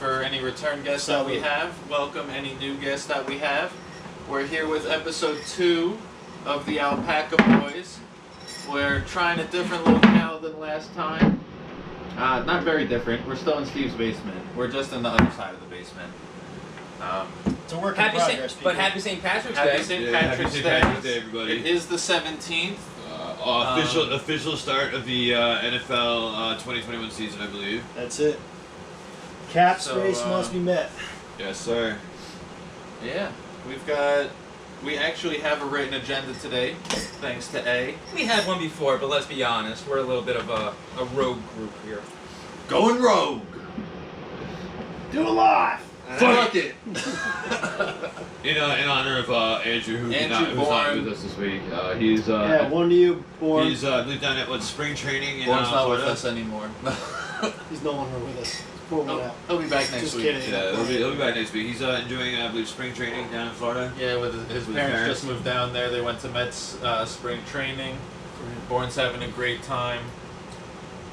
for any return guests that we have. Welcome any new guests that we have. We're here with episode 2 of the Alpaca Boys. We're trying a different locale than last time. Not very different. We're still in Steve's basement. We're just in the other side of the basement. It's a work in progress, but happy St. Patrick's Day. Happy St. Patrick's Day. Everybody. It is the 17th. Official start of the NFL 2021 season, I believe. That's it. Cap space must be met. Yes, sir. Yeah, we actually have a written agenda today, thanks to A. We had one before, but let's be honest, we're a little bit of a rogue group here. Going rogue. Do a live. Fuck it. In honor of Andrew, who's not with us this week. He's one to you, Born. He's I believe down at spring training in Born's not with Florida. us anymore. He's no longer with us. Poor one out. He'll be back next Just week. kidding. Yeah, he'll be back next week. He's enjoying, I believe, spring training down in Florida. Yeah, with his parents just moved down there. They went to Mets spring training. Born's having a great time.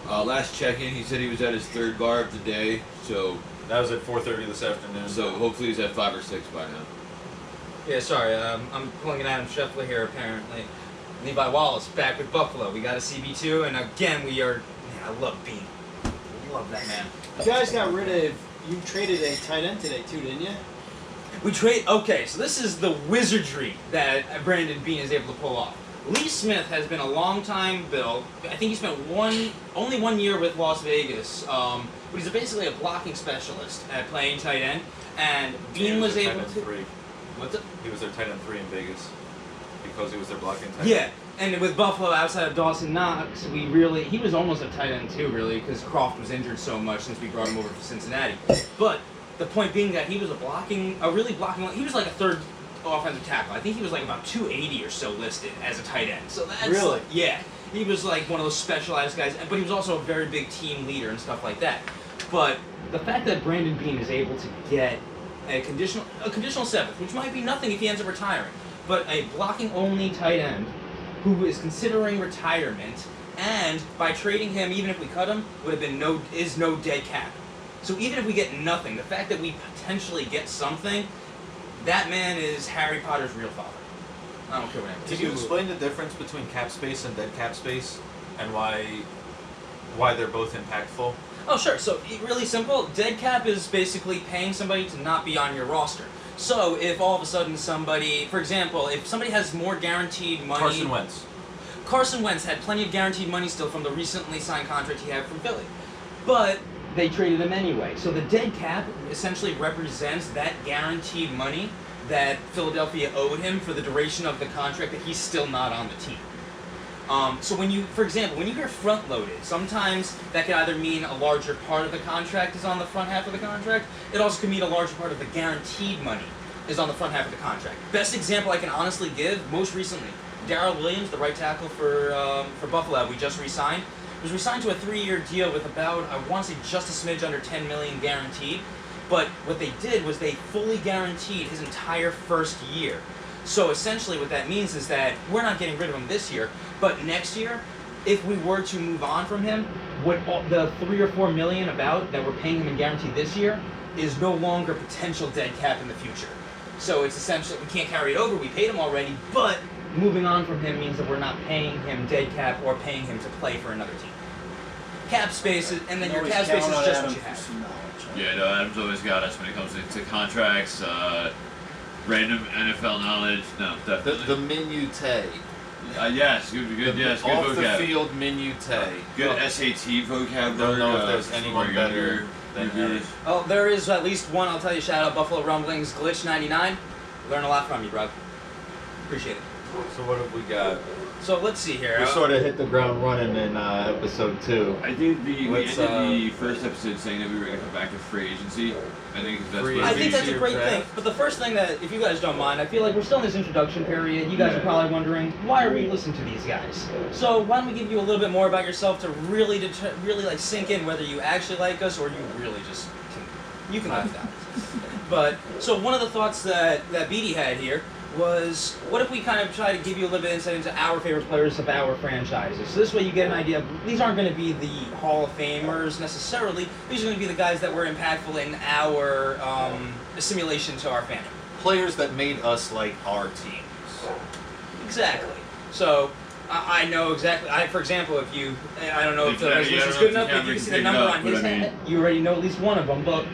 Last check-in, he said he was at his 3rd bar of the day, so... That was at 4:30 this afternoon. So hopefully he's at 5 or 6 by now. Yeah, sorry, I'm pulling an Adam Scheffler here, apparently. Levi Wallace, back with Buffalo. We got a CB2, and again, we are... Man, I love Bean. I love that man. You guys got rid of... You traded a tight end today, too, didn't you? Okay, so this is the wizardry that Brandon Bean is able to pull off. Lee Smith has been a long-time Bill. I think he spent only 1 year with Las Vegas. But he's basically a blocking specialist at playing tight end. And Bean was able to... What's it? He was their tight end 3 in Vegas. Because he was their blocking tight end. Yeah, and with Buffalo outside of Dawson Knox, he was almost a tight end too, really, because Croft was injured so much since we brought him over to Cincinnati. But the point being that he was he was like a 3rd offensive tackle. I think he was like about 280 or so listed as a tight end. So that's really? Yeah. He was like one of those specialized guys, but he was also a very big team leader and stuff like that. But the fact that Brandon Bean is able to get a conditional 7th, which might be nothing if he ends up retiring, but a blocking only tight end who is considering retirement, and by trading him, even if we cut him, would have been no dead cap. So even if we get nothing, the fact that we potentially get something, that man is Harry Potter's real father. I don't care what anyone says. Can you explain the difference between cap space and dead cap space, and why they're both impactful? Oh, sure. So, really simple. Dead cap is basically paying somebody to not be on your roster. So, if all of a sudden somebody, for example, if somebody has more guaranteed money... Carson Wentz had plenty of guaranteed money still from the recently signed contract he had from Philly. But they traded him anyway. So the dead cap essentially represents that guaranteed money that Philadelphia owed him for the duration of the contract that he's still not on the team. So for example, when you hear front-loaded, sometimes that could either mean a larger part of the contract is on the front half of the contract. It also could mean a larger part of the guaranteed money is on the front half of the contract. Best example I can honestly give, most recently, Darrell Williams, the right tackle for Buffalo, we just re-signed, was re-signed to a 3-year deal with about, I want to say, just a smidge under $10 million guaranteed. But what they did was they fully guaranteed his entire first year. So essentially what that means is that we're not getting rid of him this year, but next year, if we were to move on from him, what the $3 or $4 million that we're paying him in guarantee this year is no longer potential dead cap in the future. So it's essentially, we can't carry it over, we paid him already, but moving on from him means that we're not paying him dead cap or paying him to play for another team. Cap space, and then your cap space is just what you have. Yeah, no, Adam's always got us when it comes to contracts, random NFL knowledge. No, definitely. The minutiae. Yes, good vocab. Off the field minutiae. Good SAT vocab. Don't know if there's anyone better than him. Oh, there is at least one, I'll tell you, shout out Buffalo Rumblings, Glitch99. Learn a lot from you, bro. Appreciate it. So what have we got? So let's see here. We sort of hit the ground running in episode 2. I think we ended the first episode saying that we were going to come back to free agency. I think that's a great thing. But the first thing that, if you guys don't mind, I feel like we're still in this introduction period. You guys are probably wondering, why are we listening to these guys? So why don't we give you a little bit more about yourself to really like sink in whether you actually like us or you really just can laugh it out. But so one of the thoughts that Beatty had here was, what if we kind of try to give you a little bit of insight into our favorite players of our franchises? So this way you get an idea of, these aren't going to be the Hall of Famers necessarily, these are going to be the guys that were impactful in our assimilation to our fandom. Players that made us like our teams. Exactly. So, I know exactly, for example, if you, I don't know if the resolution is good enough, but you can see the number on his head, you already know at least one of them, but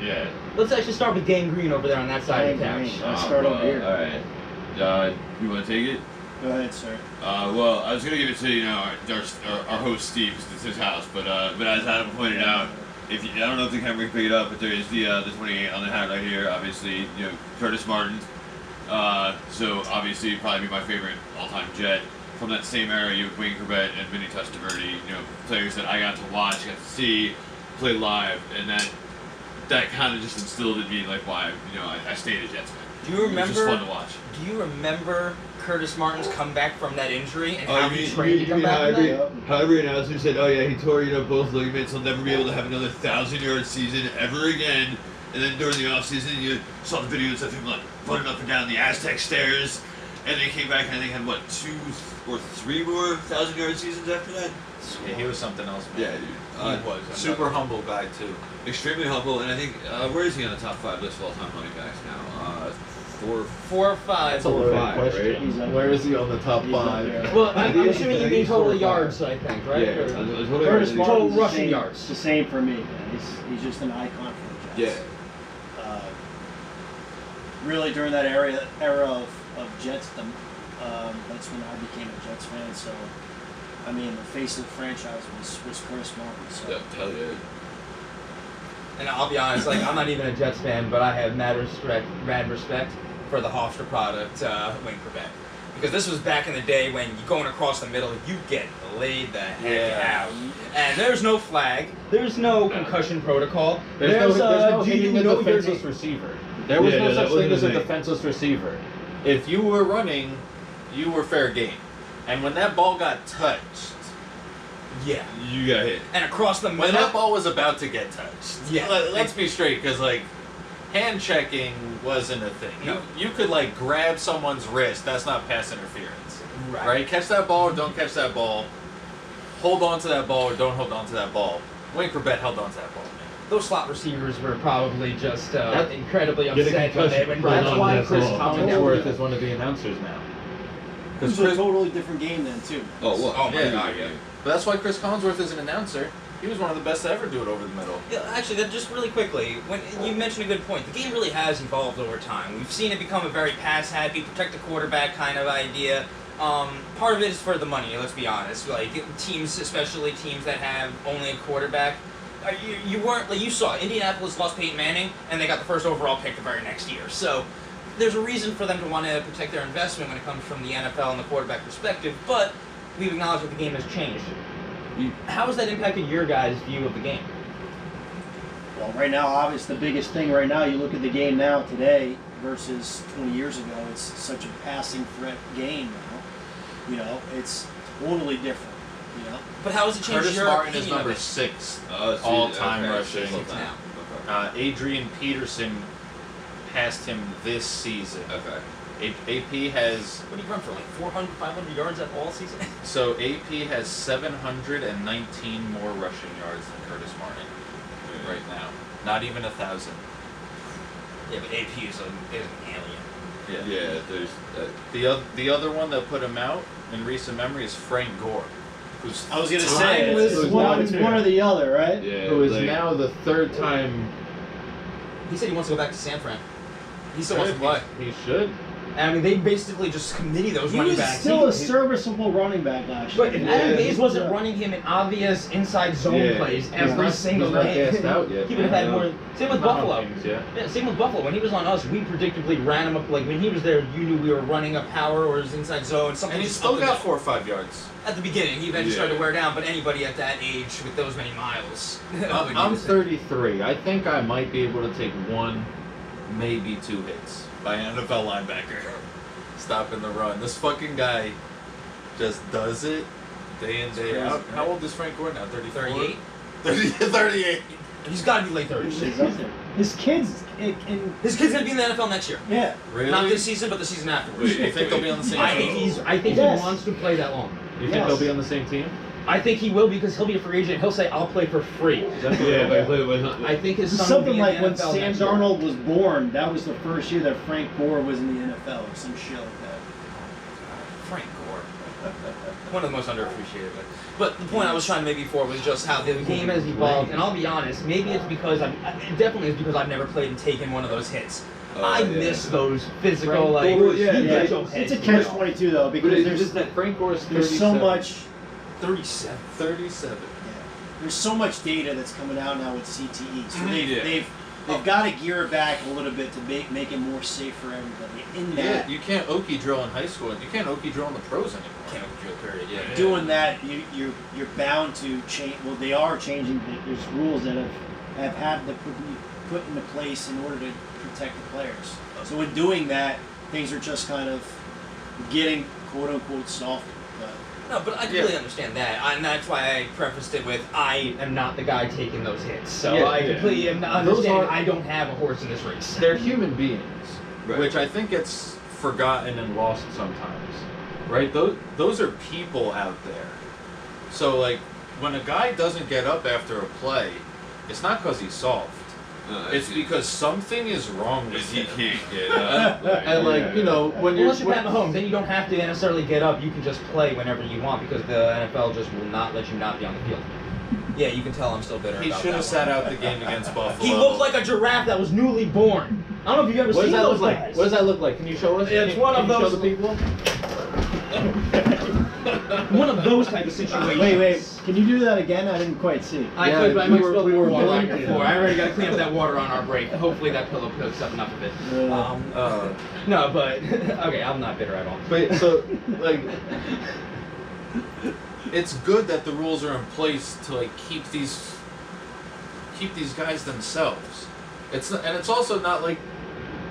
let's actually start with Gangrene over there on that side of the couch. Let's start over here. Alright. You want to take it? Go ahead, sir. Well, I was gonna give it to our host Steve, because it's his house. But as Adam pointed out, I don't know if the camera can pick it up, but there is the 28 on the hat right here. Obviously, Curtis Martin. So obviously, probably be my favorite all-time Jet from that same era. You have Wayne Corbett and Vinny Testaverde. Players that I got to watch, got to see, play live, and that kind of just instilled in me like why I stayed a Jets fan. Do you remember? It was just fun to watch. Do you remember Curtis Martin's comeback from that injury and Oh, how he trained to come back from that? How every announcer said, "Oh yeah, he tore both ligaments. He'll never be able to have another 1,000-yard season ever again." And then during the offseason, you saw the videos of him like running up and down the Aztec stairs, and they came back and they had what 2 or 3 more 1,000-yard seasons after that. Yeah, he was something else, man. Yeah, dude. He was. Super humble guy, too. Extremely humble, and I think, where is he on the top 5 list of all-time running backs now? 4 or 5. That's a loaded 5, question. right? Where is he on the top 5? Well, I'm assuming you mean total yards, I think, right? Yeah, Or Curtis total Martin's the rushing same- yards. It's the same for me. Man. He's just an icon for the Jets. Really, during that era of Jetsdom, that's when I became a Jets fan. So, I mean, the face of the franchise was Curtis Martin. So. Yeah, hell yeah. And I'll be honest, I'm not even a Jets fan, but I have mad respect for the Hofstra product, Wayne Corbett. Because this was back in the day when you're going across the middle, you get laid the heck out. And there's no flag, there's no concussion protocol, There's no do you hitting a know your defenseless receiver. There was no such thing as a defenseless receiver. If you were running, you were fair game. And when that ball got touched, yeah. You got hit. And across the middle. When that ball was about to get touched. Yeah. Let's be straight, because hand checking wasn't a thing. No. You could grab someone's wrist. That's not pass interference. Right. Catch that ball or don't catch that ball. Hold on to that ball or don't hold on to that ball. Wayne Corbett held on to that ball, man. Those slot receivers were probably just incredibly upset when they went That's down. why Chris Collinsworth is one of the announcers now. It was a totally different game then too. Oh, well. Oh my God, yeah. But that's why Chris Collinsworth is an announcer. He was one of the best to ever do it over the middle. Yeah, actually, just really quickly, when you mentioned a good point, the game really has evolved over time. We've seen it become a very pass-happy, protect the quarterback kind of idea. Part of it is for the money, let's be honest. Teams, especially teams that have only a quarterback, you weren't, you saw, Indianapolis lost Peyton Manning, and they got the first overall pick the very next year. So there's a reason for them to want to protect their investment when it comes from the NFL and the quarterback perspective, but we've acknowledged that the game has changed. How has that impacted your guys' view of the game? Well, right now, obviously, the biggest thing right now, you look at the game now today versus 20 years ago, it's such a passing threat game now. It's totally different, But how has it changed Curtis your Martin is opinion of number it? 6 all-time rushing. Now. Adrian Peterson passed him this season. Okay. AP has... What do you run for, 400, 500 yards at all season? So AP has 719 more rushing yards than Curtis Martin right now. Not even 1,000. Yeah, but AP is an alien. Yeah, there's... The other one that put him out in recent memory is Frank Gore. Who's I was going to say, it's was one or the other, right? Yeah, who is now the 3rd time... He said he wants to go back to San Fran. He still wants to play. He should. I mean, they basically just committee those He running was backs. still a serviceable running back last year. But if Adam Gase wasn't running him in obvious inside zone plays every single he's not game, gassed out yet. he would have had more. Same with Buffalo. Yeah. Same with Buffalo. When he was on us, we predictably ran him up. When he was there, you knew we were running a power or his inside zone. Something And he just still up and got down. 4 or 5 yards. At the beginning, he eventually started to wear down. But anybody at that age with those many miles, I'm 33. I think I might be able to take 1, maybe 2 hits by an NFL linebacker. Stopping the run. This fucking guy just does it day in, day out. How old is Frank Gore now? 34? 38. 38. He's got to be late 30s. He's up there. His kid's His kid's gonna be in the NFL next year. yeah. Really? Not this season, but the season afterwards. You think they'll be on the same I team? think Yes. he wants to play that long. You think Yes. they'll be on the same team? I think he will because he'll be a free agent. He'll say, "I'll play for free." I think his son will Something be like in the when NFL Sam next year. Darnold was born, that was the first year that Frank Gore was in the NFL or some shit like that. Frank Gore. One of the most underappreciated. But the point I was trying to make before was just how The game has evolved, and I'll be honest. Maybe it's because it definitely is because I've never played and taken one of those hits. I miss those physical, like, Gore, yeah, It's a catch-22 though, because there's that Frank Gore is there's so 37. much 37. 37. there's so much data that's coming out now with CTE. So Yeah. they've got to gear it back a little bit to make it more safe for everybody. In Yeah, that, you can't Okie drill in high school. You can't Okie drill in the pros anymore. Can't drill period. Yeah. doing that, you're bound to change. Well, they are changing. There's rules that have had to put into place in order to protect the players. So in doing that, things are just kind of getting quote unquote softer. No, but I completely understand that, and that's why I prefaced it with I am not the guy taking those hits, so Yeah, I yeah. completely am not Those understanding. are- I don't have a horse in this race. They're human beings, Right. which I think gets forgotten and lost sometimes. Right? Those are people out there. So like when a guy doesn't get up after a play, it's not because he's soft. It's because something is wrong with he him. can't get up. And like, you know, when you're Unless you're Pat Mahomes, then you don't have to necessarily get up. You can just play whenever you want because the NFL just will not let you not be on the field. yeah, you can tell I'm still bitter He about should that have sat out the game against Buffalo. He looked like a giraffe that was newly born. I don't know if you've ever what does seen that those look like? guys. What does that look like? Can you show us? It's Can- one of can you those- Show the people. One of those type of situations. Wait, can you do that again? I didn't quite see. I Yeah, could, but I we might were- spill we more were water on going your to. floor. I already got to clean up that water on our break. Hopefully that pillow picks up enough of it. No, but okay, I'm not bitter at all. But so, like, It's good that the rules are in place to like keep these guys themselves. It's not, and it's also not like,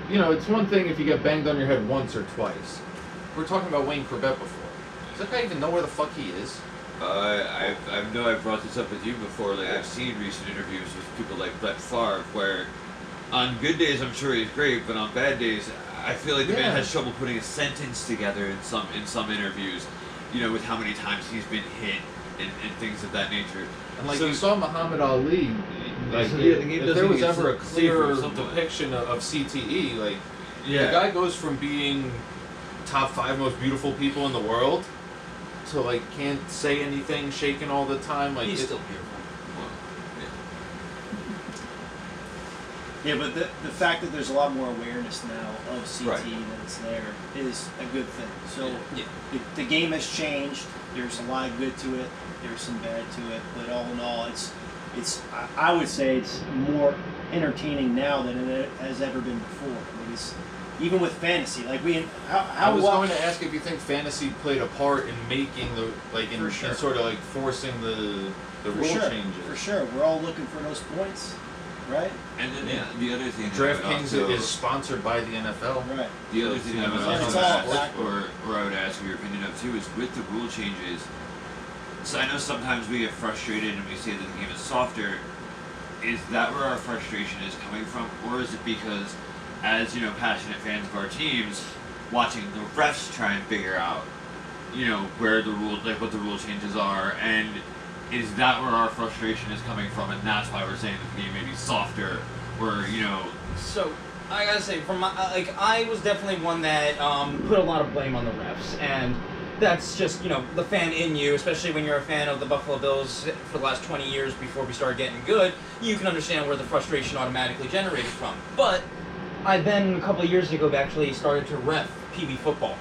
you know, it's one thing if you get banged on your head once or twice. we're talking about Wayne Corbett before. Does that guy even know where the fuck he is? I know I've brought this up with you before. Like I've seen recent interviews with people like Brett Favre, where on good days I'm sure he's great, but on bad days I feel like the Yeah. man has trouble putting a sentence together in some interviews. You know, with how many times he's been hit and things of that nature. And like So- you saw Muhammad Ali, like Yeah, the game if doesn't there was get ever a safer clearer sometimes. depiction of CTE, like the guy goes from being top 5 most beautiful people in the world to like can't say anything, shaking all the time. Like He's it- still beautiful. Yeah, but the fact that there's a lot more awareness now of CT Right. that's there is a good thing. So Yeah. the game has changed. There's a lot of good to it. There's some bad to it. But all in all, it's I would say it's more entertaining now than it has ever been before. I mean, it's even with fantasy. Like I how was wa- going to ask if you think fantasy played a part in making the like in, For sure. in sort of like forcing the for rule sure, changes. for sure. We're all looking for those points, right? And then the other thing that I would DraftKings also- is sponsored by the NFL. Right. The other thing I would Yeah, also it's all ask, backward. or I would ask your opinion of too, is with the rule changes. So I know sometimes we get frustrated and we say that the game is softer. Is that where our frustration is coming from, or is it because, as you know, passionate fans of our teams, watching the refs try and figure out, you know, where the rule, like what the rule changes are, and is that where our frustration is coming from, and that's why we're saying that the game may be softer, or you know. So I gotta say, from my, I was definitely one that Put a lot of blame on the refs, and that's just, you know, the fan in you, especially when you're a fan of the Buffalo Bills for the last 20 years before we started getting good, you can understand where the frustration automatically generated from. But I then, a couple of years ago, actually started to ref PB football.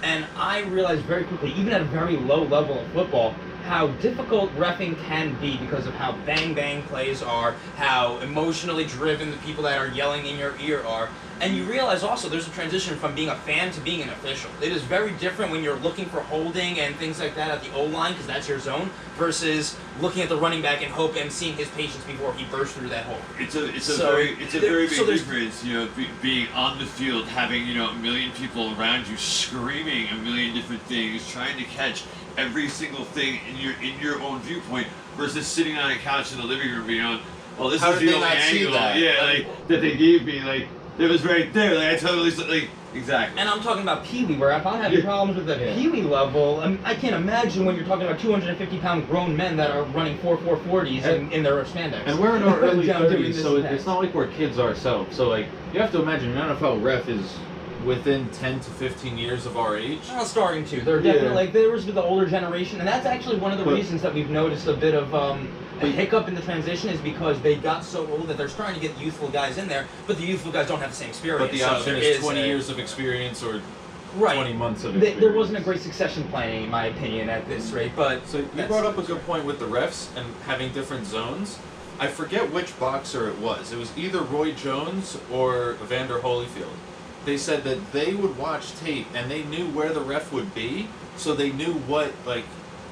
And I realized very quickly, even at a very low level of football, how difficult reffing can be because of how bang plays are, how emotionally driven the people that are yelling in your ear are. And you realize also there's a transition from being a fan to being an official. It is very different when you're looking for holding and things like that at the O-line, because that's your zone, versus looking at the running back and hope and seeing his patience before he bursts through that hole. It's a So, very there- big so there's- difference, you know, being on the field, having, you know, a million people around you screaming a million different things, trying to catch every single thing in your own viewpoint, versus sitting on a couch in the living room being on, well, this How is did the they only not see angle, that? yeah, like that they gave me, like it was right there, like I totally like exactly. And I'm talking about Pee-wee, where if I'm having problems with the Pee-wee level, I can't imagine when you're talking about 250-pound grown men that are running 4.40s in their spandex. And we're in our early Down doing 30s, this so and that. it's not like we're kids ourselves. So like, you have to imagine an NFL ref is Within 10 to 15 years of our age. Well, starting to. They're definitely like there was with the older generation, and that's actually one of the reasons that we've noticed a bit of a hiccup in the transition is because they got so old that they're starting to get youthful guys in there, but the youthful guys don't have the same experience. But the so option there is 20 years of experience or right. 20 months of experience. There wasn't a great succession planning, in my opinion, at this rate. But So you brought up a good point with the refs and having different zones. I forget which boxer it was. It was either Roy Jones or Evander Holyfield. They said that they would watch tape and they knew where the ref would be, so they knew what like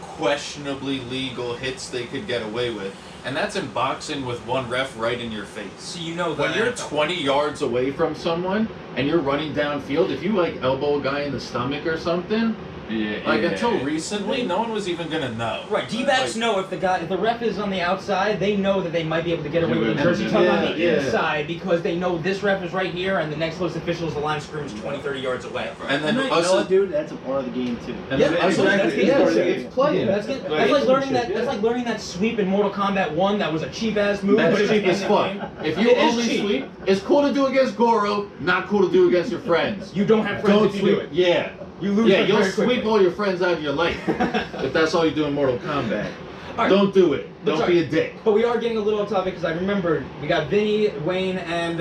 questionably legal hits they could get away with. And that's in boxing with one ref right in your face. so you know When you're 20 yards away from someone and you're running downfield, if you like elbow a guy in the stomach or something, until recently, no one was even gonna know. Right, D-backs know if the ref is on the outside, they know that they might be able to get away with a Yeah, jersey tongue on the yeah. inside because they know this ref is right here and the next close official is the line of scrimmage 20, 30 yards away. And then You know what, dude? That's a part of the game too. And Yeah, then- absolutely. exactly. That's Yeah, good. it's playing. That's good. That's like learning that. That's like learning that sweep in Mortal Kombat 1. That was a cheap ass move. That's but it's cheap in as the fuck. game. If you It is only cheap. sweep, it's cool to do against Goro, not cool to do against your friends. You don't have friends Don't if you sweep. do it. Yeah. You lose. Yeah, them you'll very quickly. sweep all your friends out of your life if that's all you do in Mortal Kombat. All right. Don't do it. But Don't sorry. be a dick. But we are getting a little off topic because I remembered we got Vinny, Wayne, and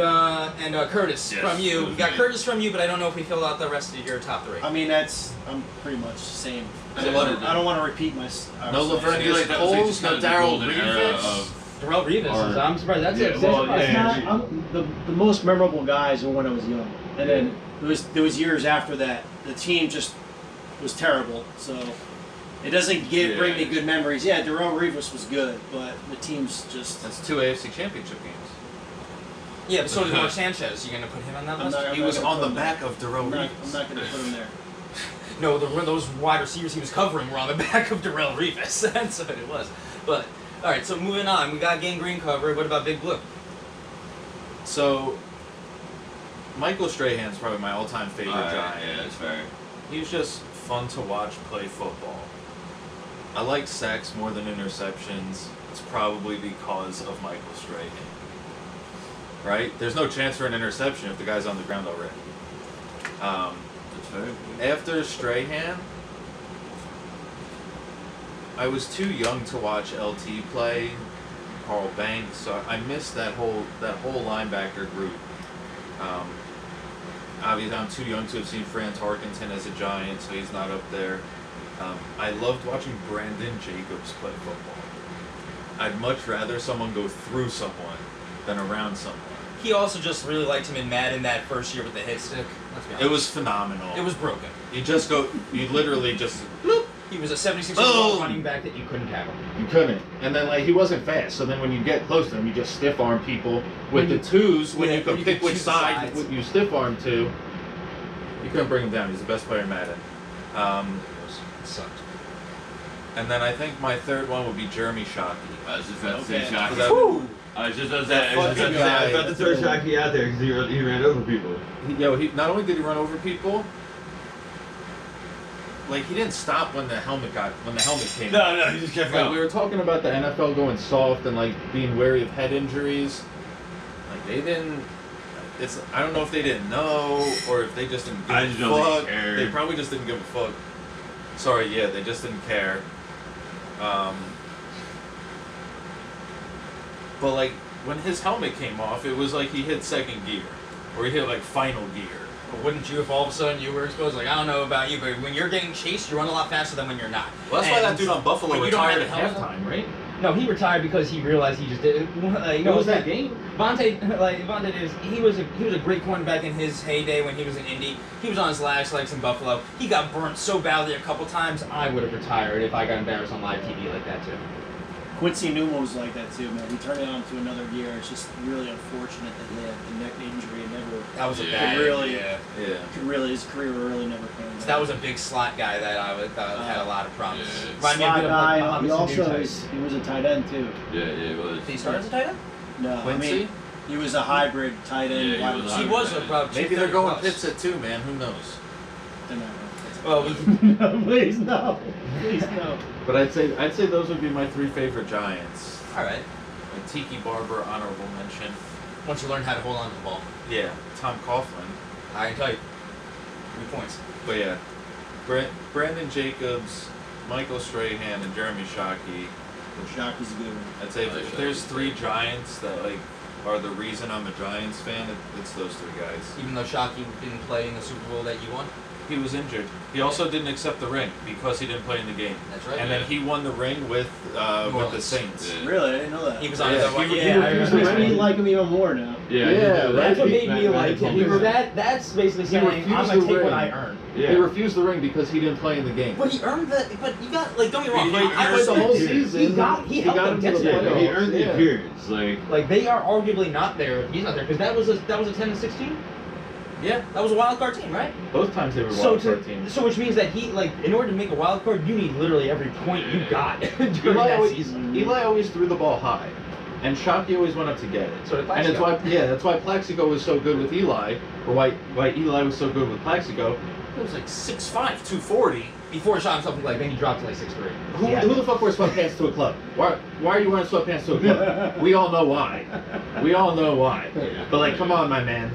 Curtis Yes, from you. it was We got me. Curtis from you, but I don't know if we filled out the rest of your top three. I mean, I'm pretty much the same. So what- I don't want to repeat my. No Laverne I feel like that was like just Coles, no kind of the Darryl golden era Reeves. of Darrell Reeves. Or- I'm surprised. That's Yeah, it. well, That's It's yeah. not, the most memorable guys were when I was young, and then there was years after that. The team just was terrible, so it doesn't bring me good memories. Yeah, Darrell Reeves was good, but the team's just. That's 2 AFC Championship games. Yeah, but so did Mark Sanchez. You gonna put him on that I'm list? not- He was on the back of Darrell I'm not Reeves. going to put him there. No, those wide receivers he was covering were on the back of Darrell Reeves. That's what it was. But all right, so moving on, we got Gang Green covered. What about Big Blue? So, Michael Strahan's probably my all-time favorite Giant. yeah, that's fair. He was just fun to watch play football. I like sacks more than interceptions. It's probably because of Michael Strahan. Right? There's no chance for an interception if the guy's on the ground already. That's fair. After Strahan, I was too young to watch LT play, Carl Banks, so I missed that whole linebacker group. Obviously, I'm too young to have seen Fran Tarkenton as a Giant, so he's not up there. I loved watching Brandon Jacobs play football. I'd much rather someone go through someone than around someone. He also just really liked him in Madden that first year with the hit stick. Let's be honest. It was phenomenal. It was broken. You literally just, bloop. He was a 76 Boom! running back that you couldn't tackle. You couldn't. And then like he wasn't fast, so then when you get close to him, you just stiff arm people with the twos. When yeah, you could you pick could which choose the side sides. you stiff arm to. You couldn't bring him down. He's the best player in Madden. It sucked. And then I think my third one would be Jeremy Shockey. I was just about to say Okay. Shockey. Woo! I was just about to That say, I was just fucking about to say, I guy. was about to throw Shockey out there because he ran over people. He not only did he run over people, like he didn't stop when the helmet came. No, he just kept Like, going. we were talking about the NFL going soft and like being wary of head injuries. Like they didn't. I don't know if they didn't know or if they just didn't give I a just don't think fuck. they cared. They probably just didn't give a fuck. Sorry, yeah, they just didn't care. But like when his helmet came off, it was like he hit second gear, or he hit like final gear. But wouldn't you if all of a sudden you were exposed? Like, I don't know about you, but when you're getting chased, you run a lot faster than when you're not. Well, that's why And that dude on Buffalo when you don't retired at have a helmet- halftime, right? No, he retired because he realized he just did. Like, What was that game? Vontae he was a great cornerback in his heyday when he was in Indy. He was on his last legs in Buffalo. He got burnt so badly a couple times. I would have retired if I got embarrassed on live TV like that too. Quincy Newman was like that too, man. He turned it on to another gear. It's just really unfortunate that he had the neck injury and never That was a Yeah. bad. Really- Yeah. Yeah. could really his career really never came back. So that was a big slot guy that I thought had a lot of promise. Yeah. Reminded me a slot bit of like guy. Muhammad He Sanu also type. he was a tight end too. Yeah, it was. Did he start as a tight end? No, Quincy? I mean, he was a hybrid tight end. Yeah, he wide was receiver. He was about Maybe they're 230 going plus. Pitts at 2, man. Who knows? Well, No, please no. Please no. But I'd say those would be my 3 favorite Giants. all right. Like Tiki Barber, honorable mention. Once you learn how to hold on to the ball, Yeah, Tom Coughlin. high and tight. 3 points. But yeah, Brandon Jacobs, Michael Strahan, and Jeremy Shockey. Shockey's a good one. I'd say I like if there's Shockey. 3 Giants that like are the reason I'm a Giants fan, it's those 3 guys. Even though Shockey didn't play in the Super Bowl that you won. He was injured. He also didn't accept the ring because he didn't play in the game. That's right. And then he won the ring with the Orleans. Saints. Yeah. Really, I didn't know that. He was on Yeah, his own. he- Yeah, he I was remember. Makes me like him even more now. Yeah, That's what made me Matt like told him. me that. That's basically He saying, I'm refused going the to take ring. what I earned. Yeah. He refused the ring because he didn't play in the game. But he earned the. But you got like, don't get me wrong. He Like, I earned was the whole it. season. He helped them him get to the the playoffs. He earned the Yeah. appearance. Like, they are arguably not there if he's not there, because that was a 10-16? Yeah, that was a wild card team, right? Both times they were So, wild card teams. so which means that he, like, in order to make a wild card, you need literally every point you got during that season. Eli always threw the ball high, and Shockey always went up to get it. So did And it's Plaxico. that's why Plaxico was so good with Eli, or why Eli was so good with Plaxico. It was like 6'5", 240. Before he shot himself, like, then he dropped to like 6'3". Who the fuck wears sweatpants to a club? Why are you wearing sweatpants to a club? We all know why. We all know why. But like, come on, my man.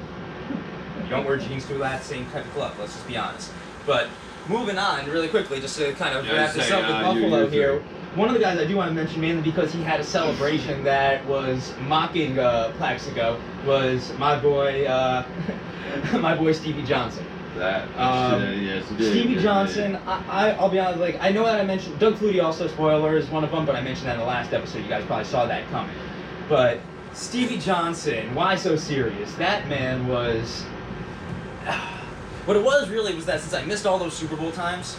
You don't wear jeans to that same type of club. Let's just be honest. But moving on really quickly, just to kind of Yeah, wrap this say, up with Buffalo you're here. One of the guys I do want to mention, mainly because he had a celebration that was mocking Plaxico, was my boy, my boy Stevie Johnson. That. Yes, he did. Stevie Yeah, Johnson, I'll be honest, like, I know that I mentioned Doug Flutie, also spoiler, is one of them, but I mentioned that in the last episode. You guys probably saw that coming. But Stevie Johnson, why so serious? That man was. What it was really was that since I missed all those Super Bowl times,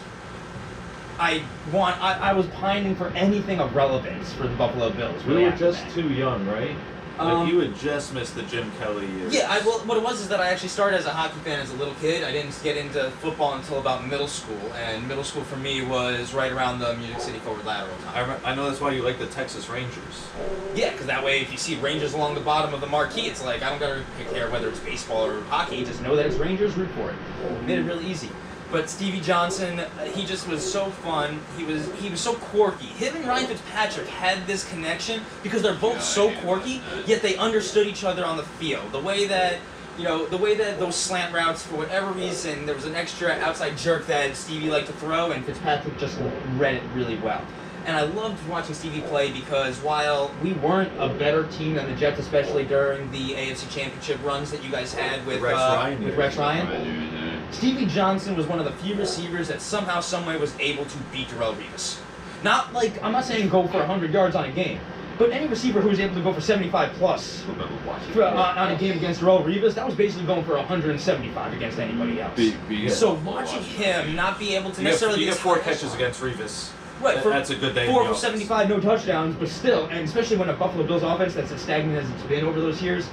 I was pining for anything of relevance for the Buffalo Bills. We really were after just that. too young, right? Like you had just missed the Jim Kelly years. Yeah, well, what it was is that I actually started as a hockey fan as a little kid. I didn't get into football until about middle school, and middle school for me was right around the Music City forward lateral time. I know that's why you like the Texas Rangers. Yeah, because that way if you see Rangers along the bottom of the marquee, it's like I don't gotta care whether it's baseball or hockey. Just Know that it's Rangers, root for it. made it really easy. But Stevie Johnson, he just was so fun. He was so quirky. Him and Ryan Fitzpatrick had this connection because they're both so quirky, yet they understood each other on the field. The way that those slant routes, for whatever reason, there was an extra outside jerk that Stevie liked to throw, and Fitzpatrick just read it really well. And I loved watching Stevie play because while We weren't a better team than the Jets, especially during the AFC Championship runs that you guys had with Rex Ryan. with Rex Ryan. Yeah. Stevie Johnson was one of the few receivers that somehow, someway was able to beat Darrelle Revis. Not like, I'm not saying go for 100 yards on a game, but any receiver who was able to go for 75 plus on a game against Darrelle Revis, that was basically going for 175 against anybody else. So watching him not be able to necessarily You get get 4 his catches against Revis. Right, for That's a good day. 4 in the for office. 75, no touchdowns, but still, and especially when a Buffalo Bills offense that's as stagnant as it's been over those years,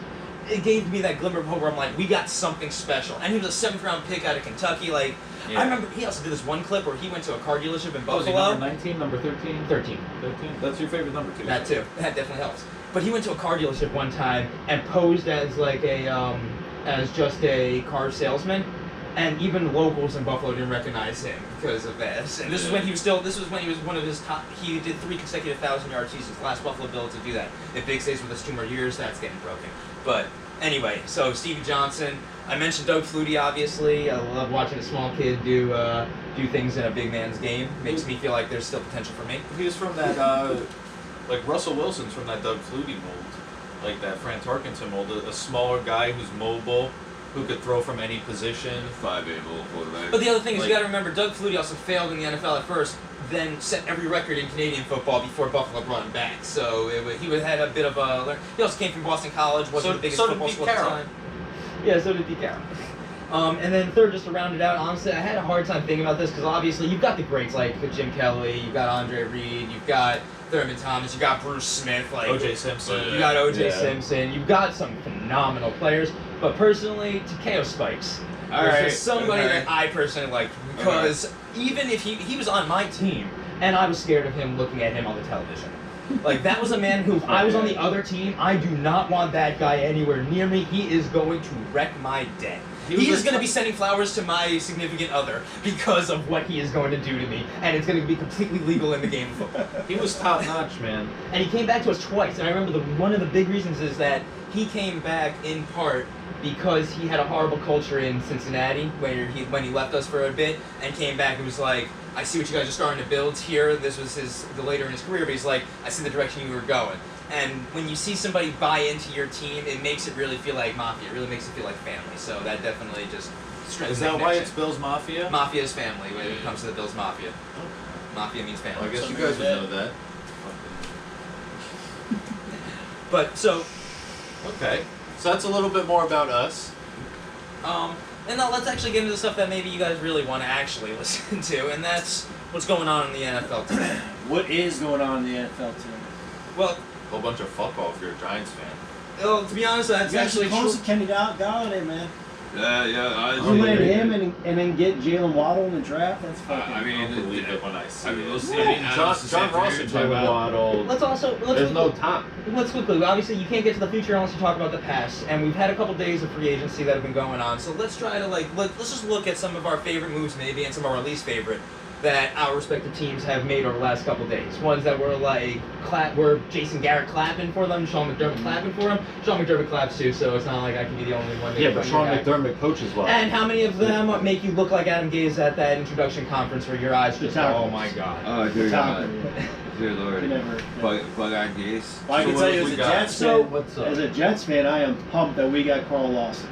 it gave me that glimmer of hope where I'm like, we got something special. And he was a 7th round pick out of Kentucky. Like, Yeah. I remember he also did this one clip where he went to a car dealership in Oh, is he Buffalo. number 19, number 13? 13. 13? That's your favorite number, too. That too. That definitely helps. But he went to a car dealership one time and posed as like as just a car salesman, and even locals in Buffalo didn't recognize him because of this. And this was when he was one of his top. He did 3 consecutive 1,000-yard seasons. Last Buffalo Bill to do that. If Big stays with us 2 more years, that's getting broken. But anyway, so Stevie Johnson. I mentioned Doug Flutie, obviously. I love watching a small kid do things in a big man's game. Makes me feel like there's still potential for me. He was from that, like Russell Wilson's from that Doug Flutie mold. Like that Fran Tarkenton mold. A smaller guy who's mobile, who could throw from any position. 5'8" mobile quarterback. But the other thing is, Like- you got to remember, Doug Flutie also failed in the NFL at first, then set every record in Canadian football before Buffalo brought him back. So he had a bit of a. He also came from Boston College, wasn't the biggest so did football Pete school at the Carroll. time. Yeah, so did Pete Carroll. And then third, just to round it out, honestly, I had a hard time thinking about this because obviously you've got the greats like Jim Kelly, you've got Andre Reed, you've got Thurman Thomas, you've got Bruce Smith, like O.J. Simpson. you got O.J. Yeah. Simpson, you've got some phenomenal players. But personally, Takeo Spikes was just somebody that I personally liked because even if he was on my team, and I was scared of him looking at him on the television. Like, that was a man who, if I was on the other team, I do not want that guy anywhere near me. He is going to wreck my day. He is going to be sending flowers to my significant other because of what he is going to do to me, and it's going to be completely legal in the game of football. He was top notch, man. And he came back to us twice, and I remember one of the big reasons is that he came back in part because he had a horrible culture in Cincinnati when he left us for a bit and came back and was like, I see what you guys are starting to build here. This was the later in his career, but he's like, I see the direction you were going. And when you see somebody buy into your team, it makes it really feel like mafia. It really makes it feel like family. So that definitely just strengthens Is the that why connection. it's Bill's Mafia? Mafia is family when it comes to the Bills Mafia. Mafia means family. Well, I guess you guys would know that. But so, Okay. So that's a little bit more about us. and now let's actually get into the stuff that maybe you guys really want to actually listen to, and that's what's going on in the NFL today. What is going on in the NFL today? Well, A whole bunch of fuck off if you're a Giants fan. to be honest, that's You actually actually close true. to Kenny Galladay, man. Yeah. You let him and then get Jalen Waddle in the draft. That's fucking. I mean, I'll believe it when I see I mean, we'll it. see. I mean, John Ross and Jalen Waddle. Let's There's no top. Let's quickly. Obviously, you can't get to the future unless you talk about the past, and we've had a couple days of free agency that have been going on. So let's try to let's just look at some of our favorite moves, maybe, and some of our least favorite that our respective teams have made over the last couple days. Ones that were like were Jason Garrett clapping for them, Sean McDermott clapping for them. Sean McDermott claps too, so it's not like I can be the only one. Yeah, but Sean McDermott coaches well. And how many of them make you look like Adam Gase at that introduction conference where your eyes just go, oh my god. Oh, dear God. Top. Dear Lord. You never. Bug on Gaze. Well, I can So tell what you, have as we a got? Jets So- fan, What's up? as a Jets fan, I am pumped that we got Carl Lawson.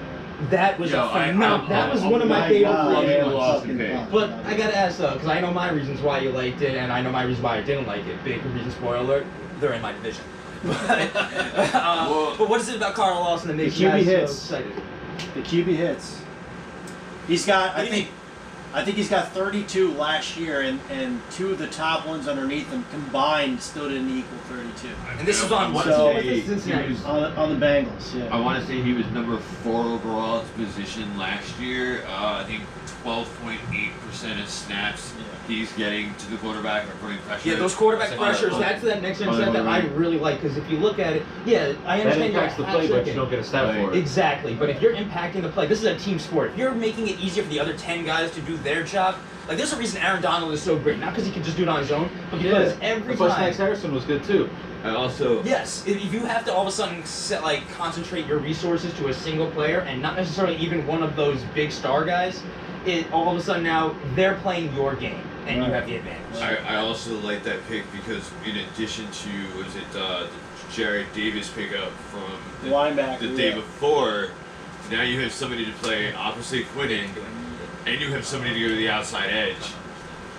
That was Yo, that was one of my My favorite God, free I am agents. fucking pick. pumped. But I gotta ask though, because I know my reasons why you liked it, and I know my reasons why I didn't like it. Big reason, spoiler alert, they're in my division. But what is it about Carl Lawson that makes The you QB guys hits. so excited? The QB hits. He's got. What do you I think he's got 32 last year, and two of the top ones underneath him combined still didn't equal 32 And this is on what So- team? What's this Cincinnati? on the Bengals. I Yeah. want to say he was number 4 overall at his position last year. I think 12.8% of snaps he's getting to the quarterback or putting pressure. Yeah, those quarterback That's pressures, on- that's that next gen on- set that I on- really like, because if you look at it, yeah, I That understand you're impacts the half play, but you second. don't get a stat for it. Exactly, but if you're impacting the play, this is a team sport. If you're making it easier for the other 10 guys to do their job, like there's a reason Aaron Donald is so great, not because he can just do it on his own, but because every Plus, time. Max Harrison was good too. I also. Yes, if you have to all of a sudden concentrate your resources to a single player and not necessarily even one of those big star guys, it all of a sudden now they're playing your game and you have the advantage. I also like that pick because in addition to the Jared Davis pickup from Linebacker. the day before, now you have somebody to play opposite Quinnen, and you have somebody to go to the outside edge.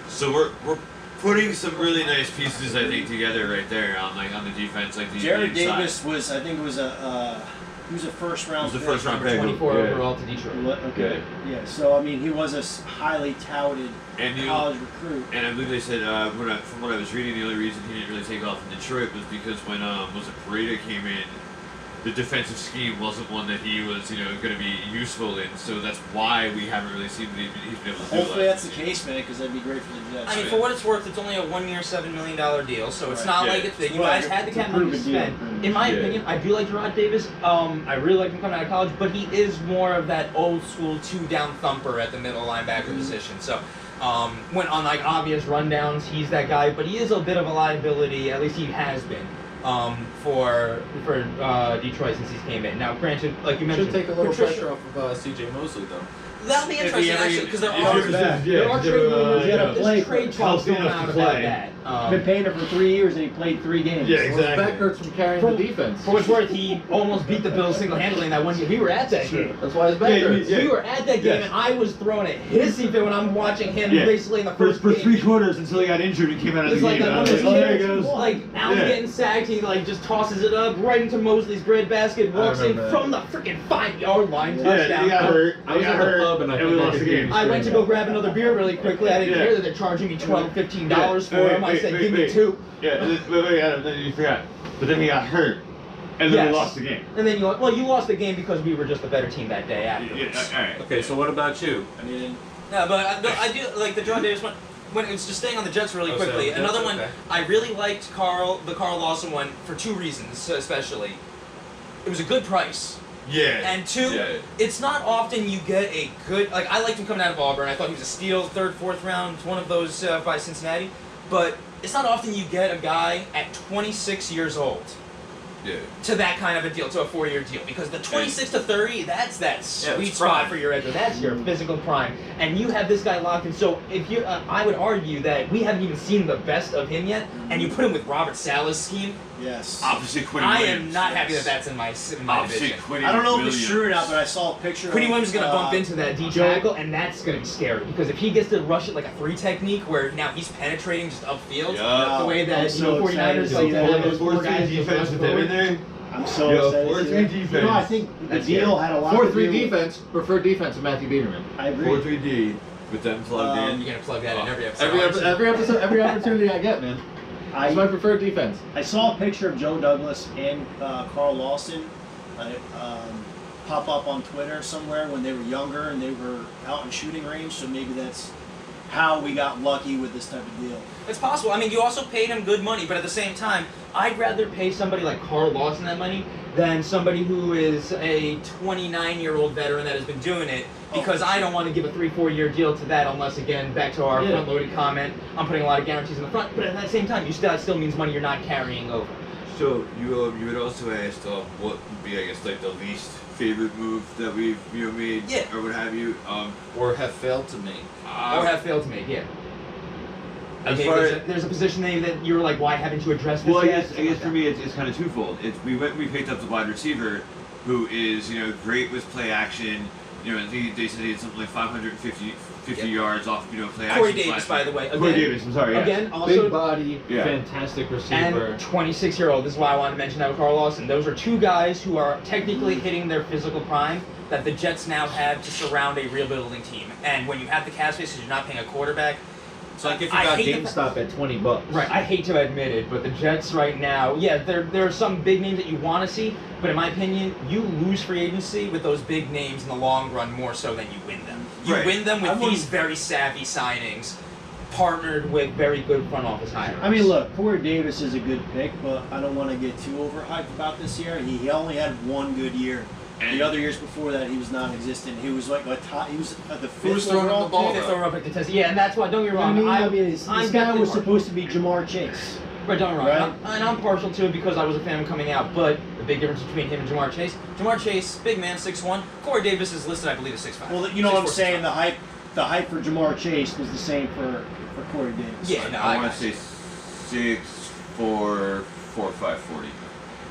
So we're putting some really nice pieces, I think, together right there on the defense, like the Jared inside. Davis was, I think, he was a first round. He was a first round pick. 24 Yeah. overall to Detroit. Okay. Yeah. So I mean, he was a highly touted And you- college recruit. And I believe they said, from what I was reading, the only reason he didn't really take off in Detroit was because when Pareda came in, the defensive scheme wasn't one that he was going to be useful in. So that's why we haven't really seen that he's been able to do Hopefully that. that's the case, man, because that'd be great for the Jets. I mean, for what it's worth, it's only a 1 year, $7 million deal, so it's Right. not Yeah. like it's big. You Well, guys had the it's a cap money to proven deal. spend. In my Yeah. opinion, I do like Gerard Davis. I really like him coming out of college, but he is more of that old school 2-down thumper at the middle linebacker position. So when on like obvious rundowns, he's that guy, but he is a bit of a liability. At least he has been. For Detroit since he came in. Now, granted, like you mentioned, Should take a little Patricia- pressure off of C.J. Mosley though. That'll be If he interesting ever- actually, because there if are he ever- there are trade rumors. yeah, There's play trade for- talks going healthy enough on to about play. that. Been paying him for 3 years, and he played 3 games. Yeah, Well, exactly. Beck hurts from carrying For- the defense. For what's worth, he almost beat the Bills single-handedly in that one game. We were at that game. That's why his back hurts. We were at that game, Yes. and I was throwing a hissy fit when I'm watching him Yeah. basically in the For first game. 3 quarters until he got injured and came out of It's the like game. that I one was of like, those oh, there he kids, goes. like Al's Yeah. getting sacked, he like just tosses it up right into Mosley's breadbasket, walks in remember that. from the freaking 5-yard line, Yeah, touchdown. he got hurt. I was He got at the hurt, pub and I we think I lost could the hear game. you I went to go grab another beer really quickly. I didn't Yeah. hear that they're charging me $12, $15 for Yeah. him. I Wait, said, wait, give me wait. 2. Yeah, wait, Adam, then you forgot. But then he got hurt, and then we Yes. lost the game. And then you lost the game because we were just a better team that day Yeah, afterwards. all right. Okay, so what about you? I mean, Yeah, but I do like the John Davis one. when it's just staying on the Jets really Oh, quickly. so Another Jets, one okay. I really liked the Carl Lawson one for 2 reasons, especially. It was a good price. Yeah. And 2, it's not often you get a good, like, I liked him coming out of Auburn. I thought he was a steal, 3rd, 4th round, one of those by Cincinnati. But it's not often you get a guy at 26 years old to that kind of a deal, to a 4-year deal. Because the 26 to 30, that's that sweet it's spot prime. for your edge. That's your physical prime, and you have this guy locked in. So if you, I would argue that we haven't even seen the best of him yet, and you put him with Robert Saleh's scheme. Yes. Opposite Quinny I Williams. am not happy that that's in my Opposite division. Quinny I don't know if Williams. it's true or not, but I saw a picture. Quinny of, Williams is going to bump into that D Joe- tackle, and that's going to be scary because if he gets to rush it like a 3 technique, where now he's penetrating just upfield, Yeah. the way I'm that so 49ers excited like to to see that. have those 4 guys just rush forward. there. I'm so Yo, excited. to 4-3 see that. defense. You know, I think the That's deal had a lot to 4-3 do. defense, preferred defense of Matthew Biederman. I agree. 4-3-D with them plugged in. you're going to plug that in every episode. Every episode, every opportunity I get, man. That's my preferred defense. I saw a picture of Joe Douglas and Carl Lawson pop up on Twitter somewhere when they were younger and they were out in shooting range. So maybe that's how we got lucky with this type of deal. It's possible. I mean, you also paid him good money, but at the same time, I'd rather pay somebody like Carl Lawson that money than somebody who is a 29-year-old veteran that has been doing it, because I don't want to give a 3-4 year deal to that unless, again, back to our front-loaded comment, I'm putting a lot of guarantees in the front, but at the same time, that still means money you're not carrying over. So you had also asked what would be, I guess, like the least favorite move that we've made, or what have you, Or have failed to make. Or have failed to make, yeah. As Okay, far there's a position name that you were like, why haven't you addressed this Well, I yet? guess for me it's kind of twofold. We picked up the wide receiver, who is great with play action. I think they said he had something like 550 yards off play action. Corey Davis, by the way. Corey Davis, I'm sorry. Again, also big body, fantastic receiver. and 26-year-old. This is why I wanted to mention that with Carl Lawson. Those are 2 guys who are technically hitting their physical prime That the Jets now have to surround a rebuilding team. And when you have the cap space because you're not paying a quarterback, It's like if you I got hate GameStop at $20. Right, I hate to admit it, but the Jets right now, there are some big names that you want to see, but in my opinion, you lose free agency with those big names in the long run more so than you win them. You Right. win them with I wouldn't- these very savvy signings. partnered with very good front office hires. I mean, look, Corey Davis is a good pick, but I don't want to get too overhyped about this year. He only had 1 good year. The other years before that, he was non-existent. He was like he was at the 5th was throwing him overall the ball, pick. though? Fifth overall pick to Tennessee. Yeah, and that's why. Don't get me wrong. This I'm guy definitely was partial. supposed to be Jamar Chase. Right, don't get me Right? wrong. And I'm partial to it because I was a fan of coming out. But the big difference between him and Jamar Chase. Jamar Chase, big man, 6'1". Corey Davis is listed, I believe, as 6'5". Well, you know what I'm 6'4", saying. 6'5". The hype for Jamar Chase was the same for Corey Davis. Yeah, no, I I want got to you. say 6'4", 4'5", 40.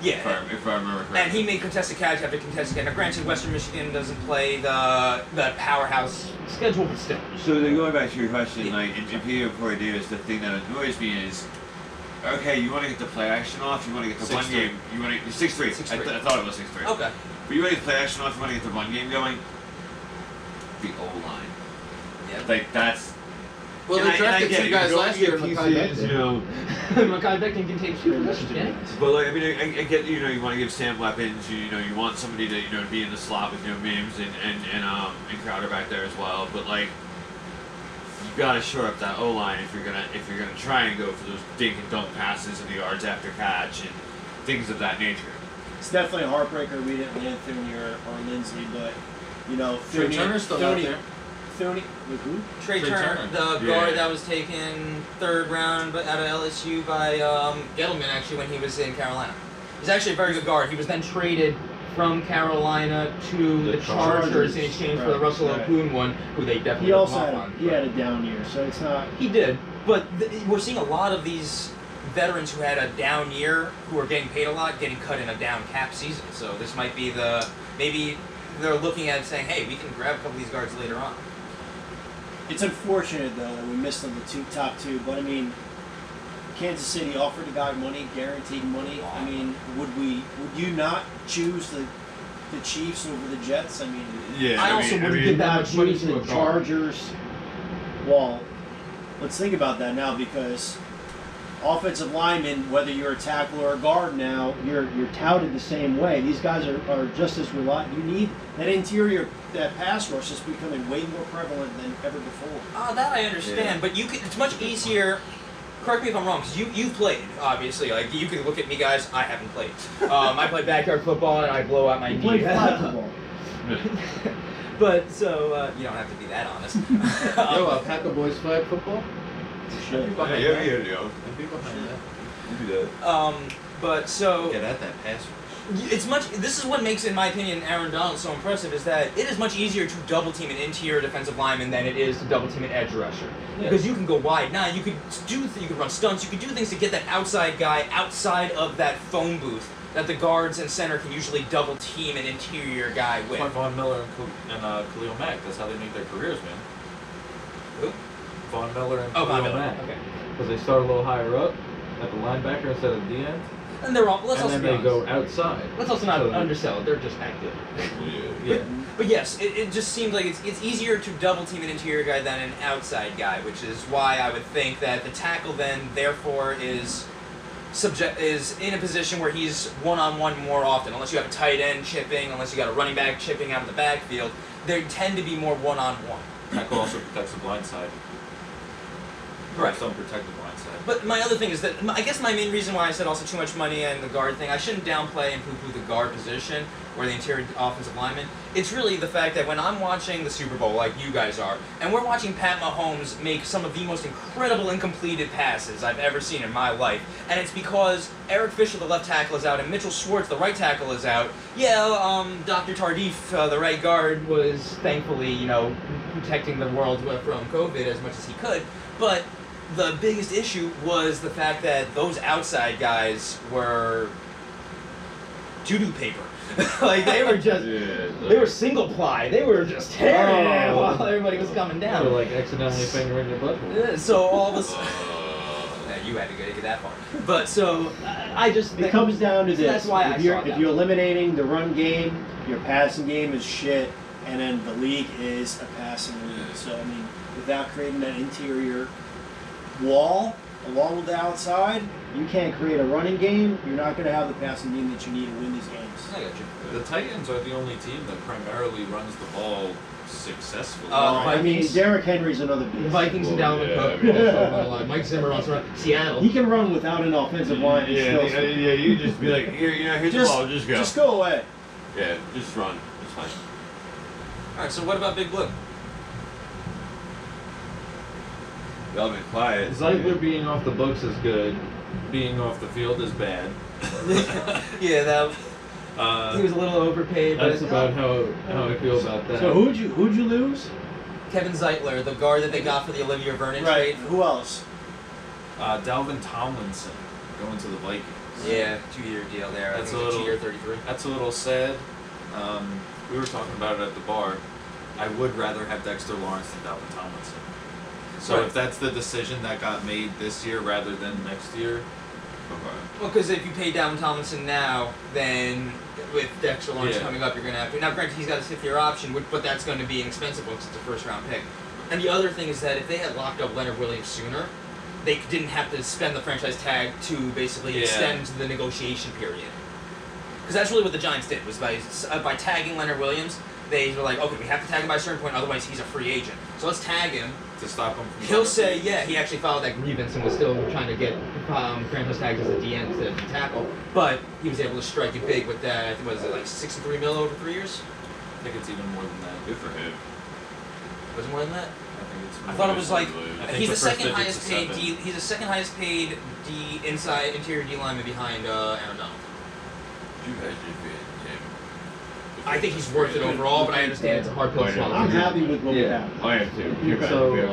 Yeah. If I remember correctly. And he made contested catch after contested catch. Now, granted, Western Michigan doesn't play the powerhouse. Schedule, but still. So then going back to your question, like in Peter Corey Davis, the thing that annoys me is, okay, you want to get the play action off, you want to get the run 6'3". game, you want to 6'3". 6'3". I thought it was 6'3". Okay. But you want to get the play action off, you want to get the run game going. The O line, Yeah. like that's. Well, and they I drafted get it, 2 you're guys going last to year. get Makai pieces, Becton. Makai Becton can take 2 positions. Yeah. But like, I mean, I get you want to give Sam weapons. You want somebody to to be in the slot with Mims and Crowder back there as well. But like, you got to shore up that O line if you're gonna try and go for those dink and dunk passes and the yards after catch and things of that nature. It's definitely a heartbreaker we didn't land Thuney or Lindsey, but Trey Turner's still out there. Thuney, with who? Trey Trey Turner, Turner. the Yeah. guard that was taken 3rd round out of LSU by Gettleman, actually, when he was in Carolina. He's actually a very good guard. He was then traded from Carolina to the Chargers in exchange for the Russell Right. Okung one, who they definitely He also off had on. he had a down year, so it's not. He did. But we're seeing a lot of these veterans who had a down year, who are getting paid a lot, getting cut in a down cap season. So this might be maybe they're looking at it saying, hey, we can grab a couple of these guards later on. It's unfortunate though that we missed on the top two, but I mean, Kansas City offered a guy money, guaranteed money. I mean, would you not choose the Chiefs over the Jets? I mean, Yeah, I also wouldn't give that not much money choose to the a guard. Chargers. Well, let's think about that now because offensive lineman, whether you're a tackle or a guard now, you're touted the same way. These guys are just as reliant. You need that interior, that pass rush is becoming way more prevalent than ever before. Oh, that I understand, but it's much easier. Correct me if I'm wrong, because you've played, obviously. Like, you can look at me, guys, I haven't played. I play backyard football, and I blow out my knee. You play flag football. But, so, you don't have to be that honest. Yo, Alpaca Boys flag football? Sure. Yeah, you go. You do that. But, so... Get at that pass rush. This is what makes, in my opinion, Aaron Donald so impressive, is that it is much easier to double team an interior defensive lineman than it is to double team an edge rusher. Yeah. Because you can go wide. Now you could run stunts, you could do things to get that outside guy outside of that phone booth that the guards and center can usually double team an interior guy with. Like Von Miller and Khalil Mack. That's how they make their careers, man. Who? Von Miller and Von Khalil Miller. Mack. Okay. Because they start a little higher up at the linebacker instead of the end. And they're all. Let's And also then be they honest. go outside. Let's also not undersell it. They're just that good. Yeah. But yes, it just seems like it's easier to double team an interior guy than an outside guy, which is why I would think that the tackle then therefore is in a position where he's one-on-one more often. Unless you have a tight end chipping, unless you got a running back chipping out of the backfield, they tend to be more one-on-one. Tackle also protects the blind side. Right. Some protect the blind side. But my other thing is that, I guess my main reason why I said also too much money and the guard thing, I shouldn't downplay and poo-poo the guard position or the interior offensive lineman. It's really the fact that when I'm watching the Super Bowl, like you guys are, and we're watching Pat Mahomes make some of the most incredible incompleted passes I've ever seen in my life, and it's because Eric Fisher, the left tackle, is out, and Mitchell Schwartz, the right tackle, is out. Yeah, Dr. Tardif, the right guard, was thankfully, protecting the world from COVID as much as he could, but the biggest issue was the fact that those outside guys were doo-doo paper. Like, they were just, they were single ply. They were just tearing it while everybody was coming down. Or like accidentally fingering your butthole. So all of a sudden, you had to get that far. But so, I just... It comes down to this. That's why if you're eliminating the run game, your passing game is shit, and then the league is a passing league. So, I mean, without creating that interior wall along with the outside, you can't create a running game. You're not going to have the passing game that you need to win these games. I got you. The Titans are the only team that primarily runs the ball successfully. I mean, Derrick Henry's another beast. Vikings and Dalvin Cook also run a lot. Mike Zimmer runs around. Seattle. He can run without an offensive line. You just be like, here's the ball, just go. Just go away. Yeah, just run. It's fine. Alright, so what about Big Blue? Y'all been quiet. Zeitler being off the books is good. Being off the field is bad. Yeah, that... He was a little overpaid, but That's about how I feel about that. So who'd you lose? Kevin Zeitler, the guard that they got for the Olivia Vernon Right. trade. Who else? Dalvin Tomlinson going to the Vikings. Yeah, 2-year deal there. That's I think a it's little- 2-year 33. That's a little sad. We were talking about it at the bar. I would rather have Dexter Lawrence than Dalvin Tomlinson. So Right. if that's the decision that got made this year rather than next year, Well, because if you pay Dalvin Tomlinson now, then with Dexter Lawrence coming up, you're going to have to... Now, granted, he's got a 6th-year option, but that's going to be inexpensive once it's a first-round pick. And the other thing is that if they had locked up Leonard Williams sooner, they didn't have to spend the franchise tag to basically extend the negotiation period. Because that's really what the Giants did, was by tagging Leonard Williams, they were like, okay, we have to tag him by a certain point, otherwise he's a free agent. So let's tag him. to stop him from... He'll say, yeah, he actually filed that grievance and was still trying to get franchise tags as a DN instead of a tackle. But he was able to strike it big with that, I think, was it like $63 million over 3 years? I think it's even more than that. Good for him. Was it more than that? I think it's I thought it was like I think he's the the first second digit's highest a paid 7. He's the second highest paid interior D lineman behind Aaron Donald. You guys did good, Tim. I think he's worth it overall, but I understand it's a hard pill to swallow. I'm happy with what we have. I am too. You guys So- we have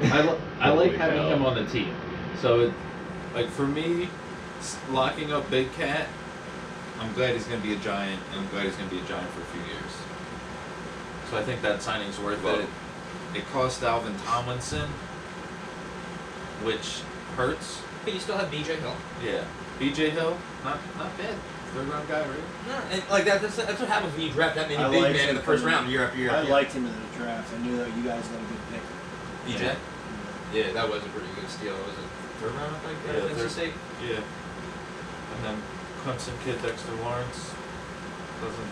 too. I like having hell. him on the team. So, like for me, locking up Big Cat, I'm glad he's going to be a Giant, and I'm glad he's going to be a Giant for a few years. So I think that signing's worth it. It cost Dalvin Tomlinson, which hurts. But you still have BJ Hill. Yeah. BJ Hill, not bad. 3rd round guy, right? No, and like that's what happens when you draft that many I big liked men in him the first coming- round, year after year. I after year. liked him in the draft. I knew that you guys let a good pick. BJ. Yeah, that was a pretty good steal, wasn't it? third round, I think. Yeah, Penn State. Yeah. And then Clemson kid Dexter Lawrence doesn't,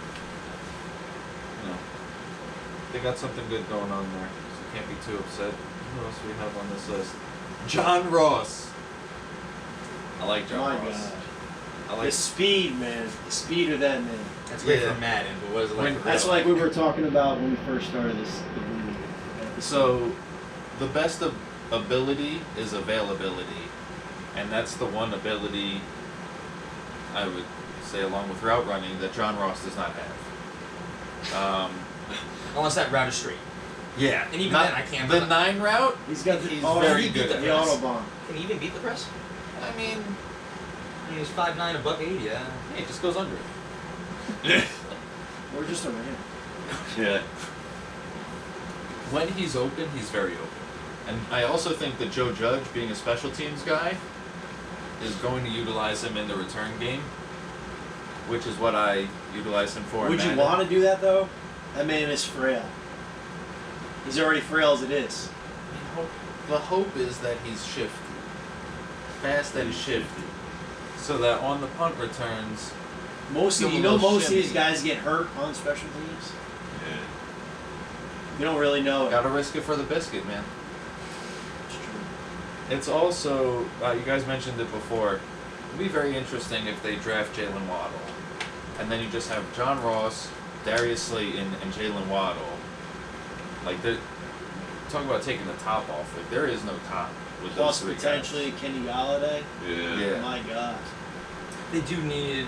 they got something good going on there, so can't be too upset. Who else do we have on this list? John Ross. I like John My Ross. God. I like The speed, man. The speed of that man. That's great Yeah. for Madden, but what is it like for That's real like life? we were talking about when we first started this. So, the best ability is availability, and that's the one ability I would say, along with route running, that John Ross does not have. Unless that route is straight. Yeah, And even then, I can't. The 9 route. He's got the He's auto, very he good beat at the this. autobahn. Can he even beat the press? I mean, He's 5'9", a buck 80. Yeah. he just goes under it. We're just over here. Yeah. When he's open, he's very open. And I also think that Joe Judge, being a special teams guy, is going to utilize him in the return game, which is what I utilize him for. Would you want to do that though? That man is frail. He's already frail as it is. The hope is that he's shifty, fast and shifty, so that on the punt returns, Most of Give you him know a most of shimmy. these guys get hurt on special teams. Yeah. You don't really know it. gotta risk it for the biscuit, man. It's true. It's also, you guys mentioned it before, it'd be very interesting if they draft Jalen Waddle, and then you just have John Ross, Darius Slayton, and Jalen Waddle. Like, they're talking about taking the top off. Like, there is no top with Plus those 3 potentially Kenny Galladay. Yeah. Yeah. My God. They do need.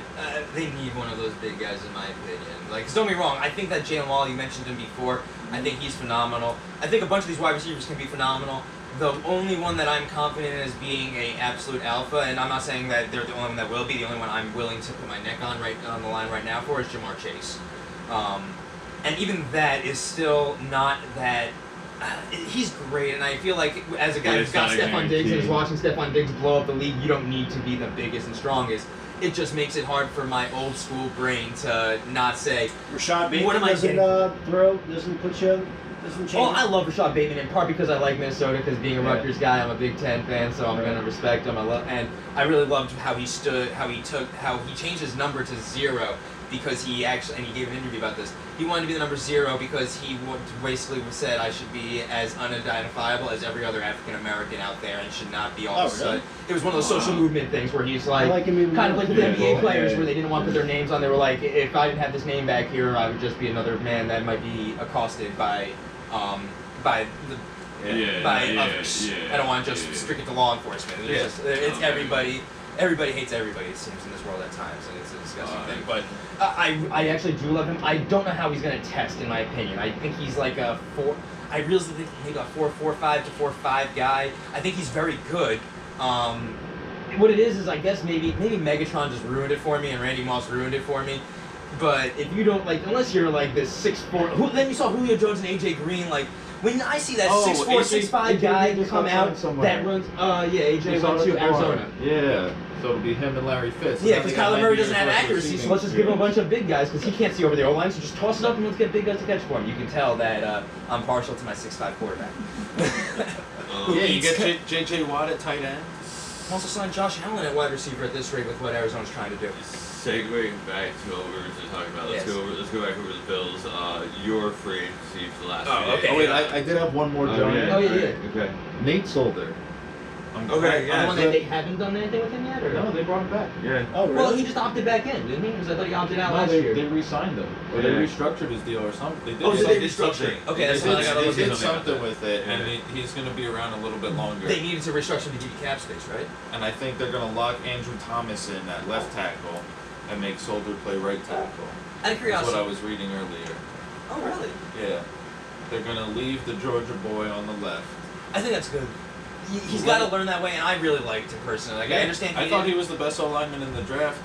They need one of those big guys, in my opinion. Like, 'cause don't get me wrong. I think that Jalen Wall, you mentioned him before. I think he's phenomenal. I think a bunch of these wide receivers can be phenomenal. The only one that I'm confident in as being a absolute alpha, and I'm not saying that they're the only one that will be. The only one I'm willing to put my neck on right on the line right now for is Jamar Chase. And even that is still not that. He's great, and I feel like as a guy Yeah, who's it's got not a Stephon Diggs and is guarantee. watching Stephon Diggs blow up the league, you don't need to be the biggest and strongest. It just makes it hard for my old school brain to not say, Rashad Bateman What am I doesn't doesn't put you, doesn't change. oh, I love Rashad Bateman in part because I like Minnesota, because being a Yeah. Rutgers guy, I'm a Big Ten fan, so I'm gonna respect him. And I really loved how he stood, how he changed his number to 0 because he actually, and he gave an interview about this. He wanted to be the number 0 because he basically said I should be as unidentifiable as every other African American out there and should not be all of a sudden. It was one of those social movement things where he's I like, like him even kind of more. like the Yeah. NBA players Yeah. where they didn't want to put their names on. They were like, if I didn't have this name back here, I would just be another man that might be accosted by others. I don't want to just restrict it to law enforcement. It's everybody. Everybody hates everybody, it seems, in this world at times, and it's a disgusting thing. But I actually do love him. I don't know how he's going to test, in my opinion. I think he's like a 4. I really think maybe a 4.45 to 4.5 guy. I think he's very good. What it is I guess maybe Megatron just ruined it for me, and Randy Moss ruined it for me. But if you don't unless you're like this 6'4", then you saw Julio Jones and AJ Green. Like when I see that 6'4", 6'5" guy come out that runs, AJ went to Arizona. Yeah, so it'll be him and Larry Fitz. Yeah, because Kyler Murray doesn't have accuracy, so let's just give him a bunch of big guys because he can't see over the O-line, so just toss it up and let's get big guys to catch for him. You can tell that I'm partial to my 6'5" quarterback. Yeah, you get J.J. Watt at tight end. Also signed Josh Allen at wide receiver at this rate with what Arizona's trying to do. Segueing back to what we were just talking about, let's go back over the Bills. You're free agency for the last few days. okay. Oh wait, I did have one more, Johnny. yeah. Okay. Nate Solder. Okay, the one that they haven't done anything with him yet, or No, they brought him back. Yeah. Oh, really? Well, he just opted back in, didn't he? Because I thought he opted out No, last they year. re-signed him. Or they Yeah. restructured his deal or something. They did, Oh, did they did restructure something. it? Okay, that's they what did, I gotta they look did into. something with it, Yeah. and he's going to be around a little bit longer. They needed to restructure to give you cap space, right? And I think they're going to lock Andrew Thomas in at left tackle and make Solder play right tackle. Out of That's curiosity. what I was reading earlier. Oh, really? Yeah. They're going to leave the Georgia boy on the left. I think that's good. He's got to learn that way, and I really liked him personally. Like, I understand. I thought he was the best O-lineman in the draft.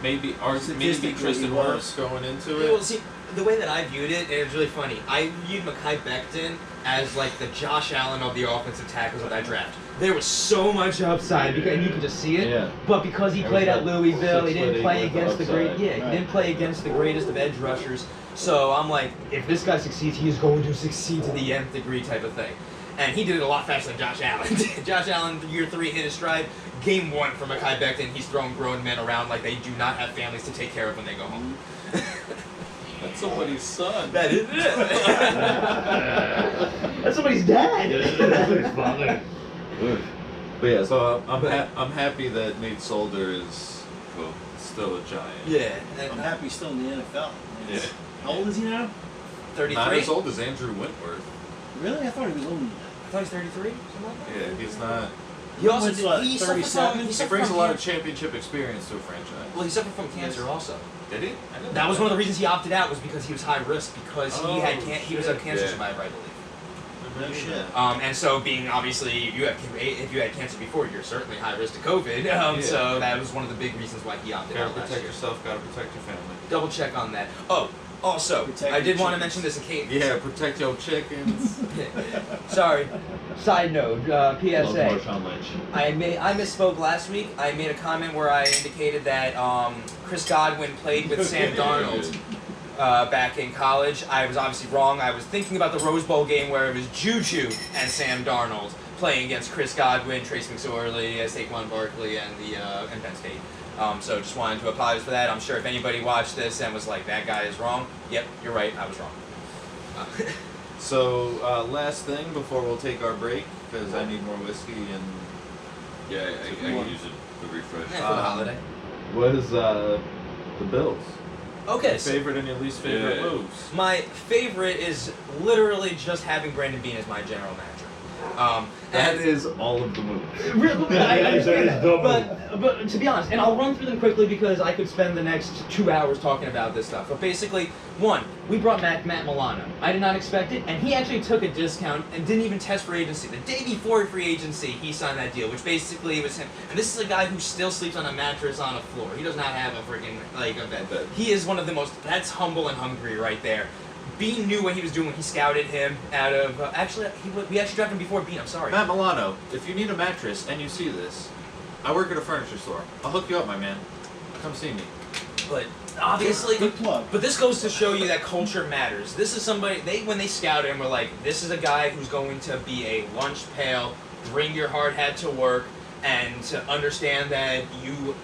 Maybe Statistically, Tristan he was. Wirfs going into Well, it. see, the way that I viewed it, and it was really funny. I viewed Mekhi Becton as like the Josh Allen of the offensive tackles of that draft. There was so much upside, because, and you can just see it. Yeah. But because he There played was at that Louisville, he 6'8" didn't play with the against the great. upside. Yeah, he Right. didn't play against the greatest of edge rushers. So I'm like, if this guy succeeds, he is going to succeed to the nth degree, type of thing. And he did it a lot faster than Josh Allen. Josh Allen, year 3, hit his stride. Game 1 for Mekhi Becton, he's throwing grown men around like they do not have families to take care of when they go home. That's somebody's son. That is it. That's somebody's dad. His father. But yeah, so I'm happy that Nate Solder is Cool. still a Giant. Yeah. I'm happy he's still in the NFL. Yeah. How old is he now? 33? Not as old as Andrew Whitworth. Really? I thought he was older than that. I thought he's 33. Something like that. Yeah, he's not. He also What's what, he suffered 37? from, he He suffered brings a from lot of championship experience to a franchise. Well, he suffered from cancer also. Did he? I didn't That know was one of the reasons he opted out, was because he was high risk, because he had Oh, he was a shit. cancer Yeah. survivor, I believe. No shit. And so being obviously if you had cancer before, you're certainly high risk to COVID. Yeah. So that was one of the big reasons why he opted Gotta out last protect year. yourself. Gotta protect your family. Double check on that. Oh, also, Protect I your did want to chickens. mention this in case. Yeah, protect your chickens. Sorry. Side note, Love PSA. Marshawn Lynch. I misspoke last week. I made a comment where I indicated that Chris Godwin played with Sam Darnold back in college. I was obviously wrong. I was thinking about the Rose Bowl game where it was Juju and Sam Darnold playing against Chris Godwin, Trace McSorley, Saquon Barkley, and Penn State. So just wanted to apologize for that. I'm sure if anybody watched this and was like, that guy is wrong, yep, you're right, I was wrong. So last thing before we'll take our break, because I need more whiskey and Yeah, I can use it to refresh. Yeah, for the holiday. What is the Bills? Okay, your so favorite and your least favorite Yeah. moves. my favorite is literally just having Brandon Beane as my general manager. That And is all of the moves. Really, I understand that. Double. But to be honest, and I'll run through them quickly because I could spend the next 2 hours talking about this stuff. But basically, one, We brought Matt Milano. I did not expect it, and he actually took a discount and didn't even test free agency. The day before free agency, he signed that deal, which basically was him. And this is a guy who still sleeps on a mattress on a floor. He does not have a freaking a bed. He is one of the most. That's humble and hungry right there. Bean knew what he was doing when he scouted him out of. We actually drafted him before Bean. I'm sorry. Matt Milano, if you need a mattress and you see this, I work at a furniture store. I'll hook you up, my man. Come see me. But obviously, Good plug. but this goes to show you that culture matters. This is somebody when they scouted him, were like, this is a guy who's going to be a lunch pail, bring your hard hat to work, and to understand that you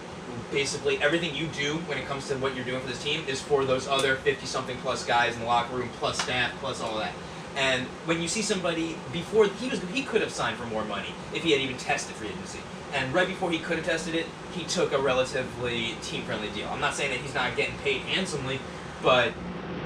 basically everything you do when it comes to what you're doing for this team is for those other 50-something plus guys in the locker room, plus staff, plus all that. And when you see somebody before he could have signed for more money if he had even tested free agency. And right before he could have tested it, he took a relatively team-friendly deal. I'm not saying that he's not getting paid handsomely, but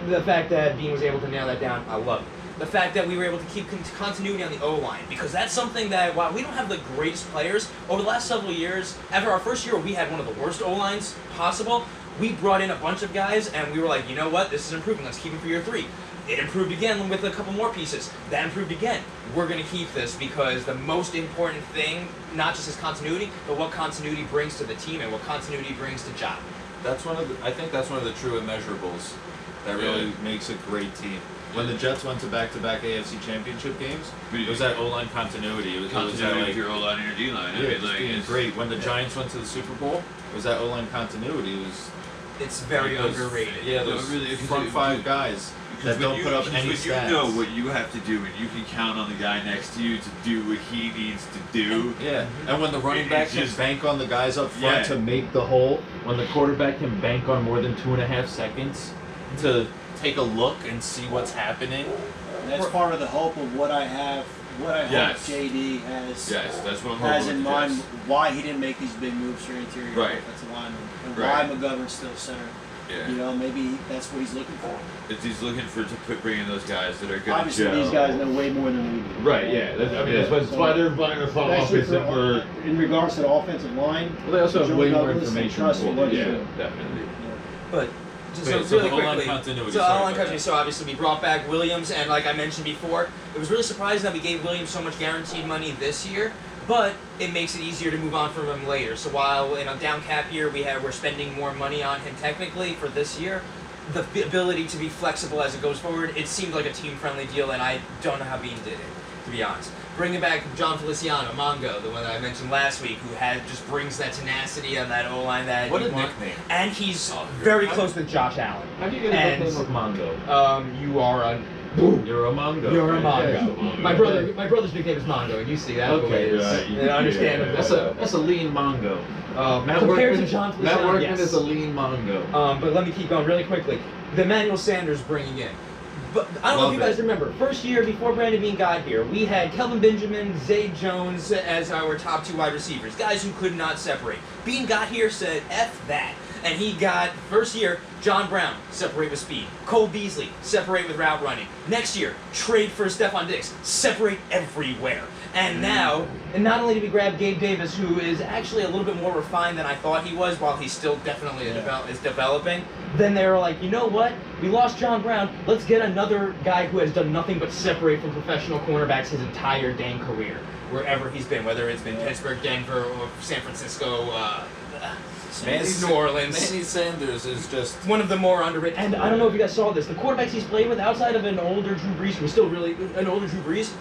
the fact that Bean was able to nail that down, I love it. The fact that we were able to keep continuity on the O-line, because that's something that, while we don't have the greatest players, over the last several years, after our first year we had one of the worst O-lines possible, we brought in a bunch of guys and we were like, you know what, this is improving, let's keep it for year 3. It improved again with a couple more pieces. That improved again. We're going to keep this because the most important thing, not just his continuity, but what continuity brings to the team and what continuity brings to Job. I think that's one of the true immeasurables that really makes a great team. When the Jets went to back-to-back AFC Championship games, it was that O-line continuity. It was that, Continuity like, of your O-line and your D-line. yeah, I mean, just like, being it's great. When the Giants went to the Super Bowl, it was that O-line continuity. It was It's very those- underrated. Yeah, No, those really, front 5 guys that don't put up any when stats. you know what you have to do and you can count on the guy next to you to do what he needs to do. Yeah, and when the running back can Just- bank on the guys up front Yeah. to make the hole, when the quarterback can bank on more than 2.5 seconds to take a look and see what's happening. And that's part of the hope of what I hope Yes. JD has Yes, that's what I'm has hoping in with mind, Jets. why he didn't make these big moves for interior Right. offensive linemen, and Right. why McGovern's still center. Yeah. You know, maybe that's what he's looking for. He's looking for bring in those guys that are good Obviously, to gel. these guys know way more than we do. Right, yeah. That's why they're buying a front Especially office and we're. in regards to the offensive line. Well, they also have Joe way more Douglas and information. trust than what yeah, he's doing. definitely. But just Okay, so so really the O-line quickly, continuity, so sorry O-line about continuity. that. So obviously we brought back Williams, and like I mentioned before, it was really surprising that we gave Williams so much guaranteed money this year. But it makes it easier to move on from him later. So while in a down cap year we're spending more money on him technically for this year, the ability to be flexible as it goes forward, it seemed like a team-friendly deal, and I don't know how Bean did it, to be honest. Bringing back John Feliciano, Mongo, the one that I mentioned last week, who just brings that tenacity on that O-line that What you a want. nickname. And he's very close Close with Josh Allen. How do you get a And- nickname of Mongo? You are boom. You're a Mongo. You're a Okay. Mongo. My brother's nickname is Mongo, and you see that Okay, boy is right. understandable. That's a lean Mongo. Matt Compared Workman, to John Feliciano, Matt Workman yes. is a lean Mongo. But let me keep going really quickly. The Emmanuel Sanders bringing in. But I don't know if you guys remember, first year before Brandon Bean got here, we had Kelvin Benjamin, Zay Jones as our top 2 wide receivers, guys who could not separate. Bean got here, said, F that. And he got, first year, John Brown, separate with speed. Cole Beasley, separate with route running. Next year, trade for Stephon Diggs, separate everywhere. And now, and not only did we grab Gabe Davis, who is actually a little bit more refined than I thought he was, while he's still definitely is developing, then they were like, you know what? We lost John Brown. Let's get another guy who has done nothing but separate from professional cornerbacks his entire dang career, wherever he's been, whether it's been Pittsburgh, Denver, or San Francisco, New Orleans. Manny Sanders is just one of the more underrated. And I don't know if you guys saw this. The quarterbacks he's played with, outside of an older Drew Brees, who's still really an older Drew Brees.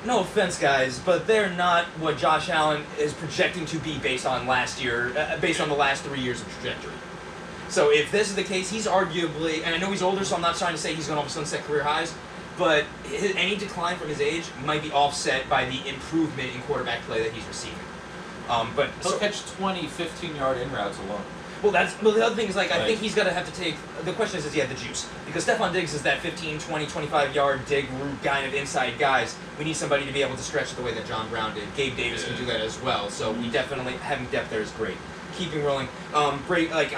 No offense, guys, but they're not what Josh Allen is projecting to be based on last year, based on the last 3 years of trajectory. So if this is the case, he's arguably, and I know he's older, so I'm not trying to say he's going to all of a sudden set career highs, but any decline from his age might be offset by the improvement in quarterback play that he's receiving. But he'll catch 20, 15-yard in routes alone. Well, the other thing is, I think he's going to have to take, the question is he have the juice? Because Stephon Diggs is that 15, 20, 25-yard dig route kind of inside guys. We need somebody to be able to stretch the way that John Brown did. Gabe Davis can do that as well. So we definitely, having depth there is great. Keeping rolling. I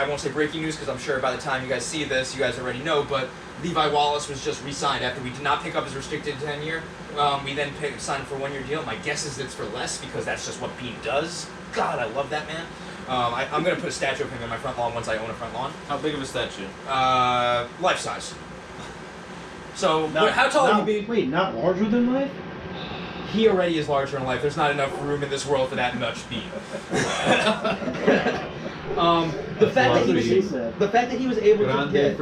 won't say breaking news because I'm sure by the time you guys see this, you guys already know, but Levi Wallace was just re-signed after we did not pick up his restricted 10-year. We then signed him for a 1-year deal. My guess is it's for less because that's just what Bean does. God, I love that man. I'm going to put a statue of him in my front lawn once I own a front lawn. How big of a statue? Life size. So, how tall are you, Bean? Wait, not larger than life? He already is larger in life. There's not enough room in this world for that much Bean. The fact that he was able to get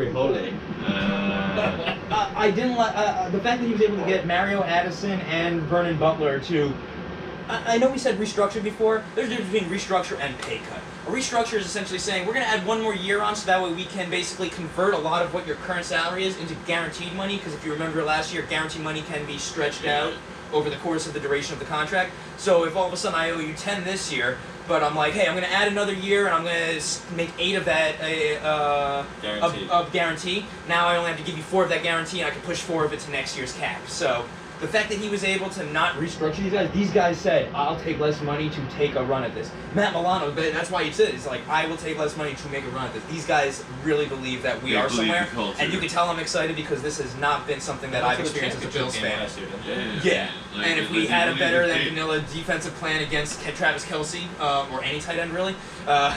I didn't like the fact that he was able to get Mario Addison and Vernon Butler to. I know we said restructure before. There's a difference between restructure and pay cut. A restructure is essentially saying we're going to add 1 more year on so that way we can basically convert a lot of what your current salary is into guaranteed money, because if you remember last year, guaranteed money can be stretched out over the course of the duration of the contract. So if all of a sudden I owe you 10 this year, but I'm like, hey, I'm going to add another year and I'm going to make 8 of that guarantee. Now I only have to give you 4 of that guarantee and I can push 4 of it to next year's cap. So the fact that he was able to not restructure these guys said, I'll take less money to take a run at this. Matt Milano, that's why he said it. He's like, I will take less money to make a run at this. These guys really believe that we are somewhere. And you can tell I'm excited because this has not been something that I've experienced as a Bills fan. Yeah. And if we had a better than vanilla defensive plan against Travis Kelce, or any tight end really, that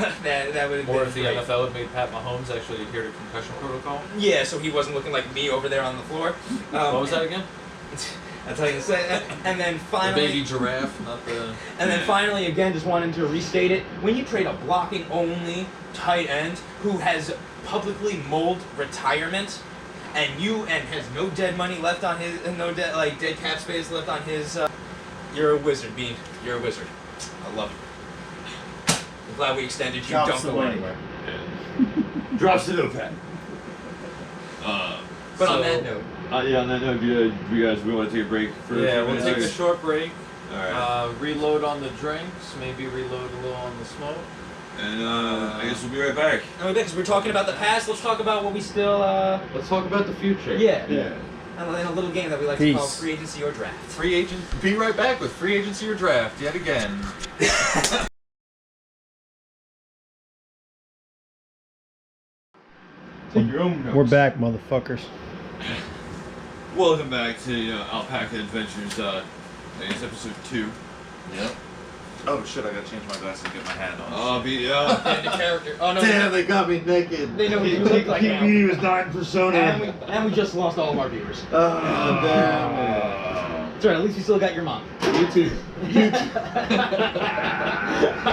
would have been Or if the great. NFL had made Pat Mahomes actually adhere to concussion protocol. Yeah, so he wasn't looking like me over there on the floor. What was that again? That's how you say. And then finally, The baby giraffe, not the. And then finally, again, just wanting to restate it: when you trade a blocking-only tight end who has publicly mulled retirement, and has no dead money left on his, dead cap space left on his, you're a wizard, Bean. You're a wizard. I love you. I'm glad we extended you. Drops Don't the go money. anywhere. Drops the notepad. But on that note. Yeah, on that note, do you guys we want to take a break for Yeah, a few we'll take a minutes? short break. Alright. Reload on the drinks, maybe reload a little on the smoke. And I guess we'll be right back. No, because we're talking about the past. Let's talk about what we still. Let's talk about the future. Yeah. Yeah. In a little game that we like to call free agency or draft. Free agent. Be right back with free agency or draft yet again. We're back, motherfuckers. Welcome back to Alpaca Adventures. I guess episode 2. Yep. Oh shit! I gotta change my glasses and get my hat on. And the character. Oh no. Damn, they got me naked. They know what you look like now. He was dying persona. And we just lost all of our viewers. Oh, damn It's alright, at least you still got your mom. YouTube.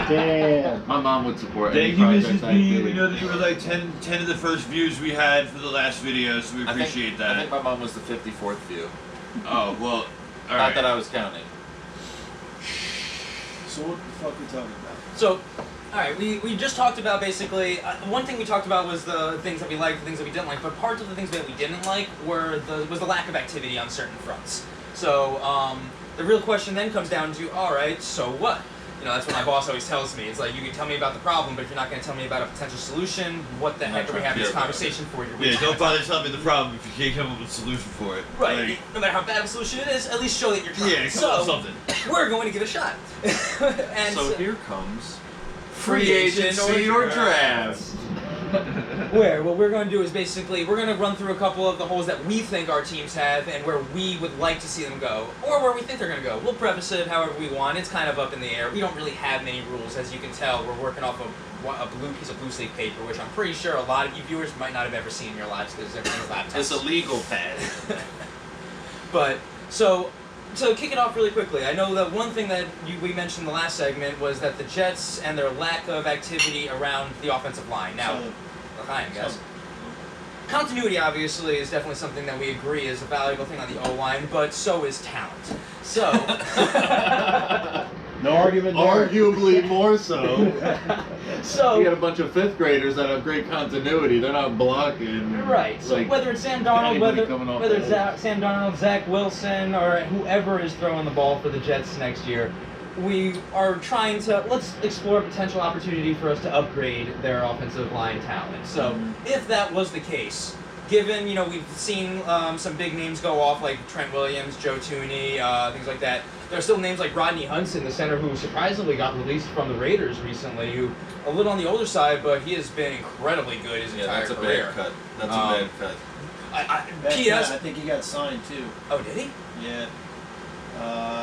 Damn. My mom would support Thank any you, project Mrs. I B. did. We know that you were like 10 of the first views we had for the last video, so we appreciate I that. think my mom was the 54th view. Oh, well, Not alright. that I was counting. So what the fuck are we talking about? So, All right, we just talked about basically one thing we talked about was the things that we liked, the things that we didn't like. But parts of the things that we didn't like was the lack of activity on certain fronts. So the real question then comes down to, all right, so what? You know, that's what my boss always tells me. It's like, you can tell me about the problem, but if you're not going to tell me about a potential solution, what the heck are we having this conversation for? Yeah, don't bother telling me the problem if you can't come up with a solution for it. Right. Like, no matter how bad of a solution it is, at least show that you're trying. yeah, come up with something. We're going to give it a shot. And So here comes free agency or draft. Where what we're going to do is basically we're going to run through a couple of the holes that we think our teams have and where we would like to see them go, or where we think they're going to go. We'll preface it however we want. It's kind of up in the air. We don't really have many rules, as you can tell. We're working off of a blue piece of blue sleeve paper, which I'm pretty sure a lot of you viewers might not have ever seen in your lives because everything's laptops. It's a legal pad. But so kick it off really quickly. I know that one thing that we mentioned in the last segment was that the Jets and their lack of activity around the offensive line. Now, hi, guys. Continuity, obviously, is definitely something that we agree is a valuable thing on the O-line, but so is talent. So... No argument there. Arguably more so. So You got a bunch of fifth graders that have great continuity. They're not blocking. right. So like, whether it's Sam Darnold, anybody coming off whether the it's edge. Sam Darnold, Zach Wilson, or whoever is throwing the ball for the Jets next year, we are trying to let's explore a potential opportunity for us to upgrade their offensive line talent. So if that was the case, given we've seen some big names go off like Trent Williams, Joe Tooney, things like that. There are still names like Rodney Hudson, the center, who surprisingly got released from the Raiders recently, who a little on the older side, but he has been incredibly good his entire that's a career. bad cut. That's a bad cut. P.S. I think he got signed too. Oh, did he? Yeah.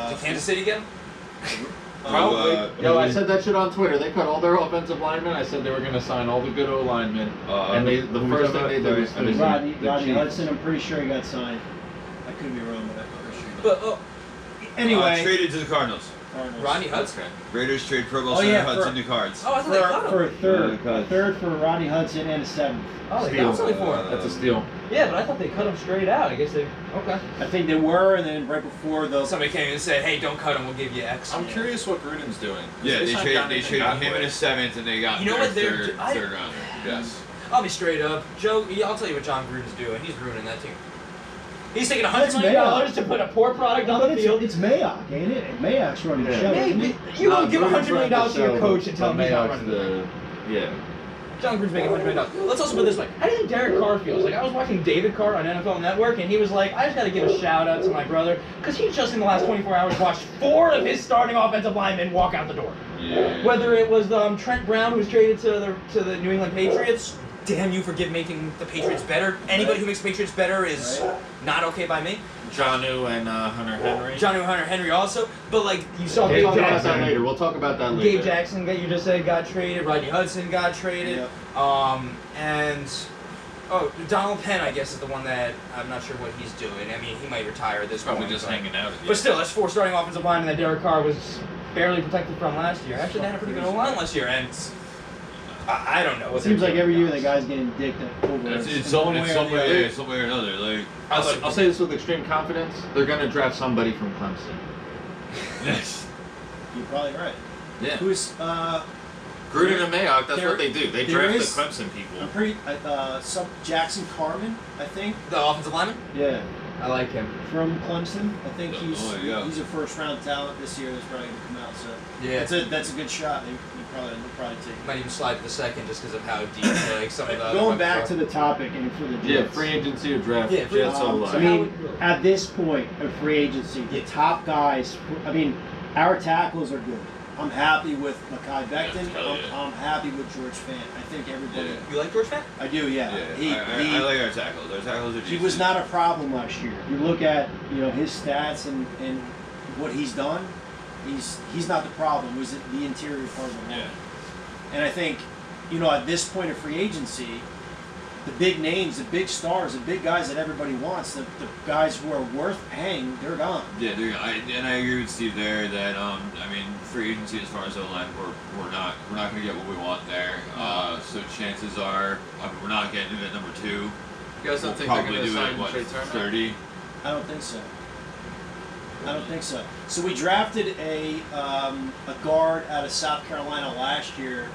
Did Kansas City get him? Probably. Yo, I said that shit on Twitter. They cut all their offensive linemen. I said they were going to sign all the good O linemen. And the first thing they did was finish Rodney the Chiefs. Hudson, I'm pretty sure he got signed. I could be wrong, but I'm pretty sure. But Anyway, traded to the Cardinals. Cardinals. Rodney Hudson. Raiders trade Pro Bowl Oh, center yeah, Hudson to Cards. Oh, I thought they cut him. for a third. Yeah, A third for Rodney Hudson and a seventh. Oh, they Steal. got something for him. That's a steal. Yeah, but I thought they cut him straight out. I guess they. Okay. I think they were, and then right before the. Somebody came in and said, "Hey, don't cut him. We'll give you X." I'm curious what Gruden's doing. Yeah, they signed traded him in a seventh, and they got You know their what, they're- third rounder. Yes. I'll be straight up, Joe. I'll tell you what John Gruden's doing. He's ruining that team. He's taking $100 That's million Mayock. to put a poor product on But the field. it's Mayock, ain't it? And Mayock's running the show. isn't Maybe he? you don't give Gruden's $100 million running to your the coach show, and tell him but he's not Mayock's running. Yeah. John Gruden's making $100 million. Let's also put it this way. How do you think Derek Carr feels? Like, I was watching David Carr on NFL Network, and he was like, I just got to give a shout out to my brother, because he just in the last 24 hours watched 4 of his starting offensive linemen walk out the door. Yeah. Whether it was Trent Brown, who was traded to the New England Patriots, damn you for making the Patriots better. Anybody who makes the Patriots better is not okay by me. Jonnu and Hunter Henry. Johnny Hunter Henry also, but like you saw We'll Gabe talk about that Jackson. later. We'll talk about that later. Gabe Jackson, you just said, got traded. Rodney Hudson got traded. Yep. And Donald Penn, I guess, is the one that I'm not sure what he's doing. I mean, he might retire at this Probably point. just hanging out. But still, that's 4 starting offensive linemen that Derek Carr was barely protected from last year. Actually, they had a pretty good O-line last year, and I don't know. It seems like every year the guy's getting dicked over. It's one way or some the way, other. some way or another. Like, I'll say this with extreme confidence. They're going to draft somebody from Clemson. yes. You're probably right. Yeah. Who's Gruden and Mayock, that's There- what they do. They there draft the is- Clemson people. I'm pretty some Jackson Carmen, I think. The offensive lineman? Yeah, I like him. from Clemson. I think Oh, yeah. he's a first round talent this year. That's probably gonna come out. So Yeah. that's a good shot. They'll probably take it. Might even slide to the second just because of how deep like some of the Going back to the topic and for the Jets. Yeah, free agency or draft. Yeah, free- Jets I O-line. mean, at this point of free agency, the top guys. I mean, our tackles are good. I'm happy with Mekhi Becton. hell yeah. I'm happy with George Fant. I think everybody. Yeah. You like George Fant? I do, yeah. Yeah. I like our tackles. Our tackles are He decent. was not a problem last year. You look at his stats and what he's done. He's not the problem. It was the interior part of the line. Yeah. And I think at this point of free agency, the big names, the big stars, the big guys that everybody wants, the guys who are worth paying, they're gone. Yeah, I agree with Steve there that I mean, free agency as far as O-line, we're not going to get what we want there. So chances are we're not getting to that number 2. You guys don't We'll think they're probably going to do sign it what Trey Turner? 30. I don't think so. I don't think so. So we drafted a guard out of South Carolina last year.